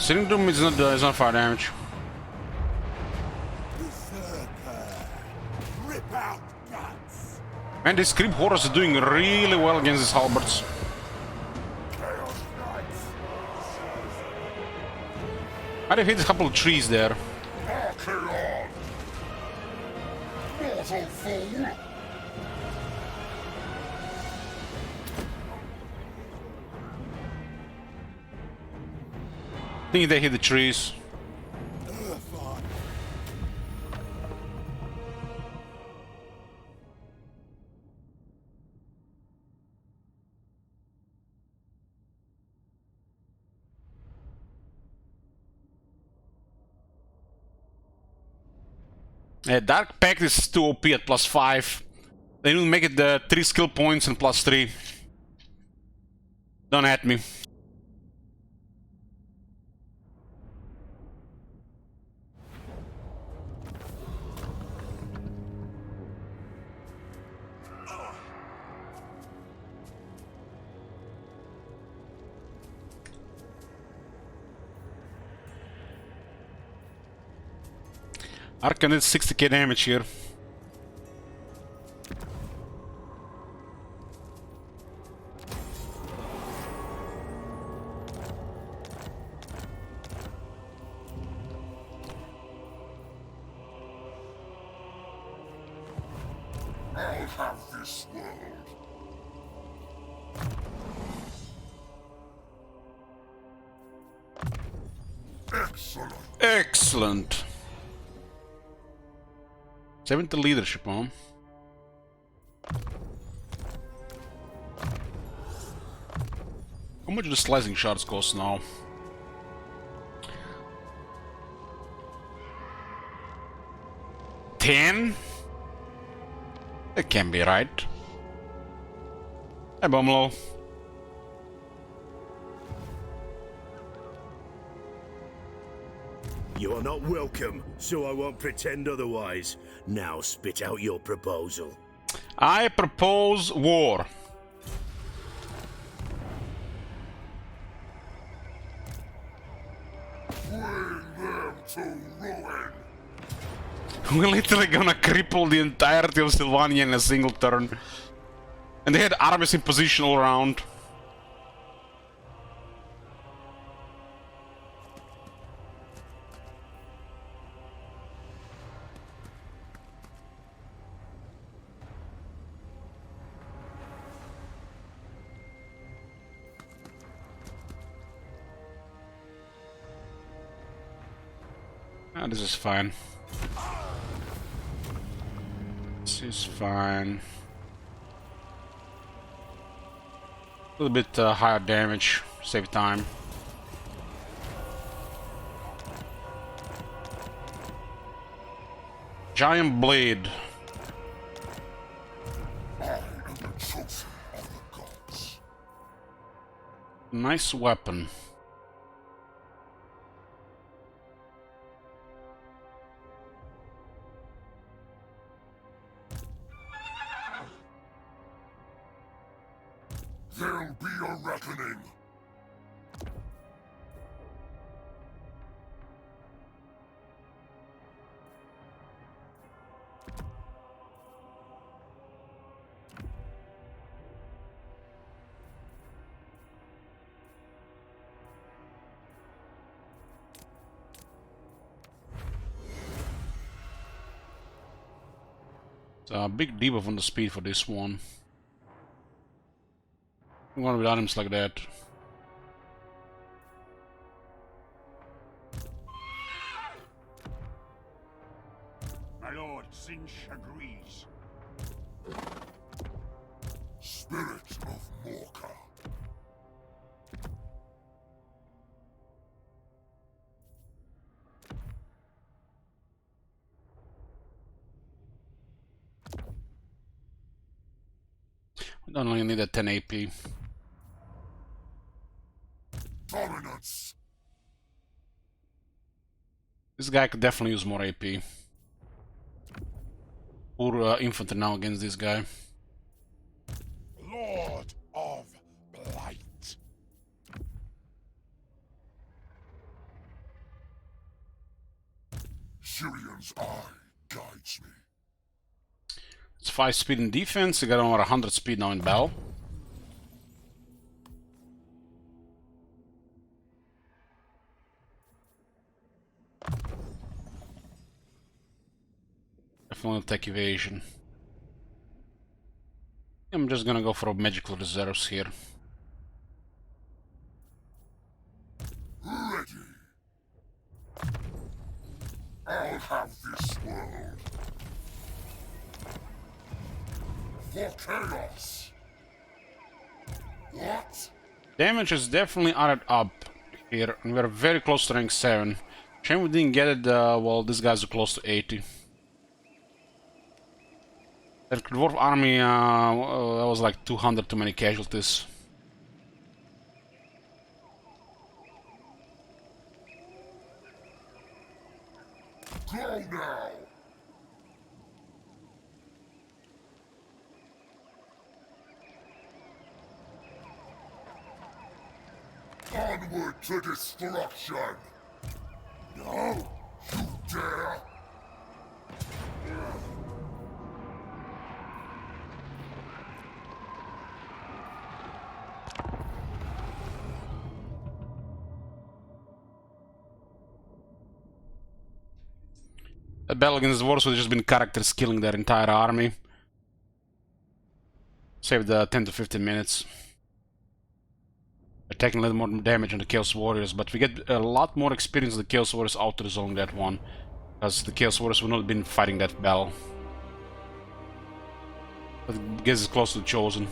Sitting doom is not fire damage. Rip out guts. And this creep horse is doing really well against these halberds. Chaos Knights! I hit a couple of trees there. Marching on! Mortal fool! I think they hit the trees. Dark Pact is too OP at +5. They need to make it the 3 skill points and +3. Don't at me. Arcan did 60k damage here. I'll have this world. Excellent. Excellent. 70 leadership, huh? How much do the slicing shards cost now? $10? That can't be right. Hey, Bumlo. You're not welcome, so I won't pretend otherwise. Now spit out your proposal. I propose war. Bring them to ruin. We're literally gonna cripple the entirety of Sylvania in a single turn. And they had armies in position all around. Ah, this is fine. This is fine. A little bit higher damage, save time. Giant blade. I am the chosen of the gods. Nice weapon. There'll be a reckoning. It's a big debuff on the speed for this one. I'm going with items like that. My lord, Sinch agrees. Spirit of Morka. I don't only need a 10 AP. Dominance. This guy could definitely use more AP. Poor infantry now against this guy. Lord of Blight. Sirion's eye guides me. It's 5 speed in defense, he got over 100 speed now in battle. Definitely attack evasion. I'm just gonna go for magical reserves here. Ready. I'll have this world. For chaos. What? Damage is definitely added up here, and we're very close to rank 7. Shame we didn't get it, well, these guys are close to 80. That dwarf army, that was like 200 too many casualties. Go now. Onward to destruction. No, you dare. That battle against the dwarves would have just been characters killing their entire army. Save the 10 to 15 minutes. We're taking a little more damage on the Chaos Warriors, but we get a lot more experience on the Chaos Warriors out of the zone that one. Because the Chaos Warriors would not have been fighting that battle. But I guess it's close to the Chosen.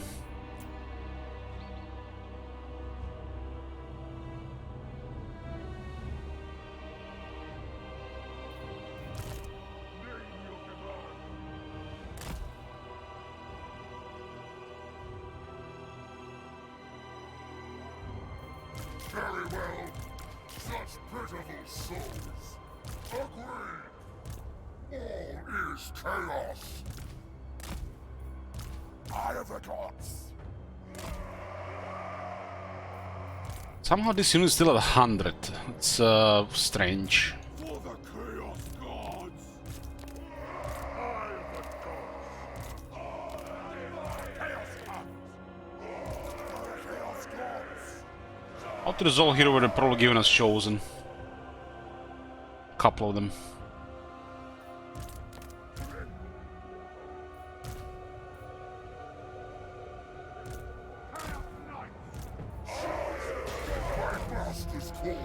Very well. Such pitiful souls. Agreed. All is chaos. Eye of the gods. Somehow this unit is still at 100. It's strange. For the Chaos Gods! Eye of the gods! Chaos comes! The Chaos Gods! Out to the Zol here would have probably given us Chosen. A couple of them. Master's call.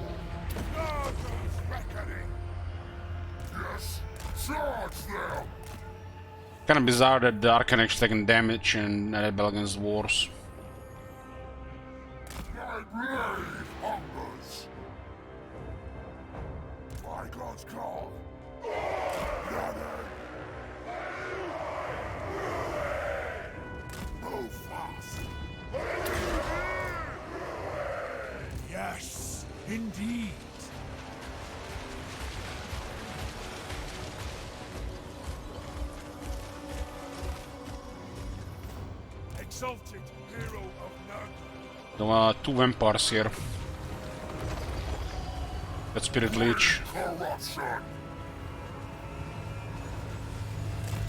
Murder's reckoning. Yes, charge them. Kind of bizarre that the Arcane actually taking damage and rebel against wars. My blade hungers. My God's call. Move fast. Yes, indeed. Exalted hero of Nurgle. There are 2 vampires here. That Spirit Leech. Corruption.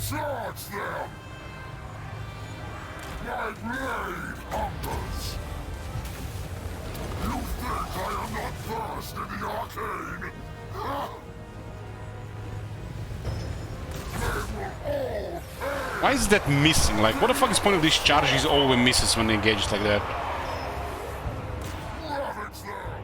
Charge them. My blade hungers. You think I am not versed in the arcane? Huh? They will all pay. Why is that missing? Like, what the fuck is the point of these charges? He always misses when they engage like that. Ravage them.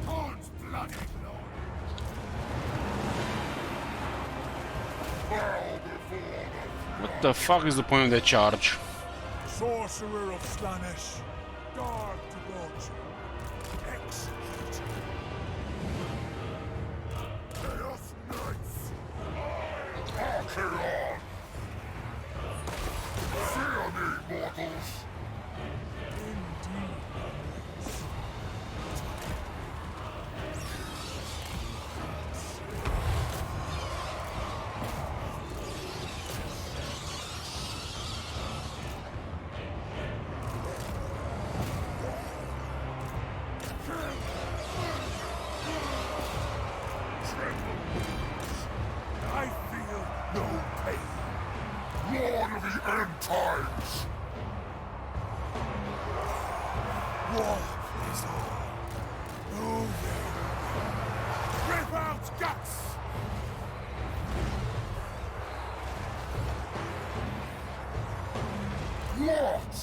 God's bloody Lord. Bow before them. What the fuck is the point of that charge? Sorcerer of Slaanesh. Guard to God. Execute. Chaos Knights! Archaon! Fear me, mortals! Indeed. I feel no pain. Lord of the End Times! War is on. Oh, there. Rip out guts! What?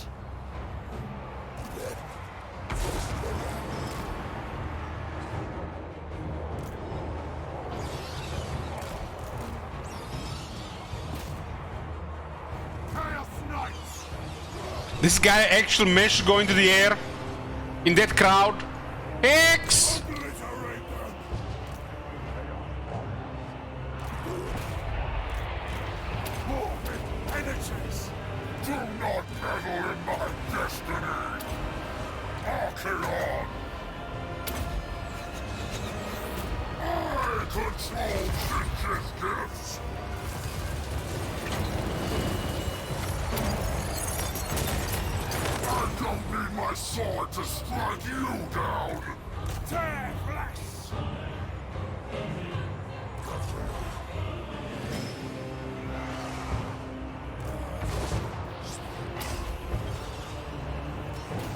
Chaos Knights! This guy actually managed to go into the air in that crowd. X! Obliterate them! Morbid energies! Do not meddle in my destiny! Archaon! I control Sinch's gifts! I don't need my sword to strike you down! Tear flesh!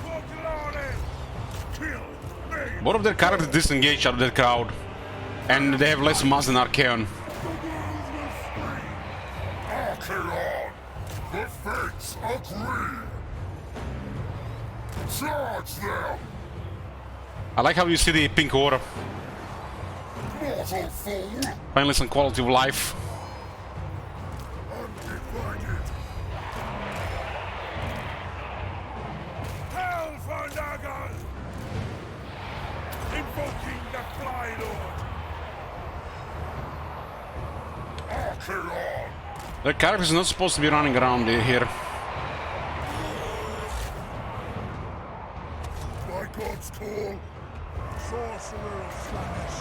For glory! Both of their characters disengaged out of their crowd, and they have less mass than Archeon. Archeon! The fates agree! Charge them! I like how you see the pink aura. Mortal fool! Finally some quality of life. Undivided! Hell for Nagal! Invoking the Fly Lord! Archeon! The characters are not supposed to be running around here. By God's call! Sorcerer of Slaanesh!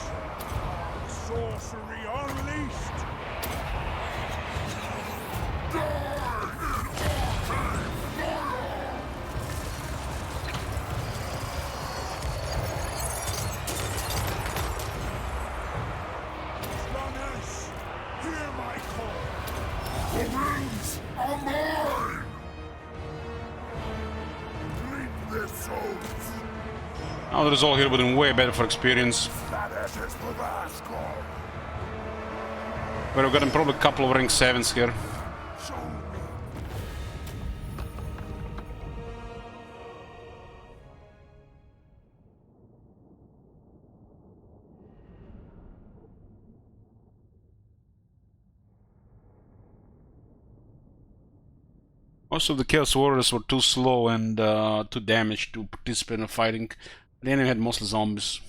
Sorcery unleashed! Die in arcane fire! Slaanesh, hear my call! The winds are mine! Reap their souls! Now the result here would have been way better for experience. Slaanesh is for Asgard! But we've gotten probably a couple of rank 7s here. Show me! Most of the Chaos Warriors were too slow and too damaged to participate in fighting. The enemy had mostly zombies.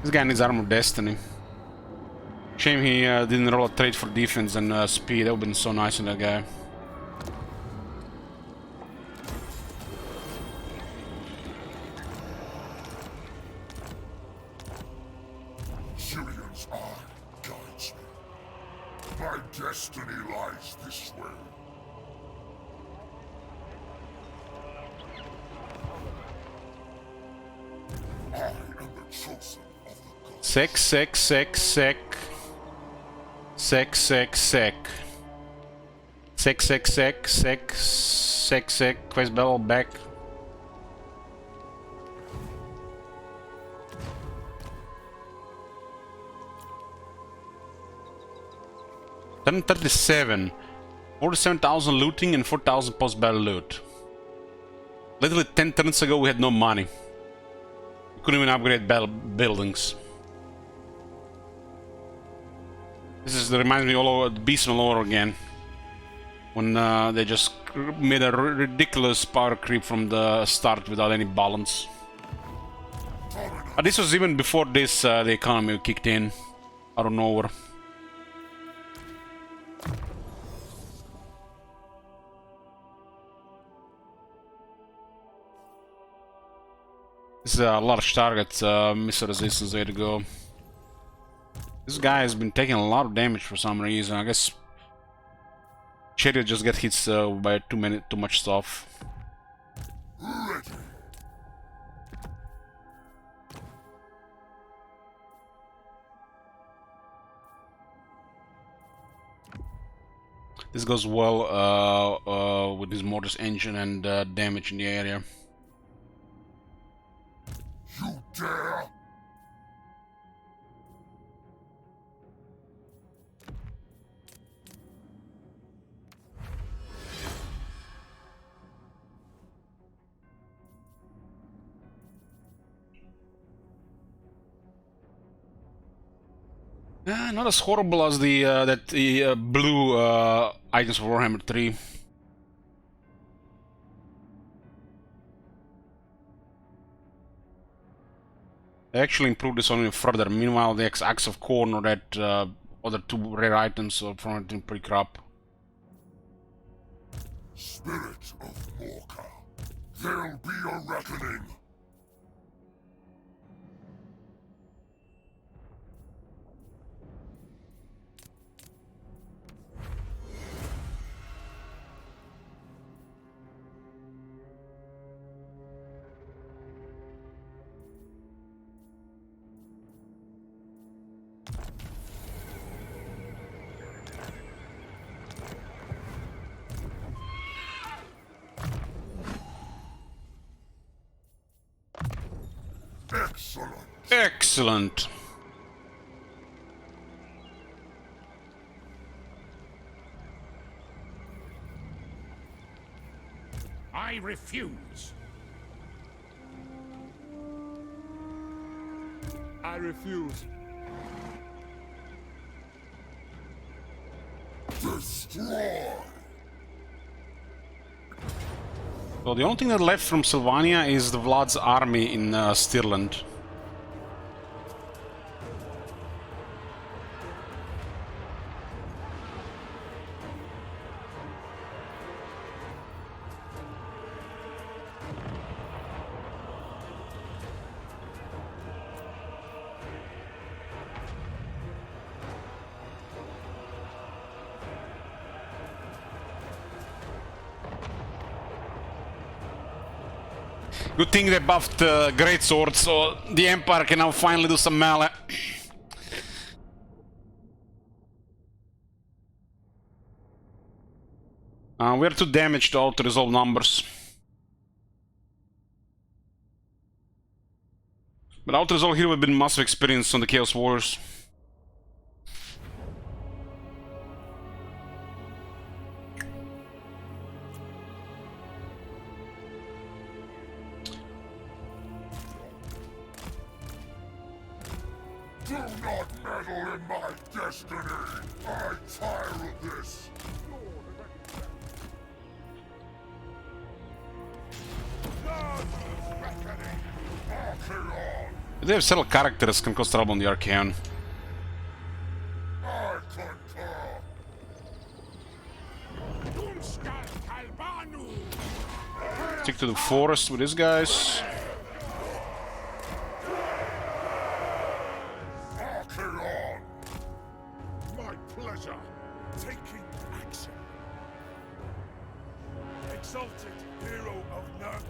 This guy needs Armor of Destiny. Shame he didn't roll a trait for defense and speed. That would have been so nice on that guy. Sirion's eye guides me. My destiny lies this way. I am the chosen of the gods. Sec. Quest bell back. $37. 47,000 looting and 4,000 post-battle loot. Literally 10 turns ago we had no money. We couldn't even upgrade buildings. This reminds me all of Beastman lore again. When they just made a ridiculous power creep from the start without any balance. This was even before this, the economy kicked in out of nowhere. This is a large target, missile resistance, way to go. This guy has been taking a lot of damage for some reason. I guess Chariot just get hit by too much stuff. Ready. This goes well with his mortar's engine and damage in the area. You dare? Not as horrible as the blue items for Warhammer 3. They actually improved this only further. Meanwhile, the Axe of Corn or that other two rare items from it in pretty crap. Spirit of Morka, there'll be a reckoning. Excellent. Excellent. I refuse. I refuse. Destroy. So the only thing that left from Sylvania is the Vlad's army in Stirland. Good thing they buffed Great Sword, so the Empire can now finally do some melee. We're too damaged to auto-resolve numbers. But auto-resolve here would have been massive experience on the Chaos Warriors. Do not meddle in my destiny. I tire of this. They have several characters can cause trouble on the Archaean. I concur. Stick to the forest with these guys. Archaeon. My pleasure. Taking action. Exalted hero of Nurgle.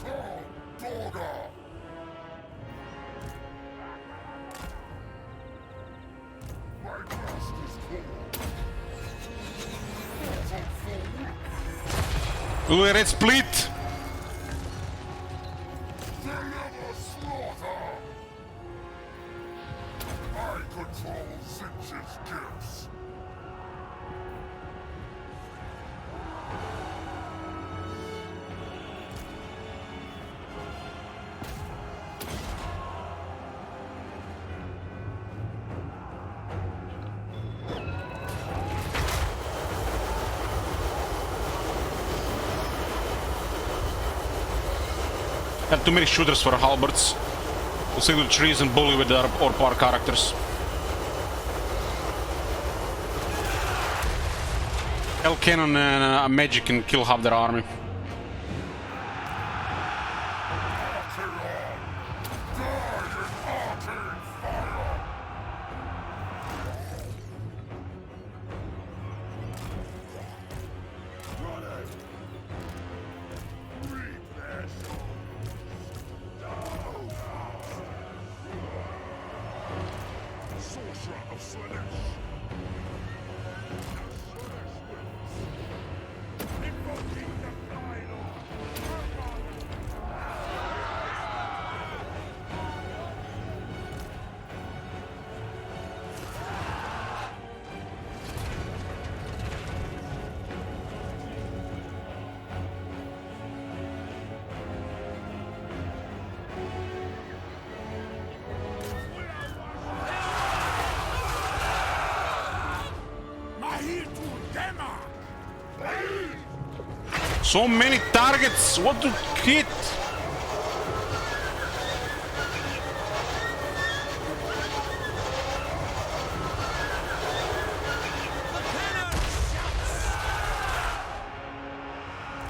Call Dorga. My master's call. Ooh, red split! Deliver slaughter. I control Zinch's gifts. Had too many shooters for halberds. We'll stick with trees and bully with the Orpar characters. Hell Cannon and a magic can kill half their army. So many targets! What to hit?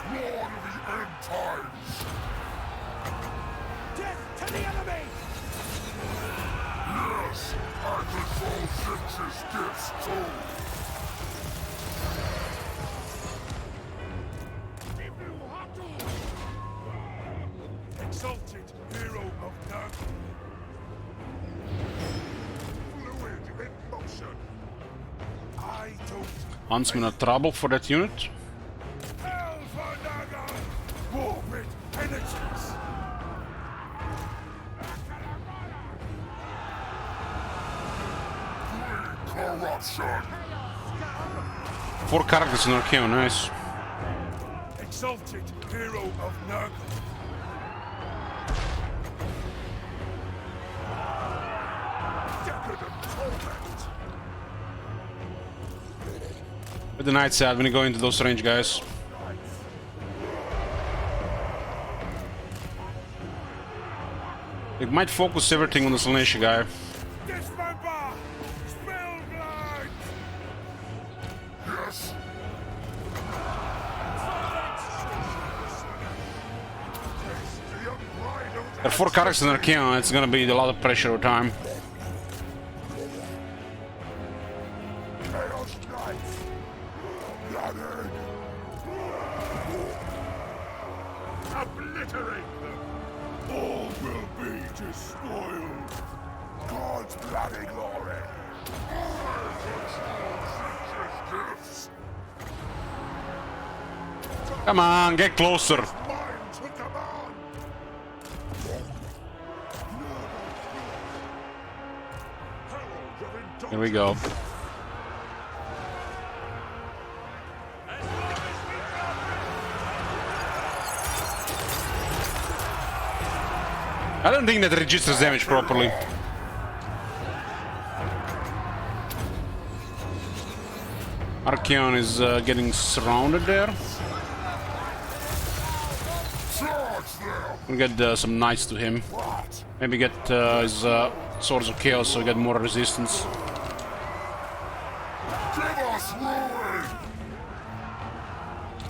Lord of the end times. Death to the enemy! Yes, I control Zinch's gifts too. Exalted hero of Nurgle. Fluid in motion. I don't. Huntsman of trouble for that unit. Hell for Nurgle! War with penitence! corruption. 4 characters in Archaeon, nice. Exalted hero of Nurgle. Decadent torment. With the Knight's out when you go into those range, guys. It might focus everything on the Slaneshi guy. Dismember! Spellblind! Yes. There are 4 characters in Archaeon, it's gonna be a lot of pressure over time. Chaos Knights. Blooded. Obliterate them! All will be despoiled! God's bloody glory. Gifts. Come on, get closer. Mine to command! Here we go. I don't think that registers damage properly. Archaeon is getting surrounded there. We'll get some knights to him. Maybe get his Swords of Chaos so we get more resistance. Give us ruin!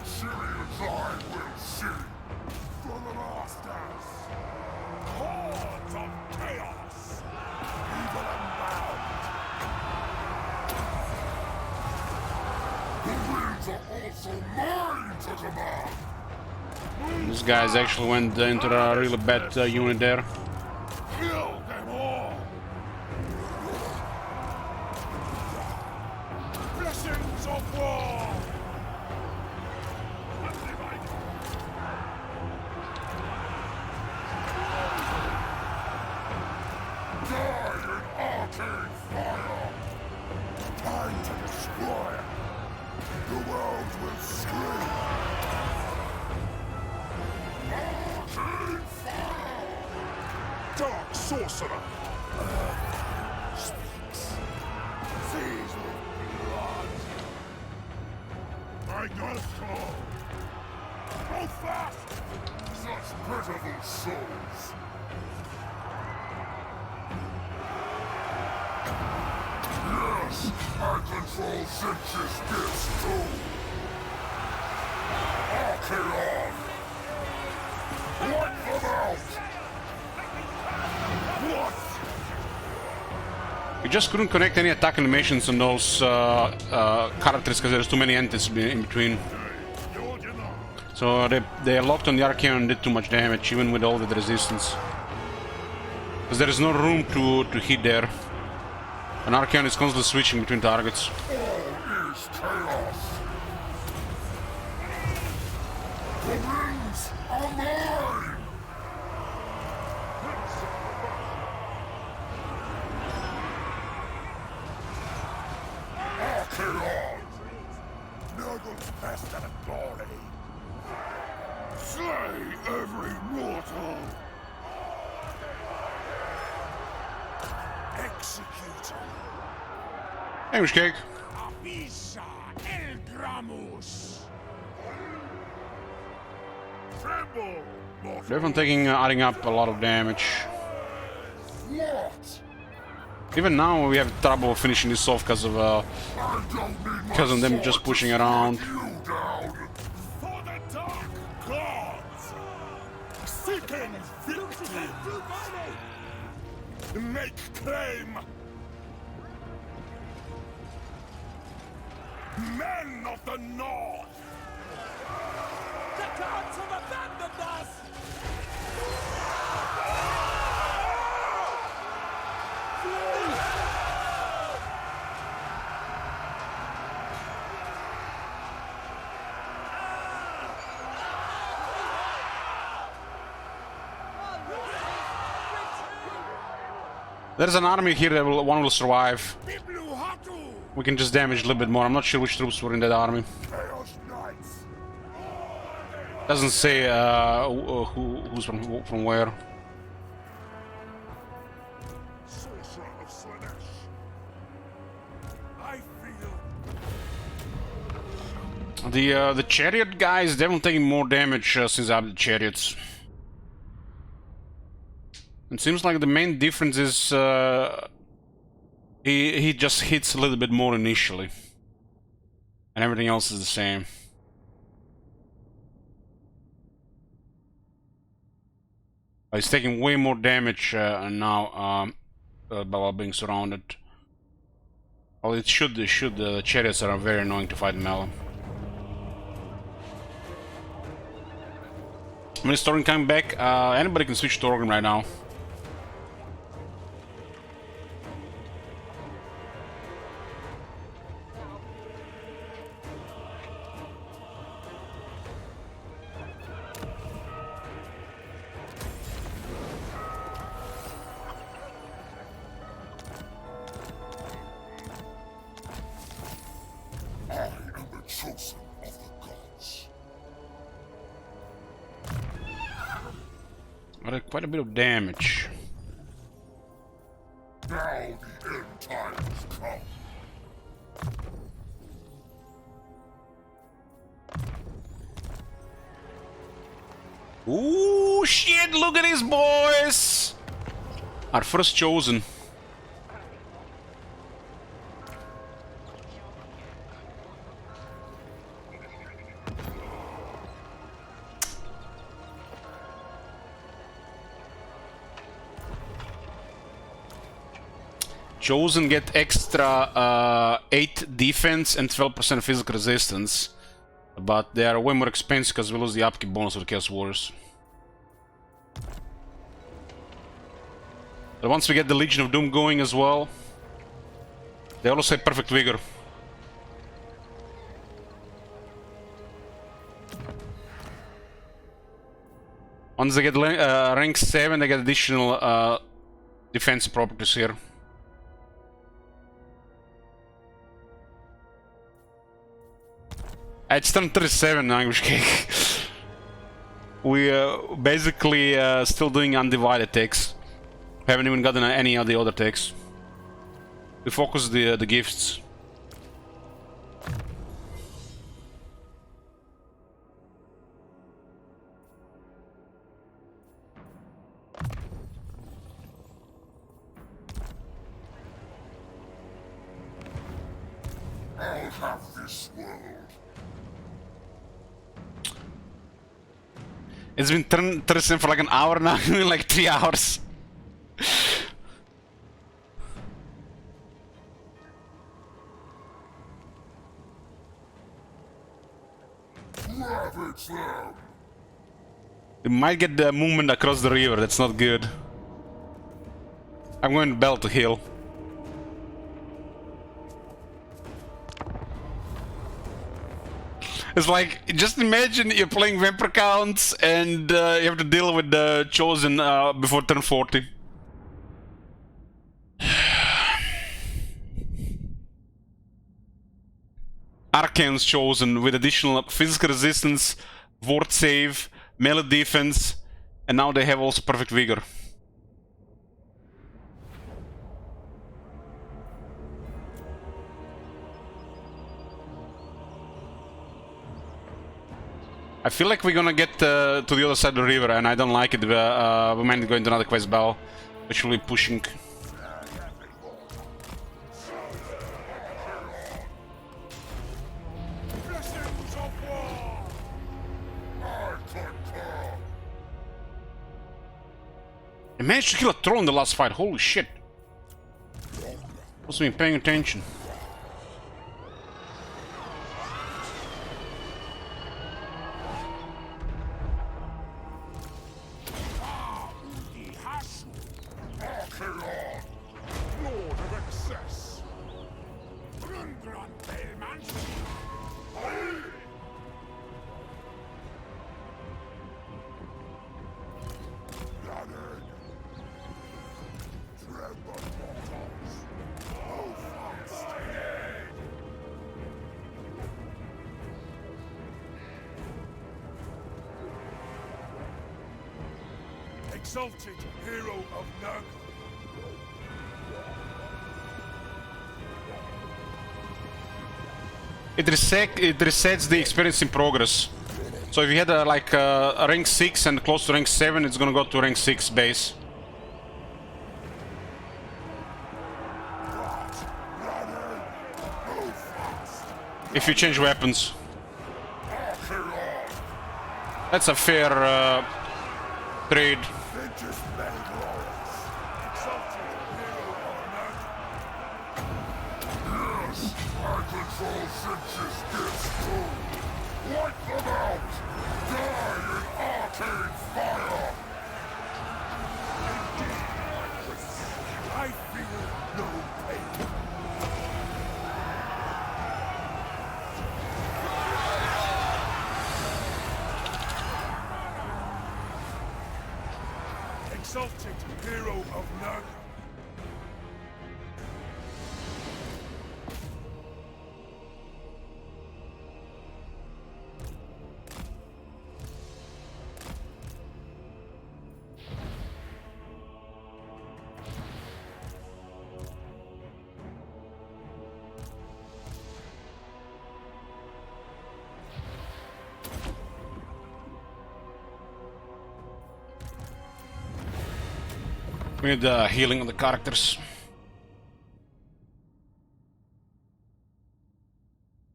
Syrian's eye will see. For the masters. Hordes of chaos! Evil unbound. The winds are also mine to command. These guys actually went into a really bad unit there. Kill them all! Blessings of war! Die in arcane fire. Time to destroy. The world will scream. Arcane fire. Dark sorcerer! Speaks. Seas with blood. I got call! Go fast! Such pitiful souls. Yes, I control Sinch's gifts too. Archaeon! Wipe them out! What? We just couldn't connect any attack animations on those characters because there's too many entities in between. So they locked on the Archaeon and did too much damage, even with all the resistance. Because there is no room to hit there. An Archaeon is constantly switching between targets. All is chaos. The winds are mine! Archaeon! Nurgle's best at glory. Slay every mortal! Executed! English cake. Avisa Elgramus! Tremble! Mortal! They're taking adding up a lot of damage. What? Even now we have trouble finishing this off because of I don't need because of them sword just to pushing strike around. you down. For the dark gods! Seeking victory! Make claim! Men of the North! The gods have abandoned us! There's an army here that one will survive. Bibluhatu! we can just damage a little bit more. I'm not sure which troops were in that army. Chaos Knights! Doesn't say who's from where. Sorcerer of Slanesh. I feel The chariot guy is definitely taking more damage since I have the chariots. It seems like the main difference is he just hits a little bit more initially, and everything else is the same. He's taking way more damage now while being surrounded. Well, it should. The chariots are very annoying to fight melee. When is Torgrim coming back? Anybody can switch Torgrim right now. I am the chosen of the gods. Quite a bit of damage. Now the end time has come. Ooh, shit, look at these boys! Our first chosen. Chosen get extra 8 defense and 12% physical resistance. But they are way more expensive because we lose the upkeep bonus for the Chaos Warriors. But once we get the Legion of Doom going as well, they also have perfect vigor. Once they get rank 7, they get additional defensive properties here. It's turn 37 now, English Cake. We basically still doing undivided takes. Haven't even gotten any of the other takes. We focus the gifts. I'll have this world. It's been turn 37 for like an hour now, like 3 hours. Ravage them! We might get the movement across the river, that's not good. I'm going to Bell to heal. It's like, just imagine you're playing Vampire Counts and you have to deal with the Chosen before turn 40. Arcane's Chosen with additional physical resistance, ward save, melee defense, and now they have also perfect vigor. I feel like we're gonna get to the other side of the river, and I don't like it. We might go into another quest battle, which will be pushing. blessings of war. I concur. I managed to kill a troll in the last fight. Holy shit! Must have been paying attention. Archaon! Lord of excess. Rundgran Belmans. Gathered. Tremble mortals. Hold fast. Exalted hero of Nurgle. It resets the experience in progress. So if you had like a rank 6 and close to rank 7, it's gonna go to rank 6 base. If you change weapons. That's a fair trade. Wipe them out! Die in arcane fire! I feel no pain. Exalted hero of Nurgle. We need healing on the characters.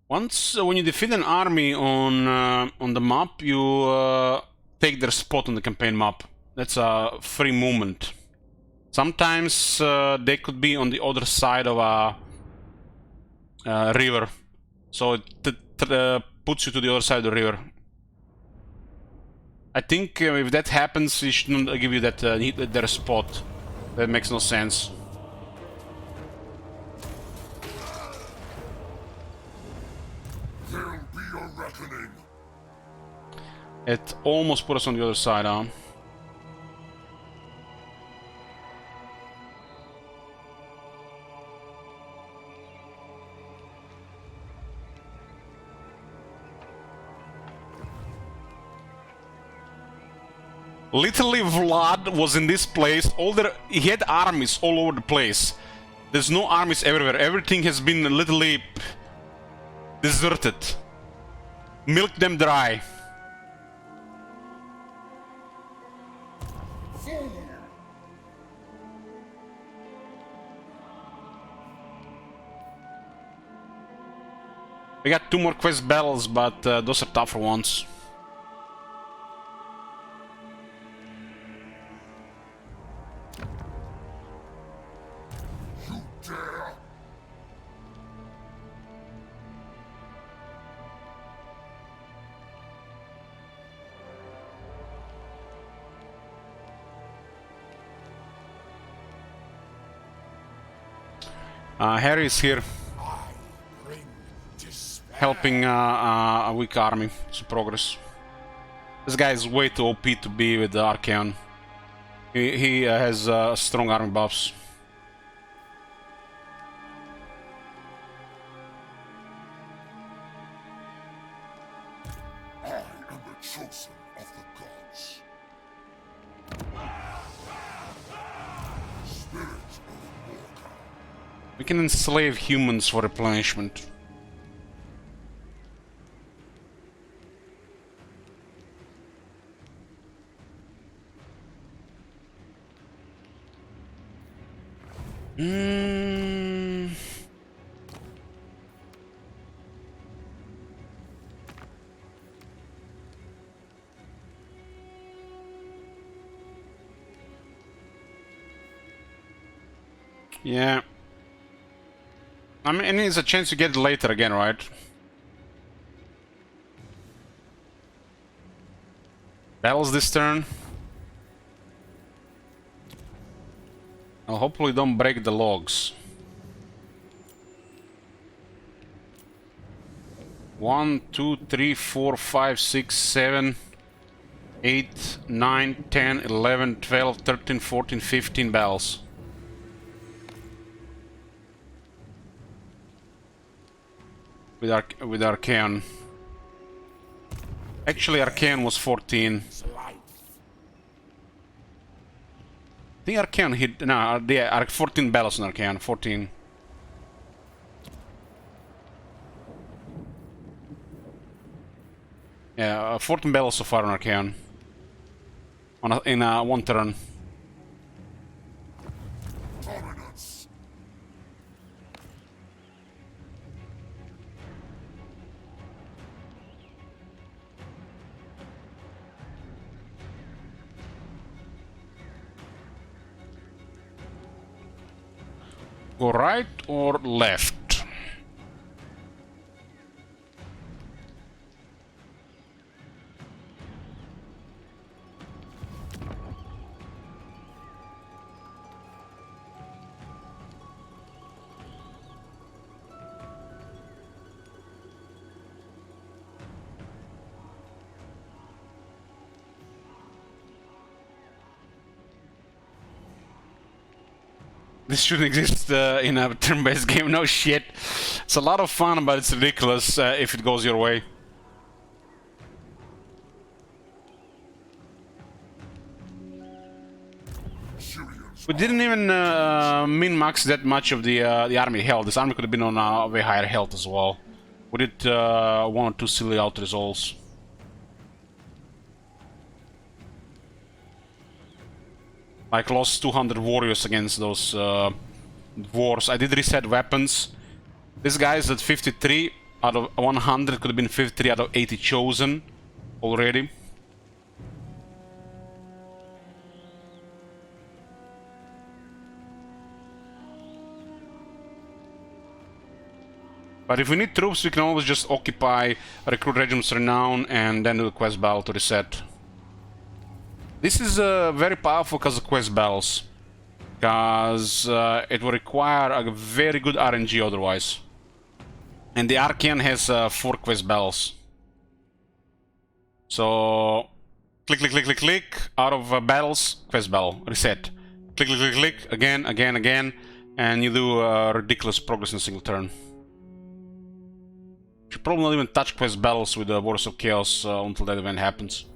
Once, when you defeat an army on the map, you take their spot on the campaign map. That's a free movement. Sometimes they could be on the other side of a river, so it puts you to the other side of the river. I think if that happens, it shouldn't give you that their spot. That makes no sense. There'll be a reckoning. It almost put us on the other side, huh? Literally, Vlad was in this place. He had armies all over the place. There's no armies everywhere. Everything has been literally deserted. Milk them dry. We got 2 more quest battles, but those are tougher ones. You dare? Harry is here, helping a weak army to progress. This guy is way too OP to be with the Archaeon. He has strong army buffs. I am the chosen of the gods. Spirit of Morka. We can enslave humans for replenishment. Yeah. I mean, there's a chance to get it later again, right? Battles this turn. I'll hopefully don't break the logs. 1, 2, 3, 4, 5, 6, 7, 8, 9, 10, 11, 12, 13, 14, 15 battles. With Archaeon. Actually, Archaeon was 14. think Archaeon hit... No, they are 14 battles on Archaeon, 14. Yeah, 14 battles so far on Archaeon. In one turn. Dominance. Go right or left? This shouldn't exist in a turn-based game, no shit. It's a lot of fun, but it's ridiculous if it goes your way. We didn't even min-max that much of the army health. This army could have been on way higher health as well. We did one or two silly out-resolves. Like lost 200 warriors against those wars. I did reset weapons. This guy is at 53 out of 100. Could have been 53 out of 80 chosen already. But if we need troops, we can always just occupy Recruit Regiments Renown and then do the quest battle to reset. This is very powerful because of quest battles. Because it will require a very good RNG otherwise. And the Archaeon has 4 quest battles. So... click, click, click, click, click. Out of battles, quest battle. Reset. Click, click, click, click. Again, again, again. And you do ridiculous progress in a single turn. Should probably not even touch quest battles with the Warhost of Chaos until that event happens.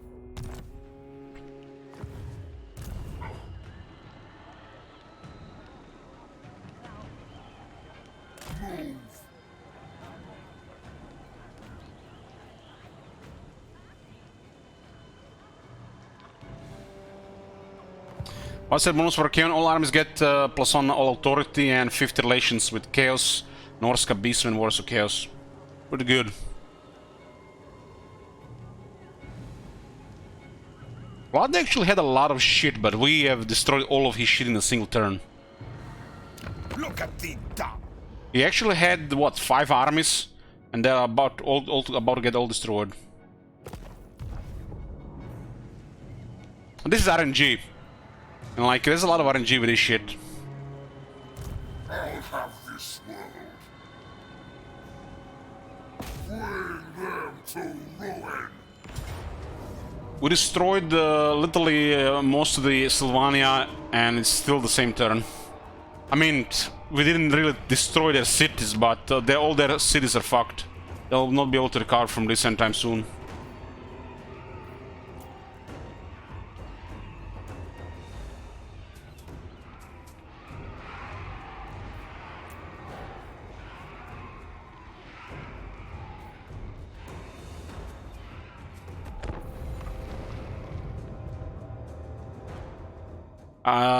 I said bonus for Archaeon, all armies get +1 all authority and 50 relations with Chaos, Norska, Beastmen, and Warhost of Chaos. Pretty good. Vlad actually had a lot of shit, but we have destroyed all of his shit in a single turn. Look at the dump. He actually had, what, 5 armies? And they're about to get all destroyed. And this is RNG. And like, there's a lot of RNG with this shit. I'll have this world. Bring them to ruin. We destroyed literally most of the Sylvania, and it's still the same turn. I mean, we didn't really destroy their cities, but all their cities are fucked. They'll not be able to recover from this anytime soon.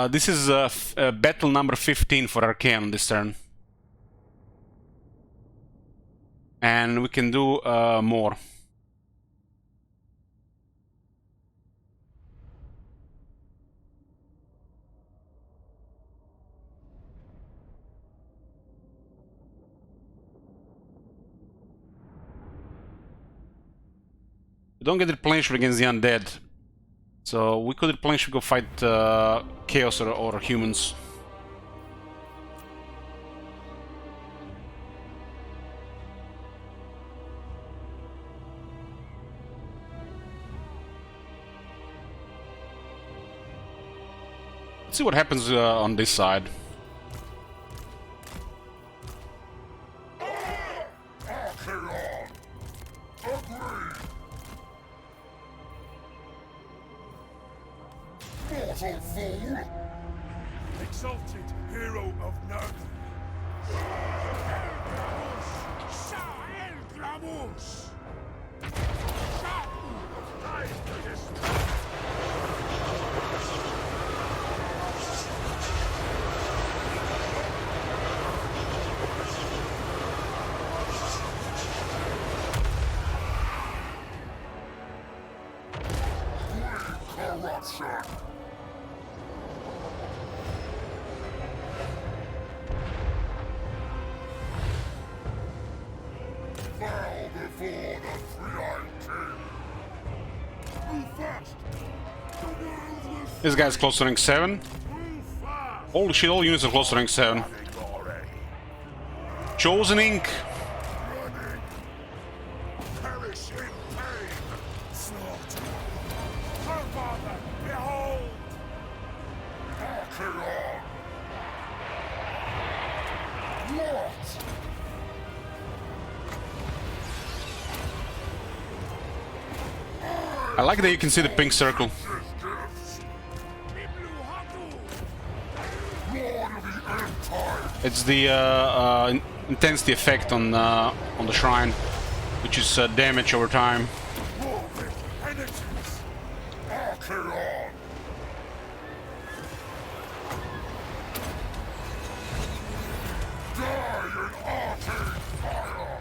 This is battle number 15 for Archaeon this turn. And we can do more. We don't get replenished against the undead. So we could replenish, we go fight Chaos or humans. Let's see what happens on this side. Archaeon! Agreed! Mortal fool! exalted hero of Nurgle. El Glamours! Corruption! Bow before the three-eyed king! Move fast! The world will This guy's close to rank 7. move fast! Holy shit, all units are close to rank 7. Chosen Ink. Running! Perish in pain! Slaughter! Her father, behold! Archaeon! What? I like that you can see the pink circle. Gifts! Lord of the Empire! It's the intensity effect on the shrine, which is damage over time. Morbid penitence! Archaeon! Die in arcane fire!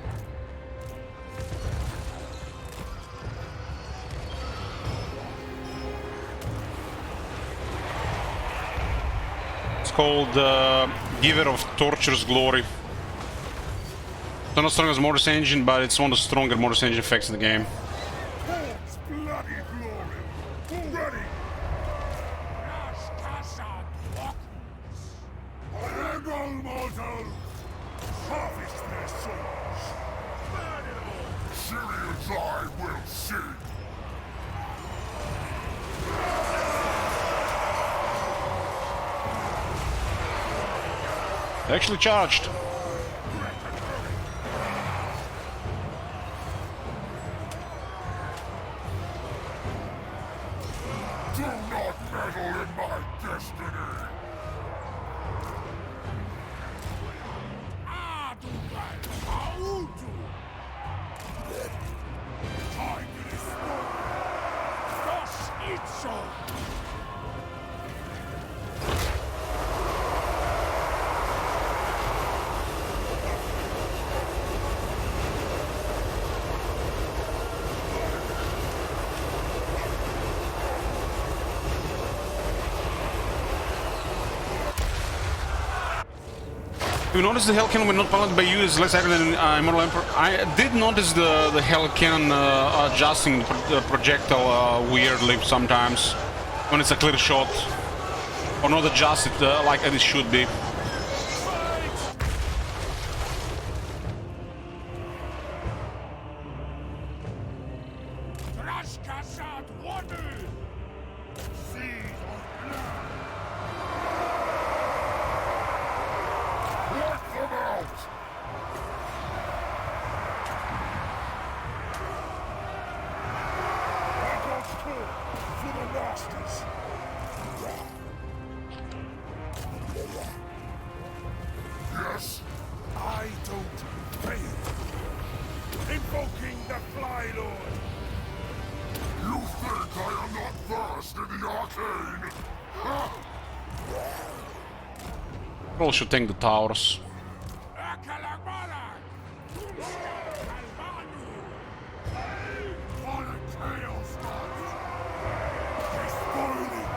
It's called Giver of Torture's Glory. It's not as strong as Mortis Engine, but it's one of the stronger Mortis Engine effects in the game. God's bloody glory! Ready! Regal mortals! Harvest their souls! Burn it all! Syrian's eye will see! They actually charged. Do not meddle in my destiny! Time is full! Thus it shall! You notice the Hell Cannon when not piloted by you is less accurate than Immortal Emperor? I did notice the Hell Cannon adjusting the projectile weirdly sometimes when it's a clear shot. Or not adjusted like it should be. Rashkasad Wadu! Feed on blood! Wipe them out! Echo's call for the masters! Yes? I don't fail! Invoking the Fly Lord! You think I am not versed in the arcane? Ha! Probably should tank the towers. Akalagmara! Kalmanu! For the Chaos Gods! Despoiling!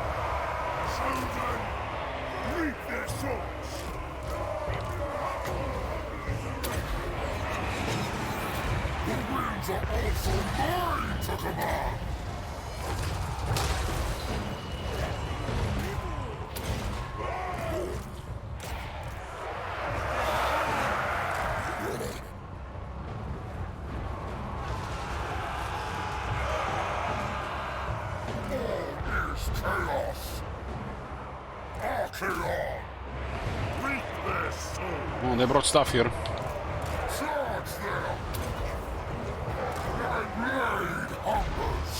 Children! Reap their souls! The winds are also mine to command! All is chaos! Archaeon! Reap their souls! Oh, they brought stuff here. Charge them! My blade hungers!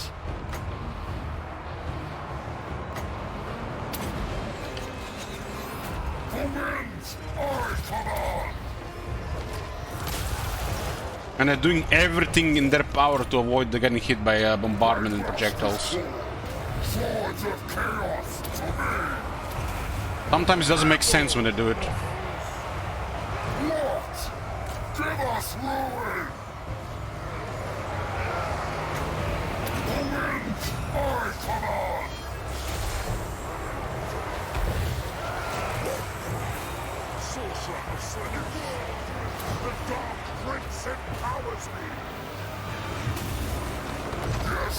winds, I command! And they're doing everything in their power to avoid getting hit by bombardment and projectiles. Swords of chaos to me! Sometimes it doesn't make sense when they do it. What? Give us ruin! The winds, I command! Sorcerer of Slender! The Dark Prince empowers me! Yes!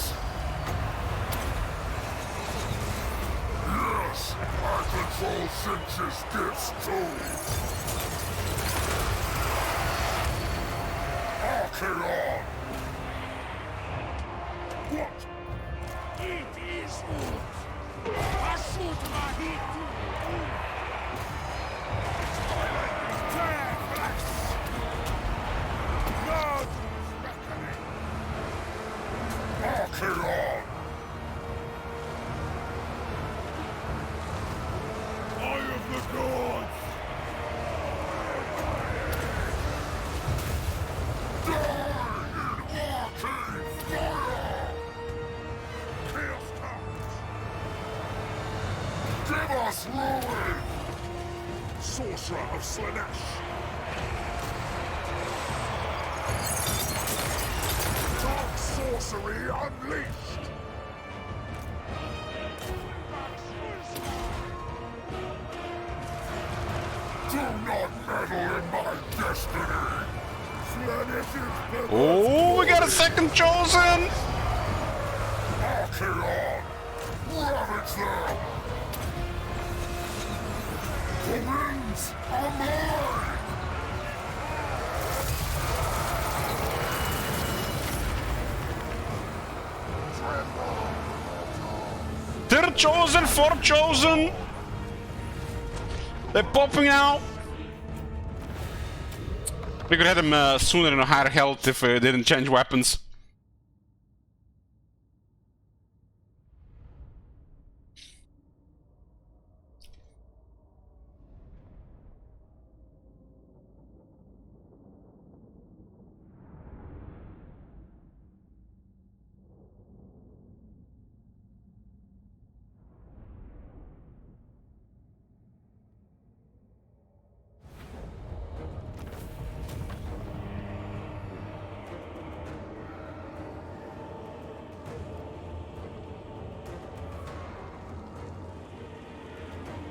Yes! I control Sinch's gifts too! Archeon! What? It is Archeon! Eye of the gods! Die in arcane fire! Chaos comes! Give us ruin! Sorcerer of Slanesh! Dark sorcery unleashed! Do not meddle in my destiny! Slanesh's Oh, we got a second chosen! Archeon! Ravage them! The winds are mine! Third chosen, fourth chosen! They're popping out! We could have them sooner in a higher health if they didn't change weapons.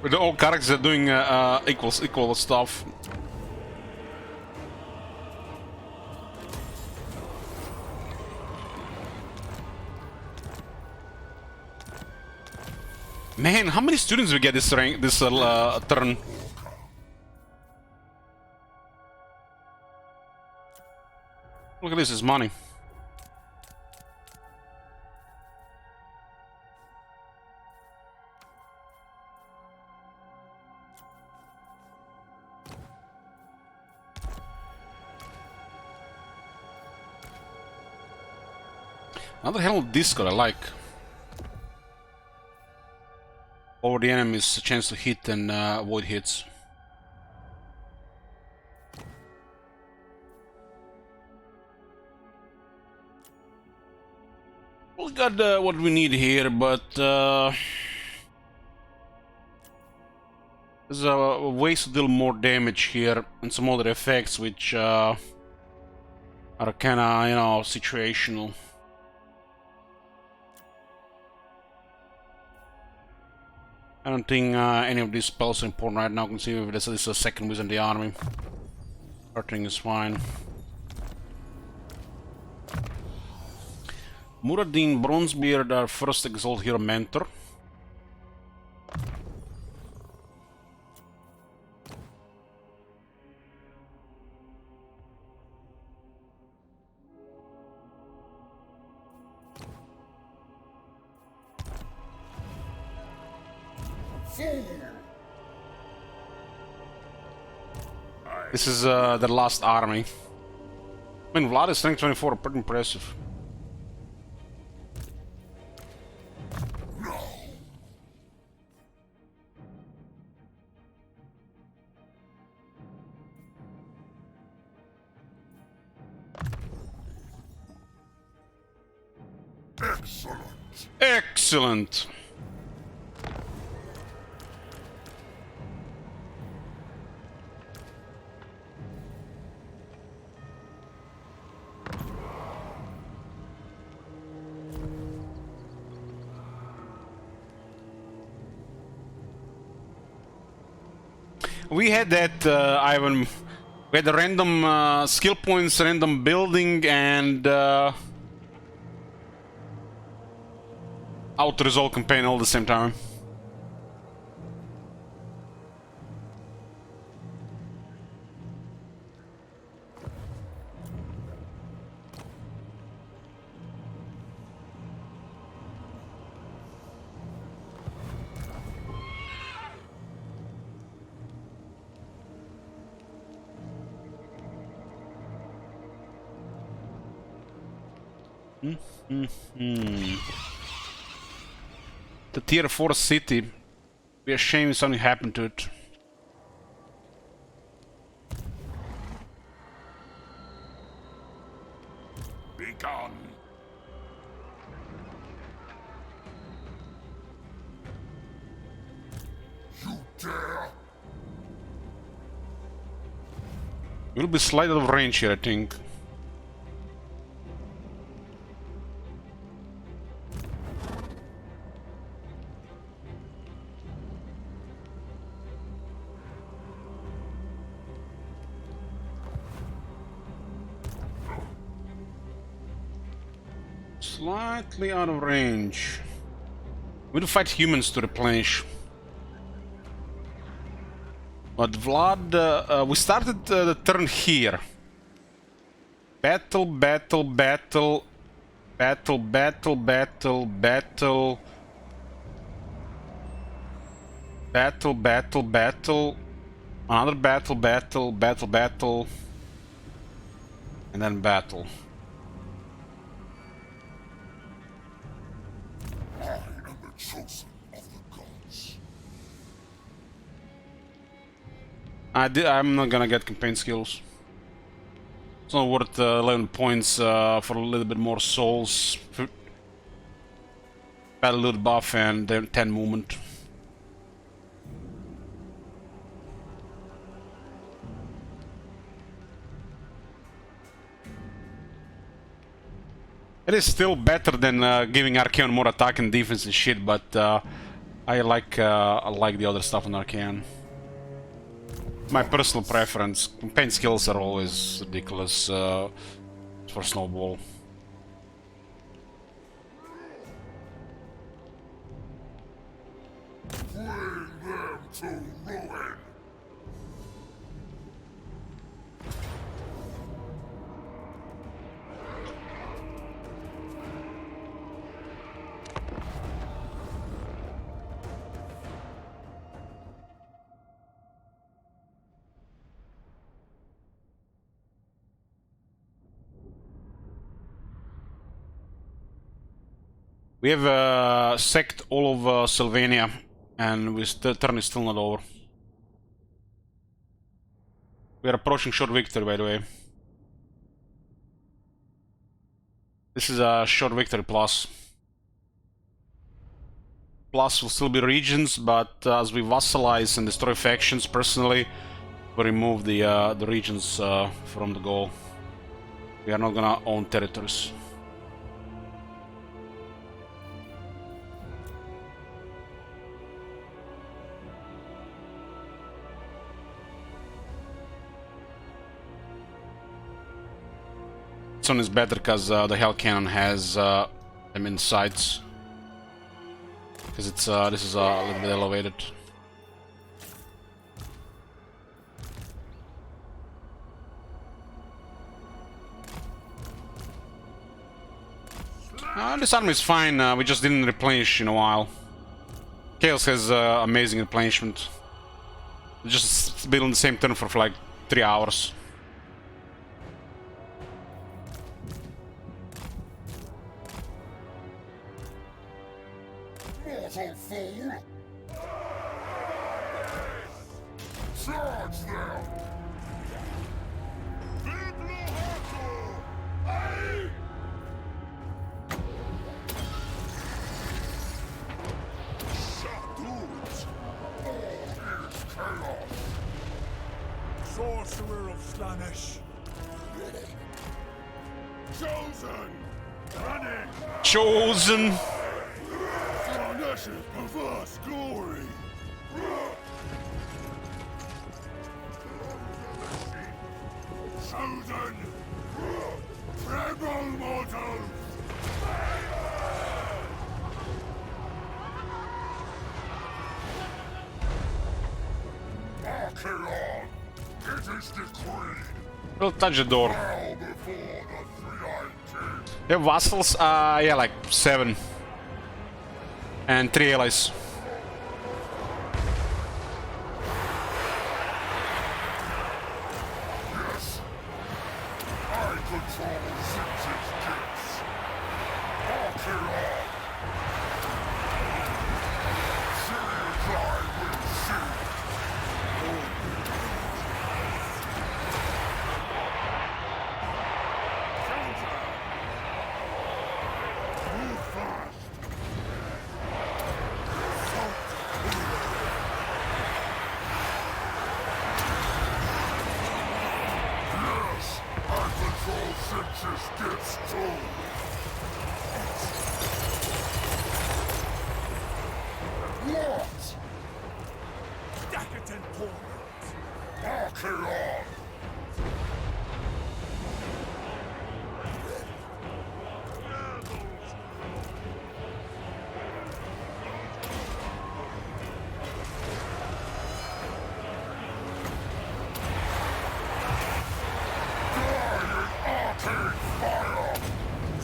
With all characters are doing equal stuff. Man, how many students we get this turn? Look at this, it's money. Another Herald Discord I like. Over the enemies, a chance to hit and avoid hits. We got what we need here, but there's ways to deal more damage here and some other effects which are kinda, you know, situational. I don't think any of these spells are important right now. I can see if this is a second wizard in the army. Everything is fine. Muradin Bronzebeard, our first Exalt Hero Mentor. This is the last army. I mean, Vlad is strength 24, pretty impressive. Excellent. Excellent. We had that, Ivan. We had the random skill points, random building, and auto-resolve campaign all at the same time. The tier 4 city. Be a shame if something happened to it. Be gone. You dare? We'll be slightly out of range here, I think. Slightly out of range. We do fight humans to replenish. But Vlad, we started the turn here. Battle, battle, battle, battle, battle, battle, battle, battle, battle, battle, another battle, battle, battle, battle, and then battle. I am the chosen of the gods. I'm not gonna get campaign skills. It's not worth 11 points for a little bit more souls, battle loot buff, and then 10 movement. It is still better than giving Archaeon more attack and defense and shit, but I like the other stuff on Archaeon. My personal preference. Campaign skills are always ridiculous for Snowball. Bring them to ruin. We have sacked all of Sylvania, and the turn is still not over. We are approaching short victory, by the way. This is a short victory plus. Plus will still be regions, but as we vassalize and destroy factions, personally, we remove the regions from the goal. We are not gonna own territories. This one is better because the Hell Cannon has them in sights. Because it's this is a little bit elevated. This army is fine. We just didn't replenish in a while. Chaos has amazing replenishment. Just been on the same turn for like 3 hours. Mortal fool! Charge them! chaos! Sorcerer of Slaanesh. Chosen! Running! Chosen. Slaanesh's perverse glory! Chosen! Rebel mortals! Archeon! It is decreed! We'll touch the door. Bow before the three-eyed king! You have vassals? Yeah, like 7. And 3 allies. Yes! I control Zix's gifts! Archeon! See as I will see! Move fast! Yes! I control Zix's gifts too! What? Decadent portals! Archeon! Arcane fire!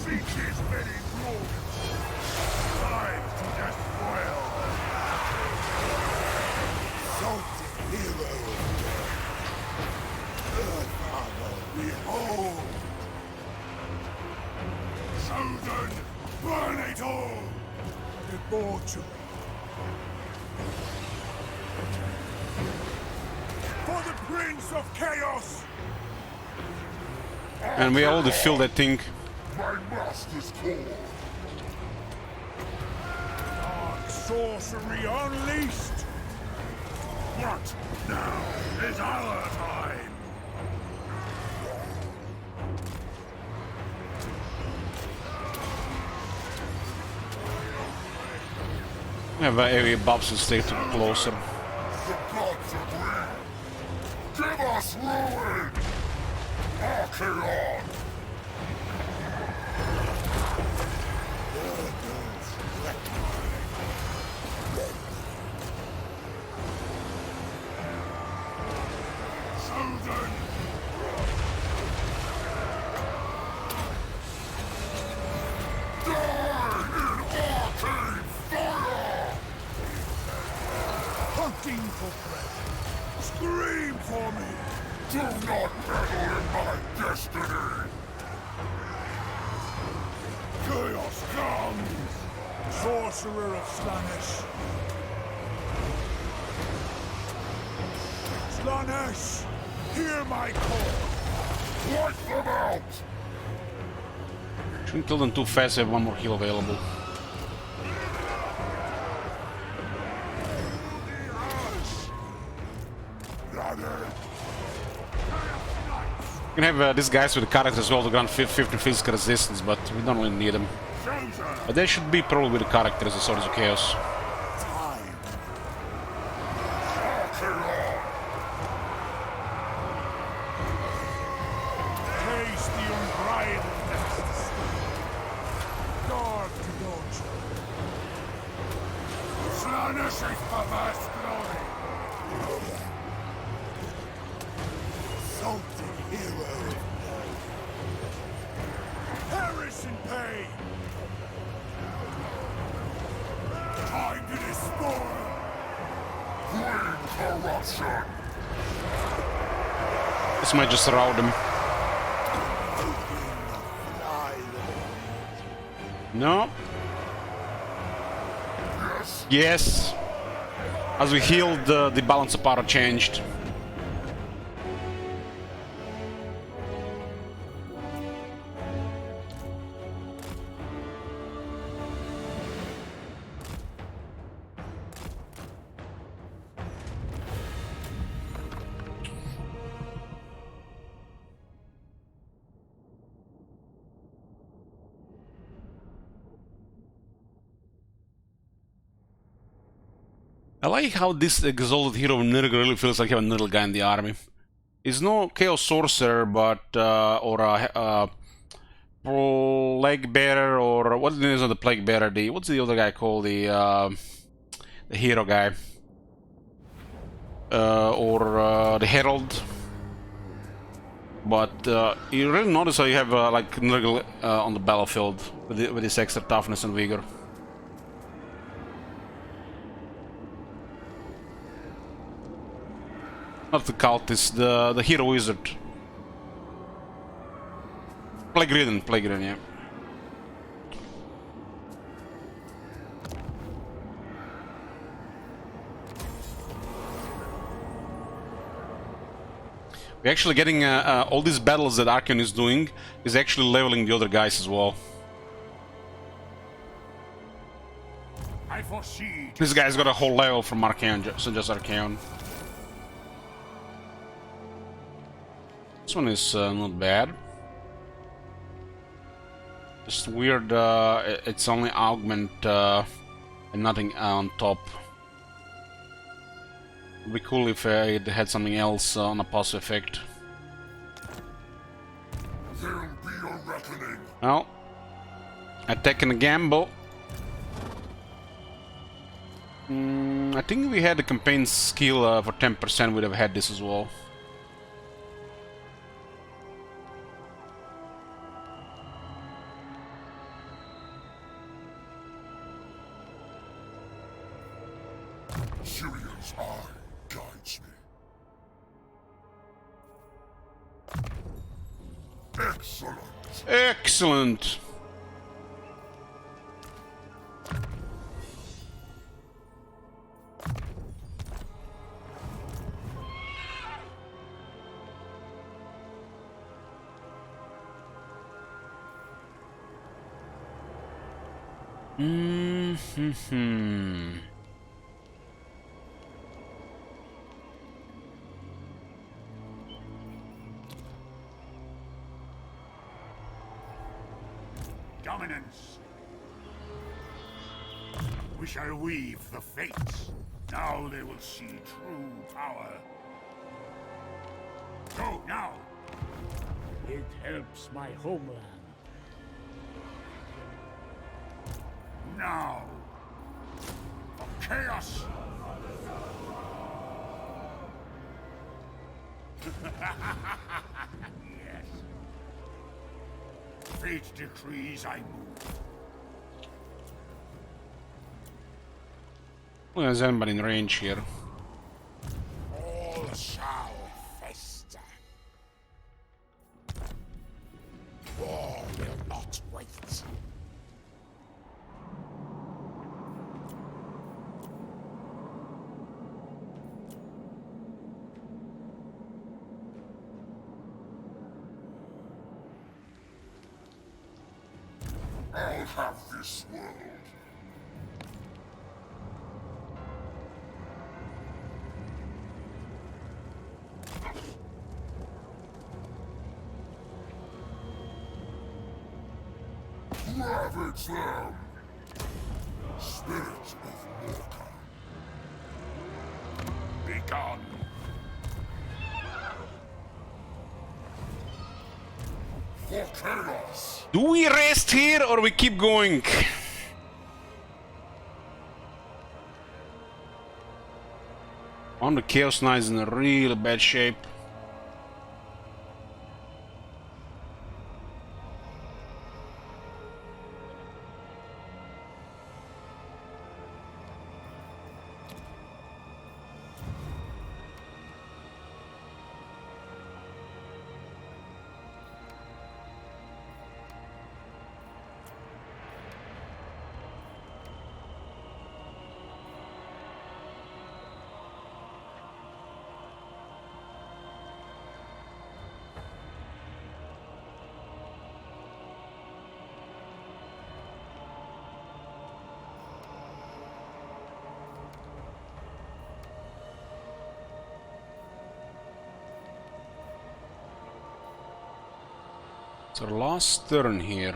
Reaches many rooms! Strive to despoil! Salted hero! Earthfather, behold! Chosen, burn it all! Debauchery! For the Prince of Chaos! And we already filled that thing. My master's call! Dark sorcery unleashed! What? Now is our time! We have area buffs and stay closer. The gods agree! Give us ruin! Archeon! Chosen! Die in arcane fire! Hunting for prey! Scream for me! Do not meddle in my destiny! Chaos comes! Sorcerer of Slaanesh! Slaanesh! Hear my call! Wipe them out! Shouldn't kill them too fast, I have one more heal available. You can have these guys with the characters as well to grant 50 physical resistance, but we don't really need them. But they should be probably with the characters, the Swords of Chaos. Taste the unbridled ecstasy! Guard to dodge! Slaanesh's perverse glory! Salted hero! Perish in pain! Time to despoil! Bring corruption! This might just rout them. No. Yes! Yes. As we healed, the balance of power changed. I like how this exalted hero of Nurgle really feels like you have a Nurgle guy in the army. He's no Chaos Sorcerer, but or a Plague Bearer, or what is the Plague Bearer? What's the other guy called? The hero guy, or the Herald. But you really notice how you have like Nurgle on the battlefield with this extra toughness and vigor. Not the cultist, the hero wizard. Plague Ridden, yeah. We're actually getting all these battles that Archeon is doing is actually leveling the other guys as well. I foresee. This guy's got a whole level from Archeon, so just Archeon. This one is not bad. Just weird, it's only augment and nothing on top. It'd be cool if it had something else on a pulse effect. There'll be a reckoning. Well, I'm taking a gamble. I think if we had the campaign skill for 10%, we'd have had this as well. Sirian's eye guides me. Excellent. Excellent! Dominance. We shall weave the fates. Now they will see true power. Go now. It helps my homeland. Now. For chaos. Yes. Fate decrees I move. Well, there's anybody in range here. All shall fester. War will not wait. I'll have this world. Ravage them! Spirit of Morka. Be gone. For chaos! Do we rest here or we keep going? On the Chaos Knight is in a really bad shape. It's our last turn here.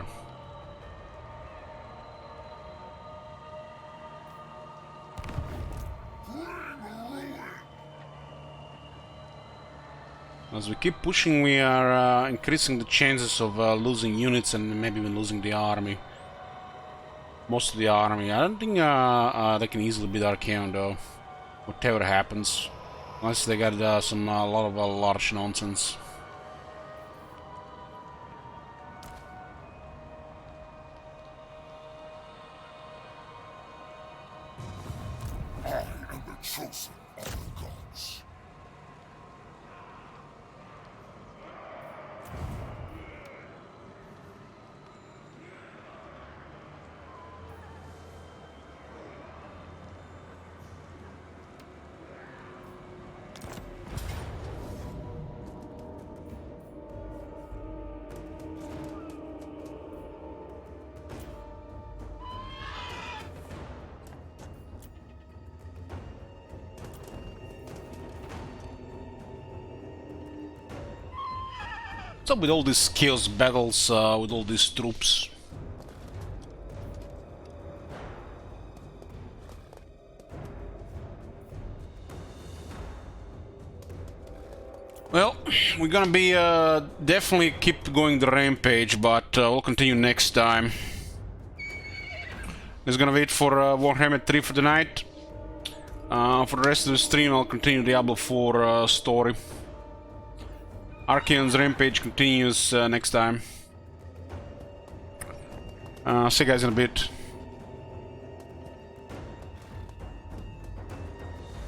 As we keep pushing, we are increasing the chances of losing units and maybe even losing the army. Most of the army. I don't think they can easily beat Archaon though. Whatever happens. Unless they got a lot of large nonsense. I am the chosen of the gods. What's up with all these chaos battles with all these troops? Well, we're gonna be definitely keep going the rampage, but we'll continue next time. Just gonna wait for Warhammer 3 for the night. For the rest of the stream, I'll continue Diablo 4 story. Archaon's rampage continues next time. See you guys in a bit.